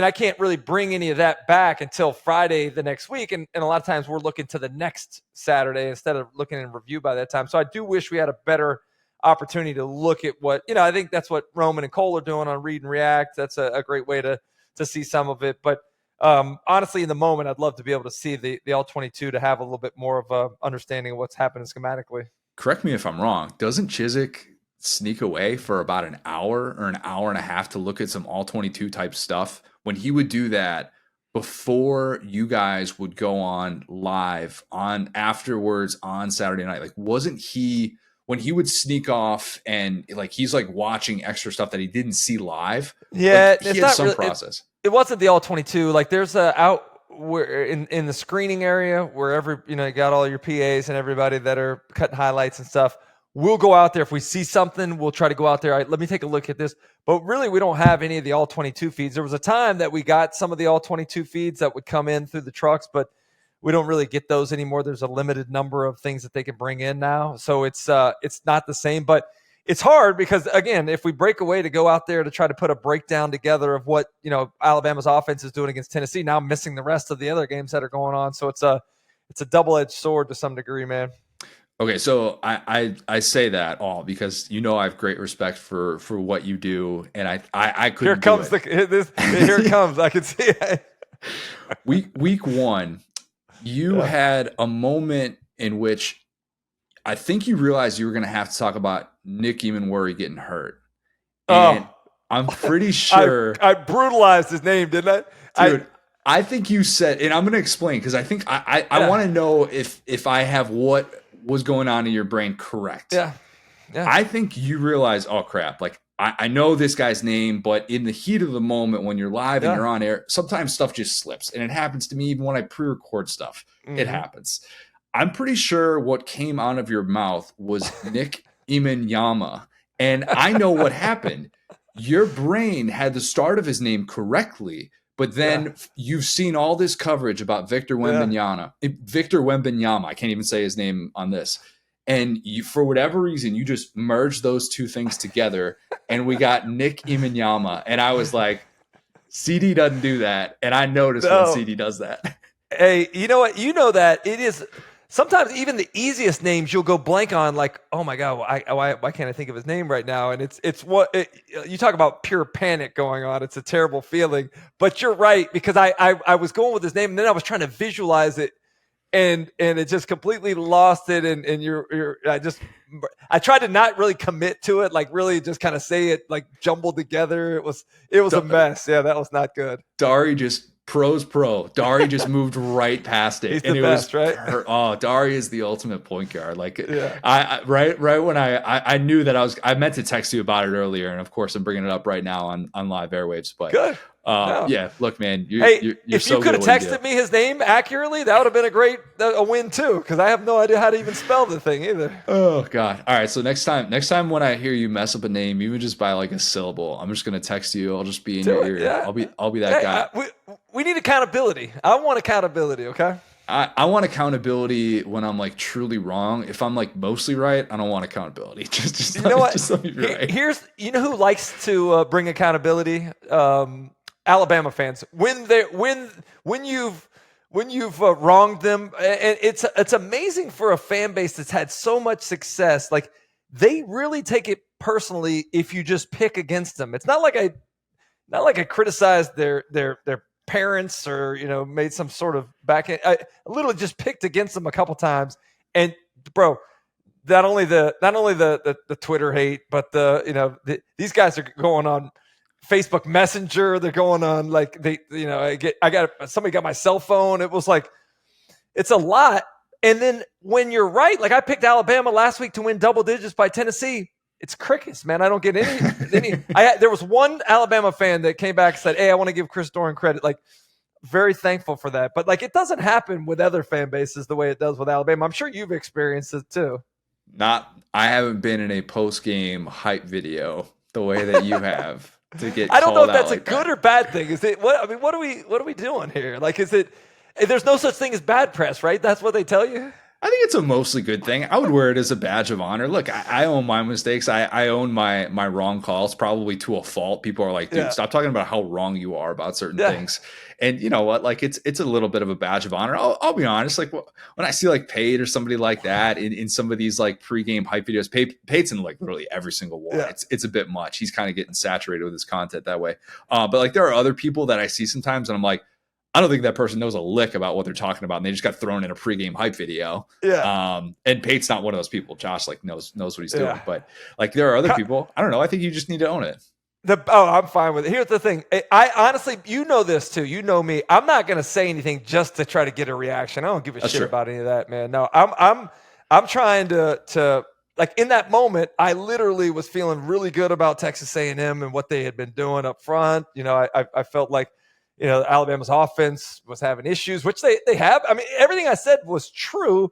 I can't really bring any of that back until Friday the next week. And a lot of times we're looking to the next Saturday instead of looking in review by that time. So I do wish we had a better opportunity to look at what, I think that's what Roman and Cole are doing on Read and React. That's a great way to see some of it. But honestly, in the moment, I'd love to be able to see the All-22 to have a little bit more of a understanding of what's happening schematically. Correct me if I'm wrong. Doesn't Chizik sneak away for about an hour or an hour and a half to look at some All-22 type stuff? When he would do that before you guys would go on live on afterwards on Saturday night, like wasn't he, when he would sneak off and like he's like watching extra stuff that he didn't see live? Yeah, like, he had some process. It wasn't the All-22. Like there's a out where in the screening area where you got all your PAs and everybody that are cutting highlights and stuff. We'll go out there. If we see something, we'll try to go out there. All right, let me take a look at this. But really, we don't have any of the All-22 feeds. There was a time that we got some of the All-22 feeds that would come in through the trucks, but we don't really get those anymore. There's a limited number of things that they can bring in now. So it's not the same. But it's hard because, again, if we break away to go out there to try to put a breakdown together of what Alabama's offense is doing against Tennessee, now I'm missing the rest of the other games that are going on. So it's a double-edged sword to some degree, man. Okay, so I say that all because I have great respect for what you do, and I couldn't. Here comes here it comes. I can see it. Week one, you had a moment in which I think you realized you were going to have to talk about Nick Emanwuri getting hurt. And I'm pretty sure I brutalized his name, didn't I? Dude, I think you said, and I'm going to explain because I think I want to know if I have what was going on in your brain correct. Yeah. I think you realize, oh crap, like I know this guy's name, but in the heat of the moment when you're live and you're on air, sometimes stuff just slips. And it happens to me even when I pre-record stuff. Mm-hmm. It happens. I'm pretty sure what came out of your mouth was Nick Emanwuri. And I know what happened. Your brain had the start of his name correctly, but then you've seen all this coverage about Victor Wembanyama. I can't even say his name on this. And you, for whatever reason, you just merged those two things together, and we got Nick Emanwuri. And I was like, CD doesn't do that. And I noticed when CD does that. Hey, you know what? You know that it is sometimes even the easiest names you'll go blank on, like, oh my God, why can't I think of his name right now? And you talk about pure panic going on. It's a terrible feeling, but you're right, because I was going with his name and then I was trying to visualize it and it just completely lost it. And I tried to not really commit to it, like really just kind of say it like jumbled together. It was a mess. Yeah, that was not good. Dari just Dari just moved right past it. He's the best, right? Dari is the ultimate point guard. Like, I right when I knew that I meant to text you about it earlier, and of course I'm bringing it up right now on live airwaves. But good. Yeah, look, man. You're if so you could have texted me his name accurately, that would have been a win too, because I have no idea how to even spell the thing either. Oh God! All right, so next time when I hear you mess up a name, even just by like a syllable, I'm just gonna text you. I'll just be in your ear. Yeah. I'll be that guy. We need accountability. I want accountability. Okay. I want accountability when I'm like truly wrong. If I'm like mostly right, I don't want accountability. Just let me be right. Here's who likes to bring accountability. Alabama fans, when you've wronged them, and it's amazing for a fan base that's had so much success. Like, they really take it personally if you just pick against them. It's not like I criticized their parents or made some sort of back. I literally just picked against them a couple times, and bro, not only the Twitter hate, but these guys are going on Facebook Messenger. They're going on like somebody got my cell phone. It was like, it's a lot. And then when you're right, like I picked Alabama last week to win double digits by Tennessee. It's crickets, man. I don't get any. There was one Alabama fan that came back and said, "Hey, I want to give Chris Doering credit." Like, very thankful for that. But like, it doesn't happen with other fan bases the way it does with Alabama. I'm sure you've experienced it too. I haven't been in a post-game hype video the way that you have. I don't know if that's a good or bad thing. Is it what? I mean, what are we doing here? Like, is it? There's no such thing as bad press, right? That's what they tell you. I think it's a mostly good thing. I would wear it as a badge of honor. Look, I own my mistakes. I own my wrong calls, probably to a fault. People are like, dude, stop talking about how wrong you are about certain things. And you know what? Like, it's a little bit of a badge of honor. I'll be honest. Like, when I see like Pate or somebody like that in some of these like pregame hype videos, Pate's in like literally every single one. Yeah. It's a bit much. He's kind of getting saturated with his content that way. But like, there are other people that I see sometimes, and I'm like, I don't think that person knows a lick about what they're talking about, and they just got thrown in a pregame hype video. Yeah. And Pate's not one of those people. Josh like knows what he's doing, but like there are other people. I don't know. I think you just need to own it. I'm fine with it. Here's the thing. I honestly, you know this too. You know me. I'm not going to say anything just to try to get a reaction. I don't give a shit about any of that, man. No, I'm trying to like in that moment, I literally was feeling really good about Texas A&M and what they had been doing up front. You know, I felt like, you know, Alabama's offense was having issues, which they have. I mean, everything I said was true,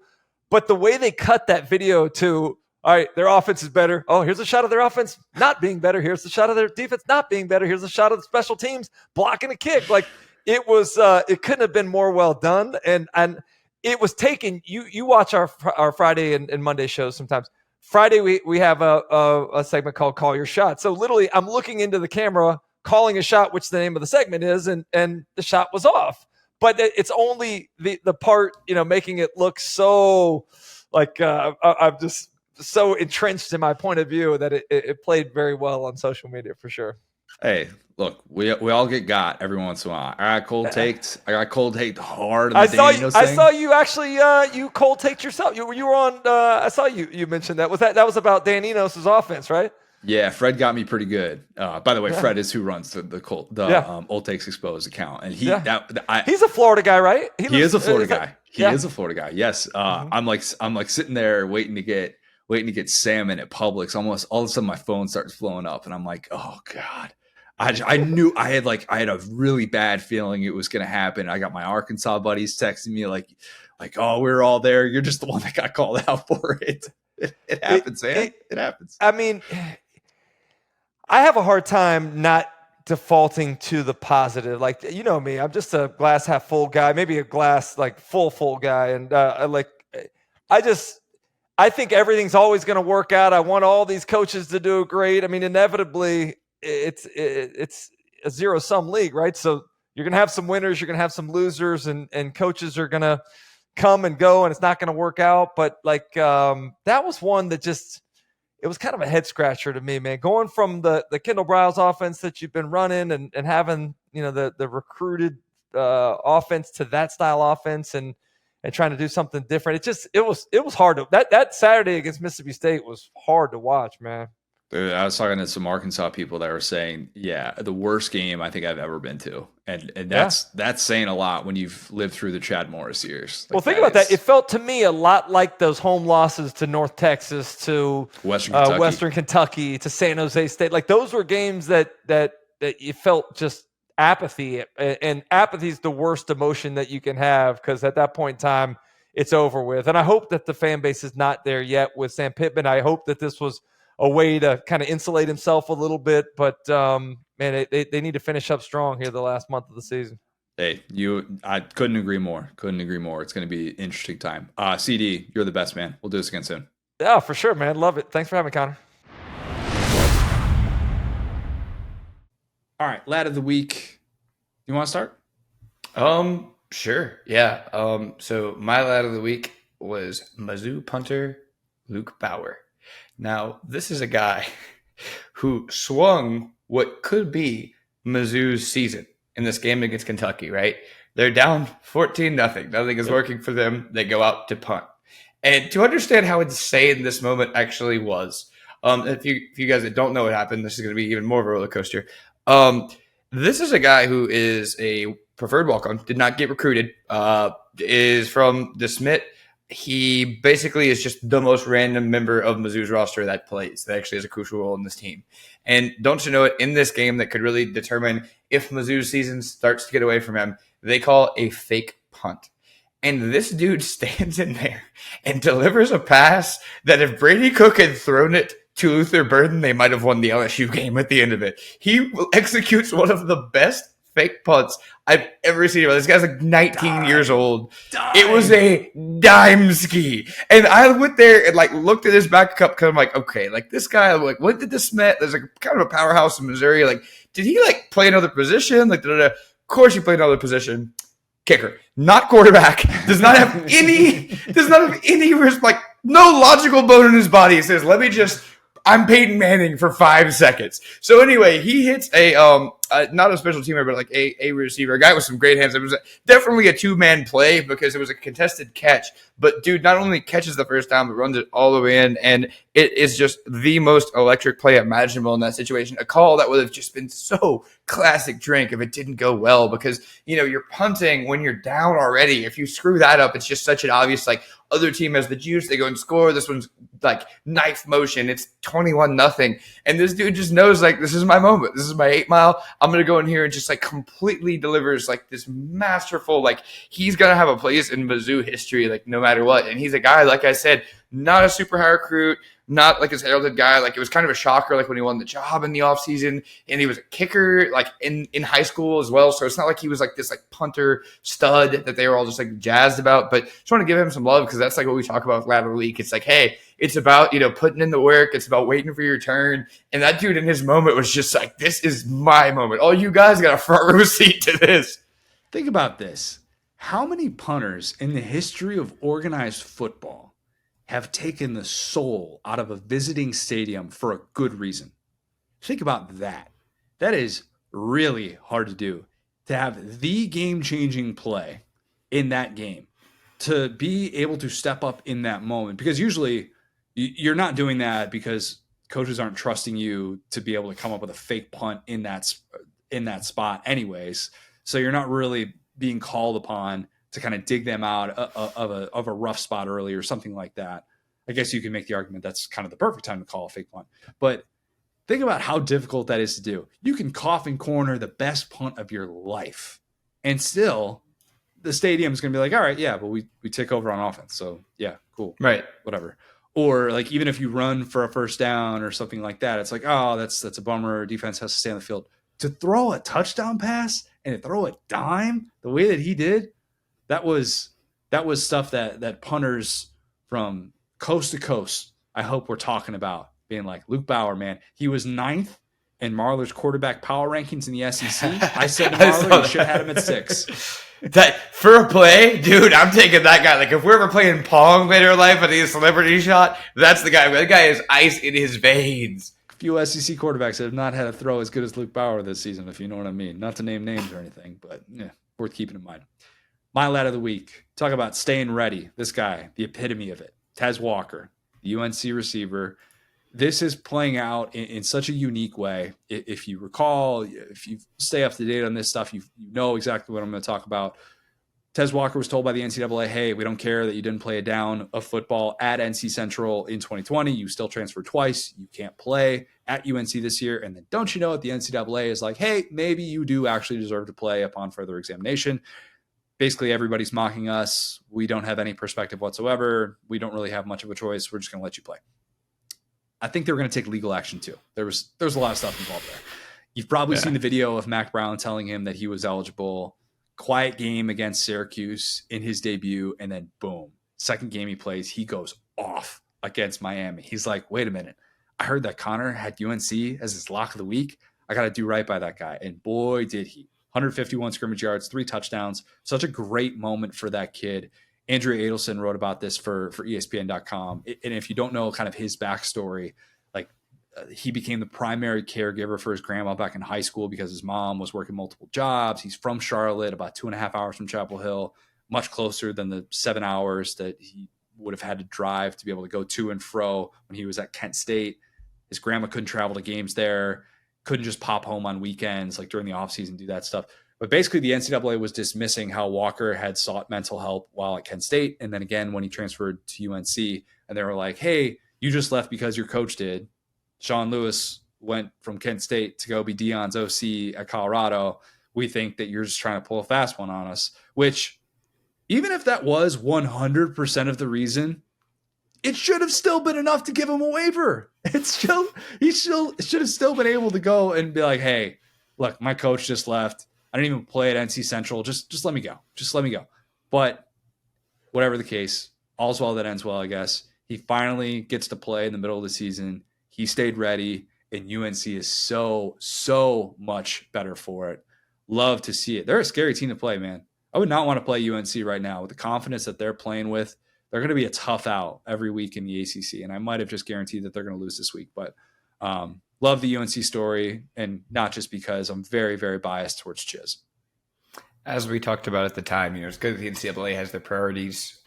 but the way they cut that video to, all right, their offense is better. Oh, here's a shot of their offense not being better. Here's the shot of their defense not being better. Here's a shot of the special teams blocking a kick. Like it was, it couldn't have been more well done. And it was taken. You watch our Friday and Monday shows sometimes. Friday we have a segment called Call Your Shot. So literally, I'm looking into the camera, calling a shot, which the name of the segment is, and the shot was off. But it's only the part, you know, making it look so like I'm just so entrenched in my point of view that it played very well on social media for sure. Hey, look, we all get got every once in a while. I got cold taked hard. I saw you actually you cold taked yourself. You were on. I saw you mentioned that. That was about Dan Enos's offense, right? Yeah, Fred got me pretty good. By the way, Fred is who runs the Old Takes Exposed account, and he's a Florida guy, right? He is a Florida guy. He is a Florida guy. Yes. I'm like sitting there waiting to get salmon at Publix. Almost all of a sudden, my phone starts blowing up, and I'm like, oh god. I knew I had a really bad feeling it was going to happen. I got my Arkansas buddies texting me like, oh, we're all there. You're just the one that got called out for it. It happens, man. It happens. I mean, I have a hard time not defaulting to the positive. Like, you know me, I'm just a glass half full guy, maybe a glass like full guy. And I think everything's always going to work out. I want all these coaches to do great. I mean, inevitably it's a zero-sum league, right? So you're going to have some winners, you're going to have some losers, and coaches are going to come and go, and it's not going to work out. But like that was one that just, it was kind of a head scratcher to me, man. Going from the Kendall Briles offense that you've been running and having, you know, the recruited offense to that style offense and trying to do something different. It was hard to that Saturday against Mississippi State was hard to watch, man. Dude, I was talking to some Arkansas people that were saying, yeah, the worst game I think I've ever been to. And that's saying a lot when you've lived through the Chad Morris years. Like, well, think about that. It felt to me a lot like those home losses to North Texas, to Western Kentucky, to San Jose State. Like those were games that you felt just apathy. And apathy is the worst emotion that you can have because at that point in time, it's over with. And I hope that the fan base is not there yet with Sam Pittman. I hope that this was a way to kind of insulate himself a little bit, but man, they need to finish up strong here the last month of the season. Hey, I couldn't agree more. It's going to be an interesting time. CD, you're the best, man. We'll do this again soon. Yeah, for sure, man. Love it. Thanks for having me, Connor. All right, lad of the week. You want to start? Sure. Yeah. So my lad of the week was Mizzou punter Luke Bauer. Now, this is a guy who swung what could be Mizzou's season in this game against Kentucky, right? They're down 14-0. Nothing is working for them. They go out to punt. And to understand how insane this moment actually was, if you guys that don't know what happened, this is going to be even more of a roller coaster. This is a guy who is a preferred walk-on, did not get recruited, is from DeSmit. He basically is just the most random member of Mizzou's roster that plays, that actually has a crucial role in this team. And don't you know it, in this game that could really determine if Mizzou's season starts to get away from him, they call a fake punt. And this dude stands in there and delivers a pass that if Brady Cook had thrown it to Luther Burden, they might have won the LSU game at the end of it. He executes one of the best fake punts I've ever seen. This guy's like 19 years old. Dime. It was a dime ski. And I went there and like looked at his back cup because I'm like, okay, like this guy, like, what did this Met? There's like kind of a powerhouse in Missouri. Like, did he like play another position? Like, of course he played another position. Kicker, not quarterback, does not have any like no logical bone in his body. He says, I'm Peyton Manning for 5 seconds. So anyway, he hits a not a special teamer, but like a receiver, a guy with some great hands. It was definitely a 2-man play because it was a contested catch. But dude, not only catches the first down, but runs it all the way in, and it is just the most electric play imaginable in that situation. A call that would have just been so classic Drink if it didn't go well, because you're punting when you're down already. If you screw that up, it's just such an obvious like other team has the juice, they go and score. This one's like knife motion. It's 21-0, and this dude just knows like this is my moment. This is my 8 Mile. I'm gonna go in here and just like completely delivers like this masterful, like he's gonna have a place in Mizzou history like no matter what. And he's a guy, like I said, not a super high recruit, not like a heralded guy. Like it was kind of a shocker like when he won the job in the offseason, and he was a kicker like in high school as well. So it's not like he was like this like punter stud that they were all just like jazzed about. But just want to give him some love because that's like what we talk about with Lab of the Week. It's like, hey, it's about putting in the work. It's about waiting for your turn. And that dude in his moment was just like, this is my moment. All you guys got a front row seat to this. Think about this. How many punters in the history of organized football have taken the soul out of a visiting stadium for a good reason? Think about that. That is really hard to do. To have the game-changing play in that game, to be able to step up in that moment, because usually you're not doing that because coaches aren't trusting you to be able to come up with a fake punt in that spot anyways. So you're not really being called upon to kind of dig them out of a rough spot early or something like that. I guess you can make the argument that's kind of the perfect time to call a fake punt. But think about how difficult that is to do. You can coffin corner the best punt of your life, and still the stadium's going to be like, all right, yeah, but we take over on offense. So yeah, cool. Right. Whatever. Or like even if you run for a first down or something like that, it's like, oh, that's a bummer. Defense has to stay on the field. To throw a touchdown pass and to throw a dime the way that he did, that was stuff that punters from coast to coast, I hope we're talking about, being like, Luke Bauer, man, he was 9th in Marler's quarterback power rankings in the SEC. I said to Marler, you should have had him at 6. That for a play, dude, I'm taking that guy. Like if we're ever playing Pong later in life and he's a celebrity shot, that's the guy. That guy has ice in his veins. A few SEC quarterbacks have not had a throw as good as Luke Bauer this season, if you know what I mean. Not to name names or anything, but yeah, worth keeping in mind. My lad of the week. Talk about staying ready. This guy, the epitome of it. Tez Walker, the UNC receiver. This is playing out in such a unique way. If you recall, if you stay up to date on this stuff, you know exactly what I'm going to talk about. Tez Walker was told by the NCAA, hey, we don't care that you didn't play a down of football at NC Central in 2020. You still transferred twice. You can't play at UNC this year. And then don't you know that the NCAA is like, hey, maybe you do actually deserve to play upon further examination. Basically, everybody's mocking us. We don't have any perspective whatsoever. We don't really have much of a choice. We're just going to let you play. I think they were going to take legal action too. There was a lot of stuff involved there. You've probably seen the video of Mac Brown telling him that he was eligible. Quiet game against Syracuse in his debut, and then boom, second game he plays, he goes off against Miami. He's like, wait a minute. I heard that Connor had UNC as his lock of the week. I got to do right by that guy. And boy, did he. 151 scrimmage yards, 3 touchdowns. Such a great moment for that kid. Andrea Adelson wrote about this for ESPN.com. And if you don't know kind of his backstory, like he became the primary caregiver for his grandma back in high school because his mom was working multiple jobs. He's from Charlotte, about 2.5 hours from Chapel Hill, much closer than the 7 hours that he would have had to drive to be able to go to and fro when he was at Kent State. His grandma couldn't travel to games there, couldn't just pop home on weekends, like during the offseason, do that stuff. But basically, the NCAA was dismissing how Walker had sought mental help while at Kent State. And then again, when he transferred to UNC, and they were like, hey, you just left because your coach did. Sean Lewis went from Kent State to go be Deion's OC at Colorado. We think that you're just trying to pull a fast one on us, which even if that was 100% of the reason, it should have still been enough to give him a waiver. He should have still been able to go and be like, hey, look, my coach just left. I don't even play at NC Central. Just let me go. Just let me go. But whatever the case, all's well that ends well, I guess. He finally gets to play in the middle of the season. He stayed ready, and UNC is so much better for it. Love to see it. They're a scary team to play, man. I would not want to play UNC right now with the confidence that they're playing with. They're going to be a tough out every week in the ACC, and I might have just guaranteed that they're going to lose this week. But love the UNC story, and not just because I'm very, very biased towards Chiz. As we talked about at the time, it's good that the NCAA has their priorities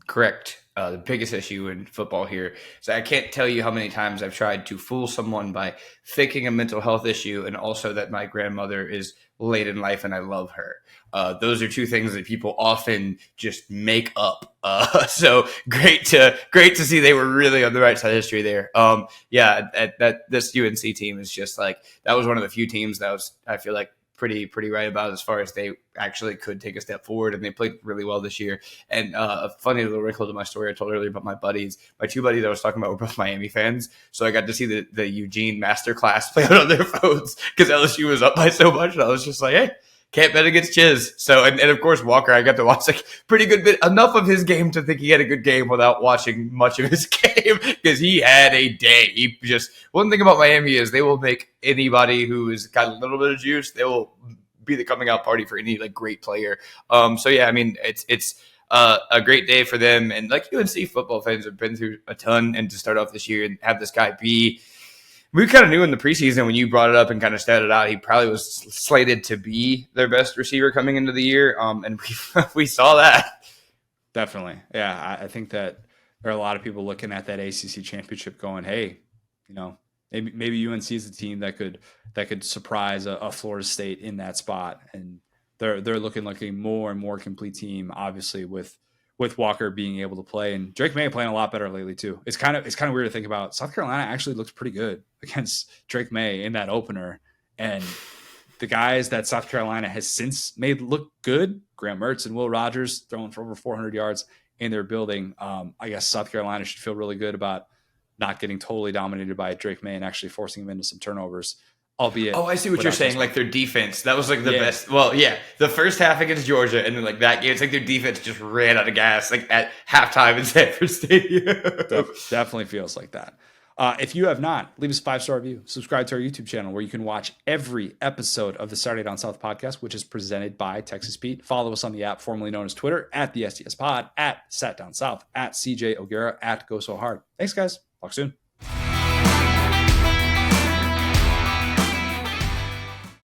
correct. The biggest issue in football here. So I can't tell you how many times I've tried to fool someone by faking a mental health issue and also that my grandmother is late in life and I love her. Those are two things that people often just make up. So great to see they were really on the right side of history there. This UNC team is just like, that was one of the few teams that I feel like pretty right about as far as they actually could take a step forward, and they played really well this year. And a funny little wrinkle to my story I told earlier about my two buddies I was talking about were both Miami fans, so I got to see the Eugene masterclass play out on their phones because LSU was up by so much, and I was just like, hey, can't bet against Chiz. So, and of course, Walker, I got to watch like pretty good bit, enough of his game to think he had a good game without watching much of his game because he had a day. One thing about Miami is they will make anybody who has got a little bit of juice, they will be the coming out party for any like great player. So yeah, I mean, it's a great day for them. And like UNC football fans have been through a ton, and to start off this year and have this guy we kind of knew in the preseason when you brought it up and kind of started out, he probably was slated to be their best receiver coming into the year. And we saw that. Definitely. Yeah. I think that there are a lot of people looking at that ACC championship going, hey, maybe UNC is the team that could surprise a Florida State in that spot. And they're looking like a more and more complete team, obviously with Walker being able to play, and Drake May playing a lot better lately too. It's kind of weird to think about. South Carolina actually looks pretty good against Drake May in that opener, and the guys that South Carolina has since made look good, Graham Mertz and Will Rogers throwing for over 400 yards in their building. I guess South Carolina should feel really good about not getting totally dominated by Drake May and actually forcing him into some turnovers. Albeit, I see what you're saying. Like their defense, that was like the best. Well, yeah, the first half against Georgia, and then like that game, it's like their defense just ran out of gas like at halftime in Sanford Stadium. Definitely feels like that. If you have not, leave us a 5-star review. Subscribe to our YouTube channel where you can watch every episode of the Saturday Down South podcast, which is presented by Texas Pete. Follow us on the app formerly known as Twitter at the SDS Pod, at Sat Down South, at CJ O'Gara, at Go So Hard. Thanks, guys. Talk soon.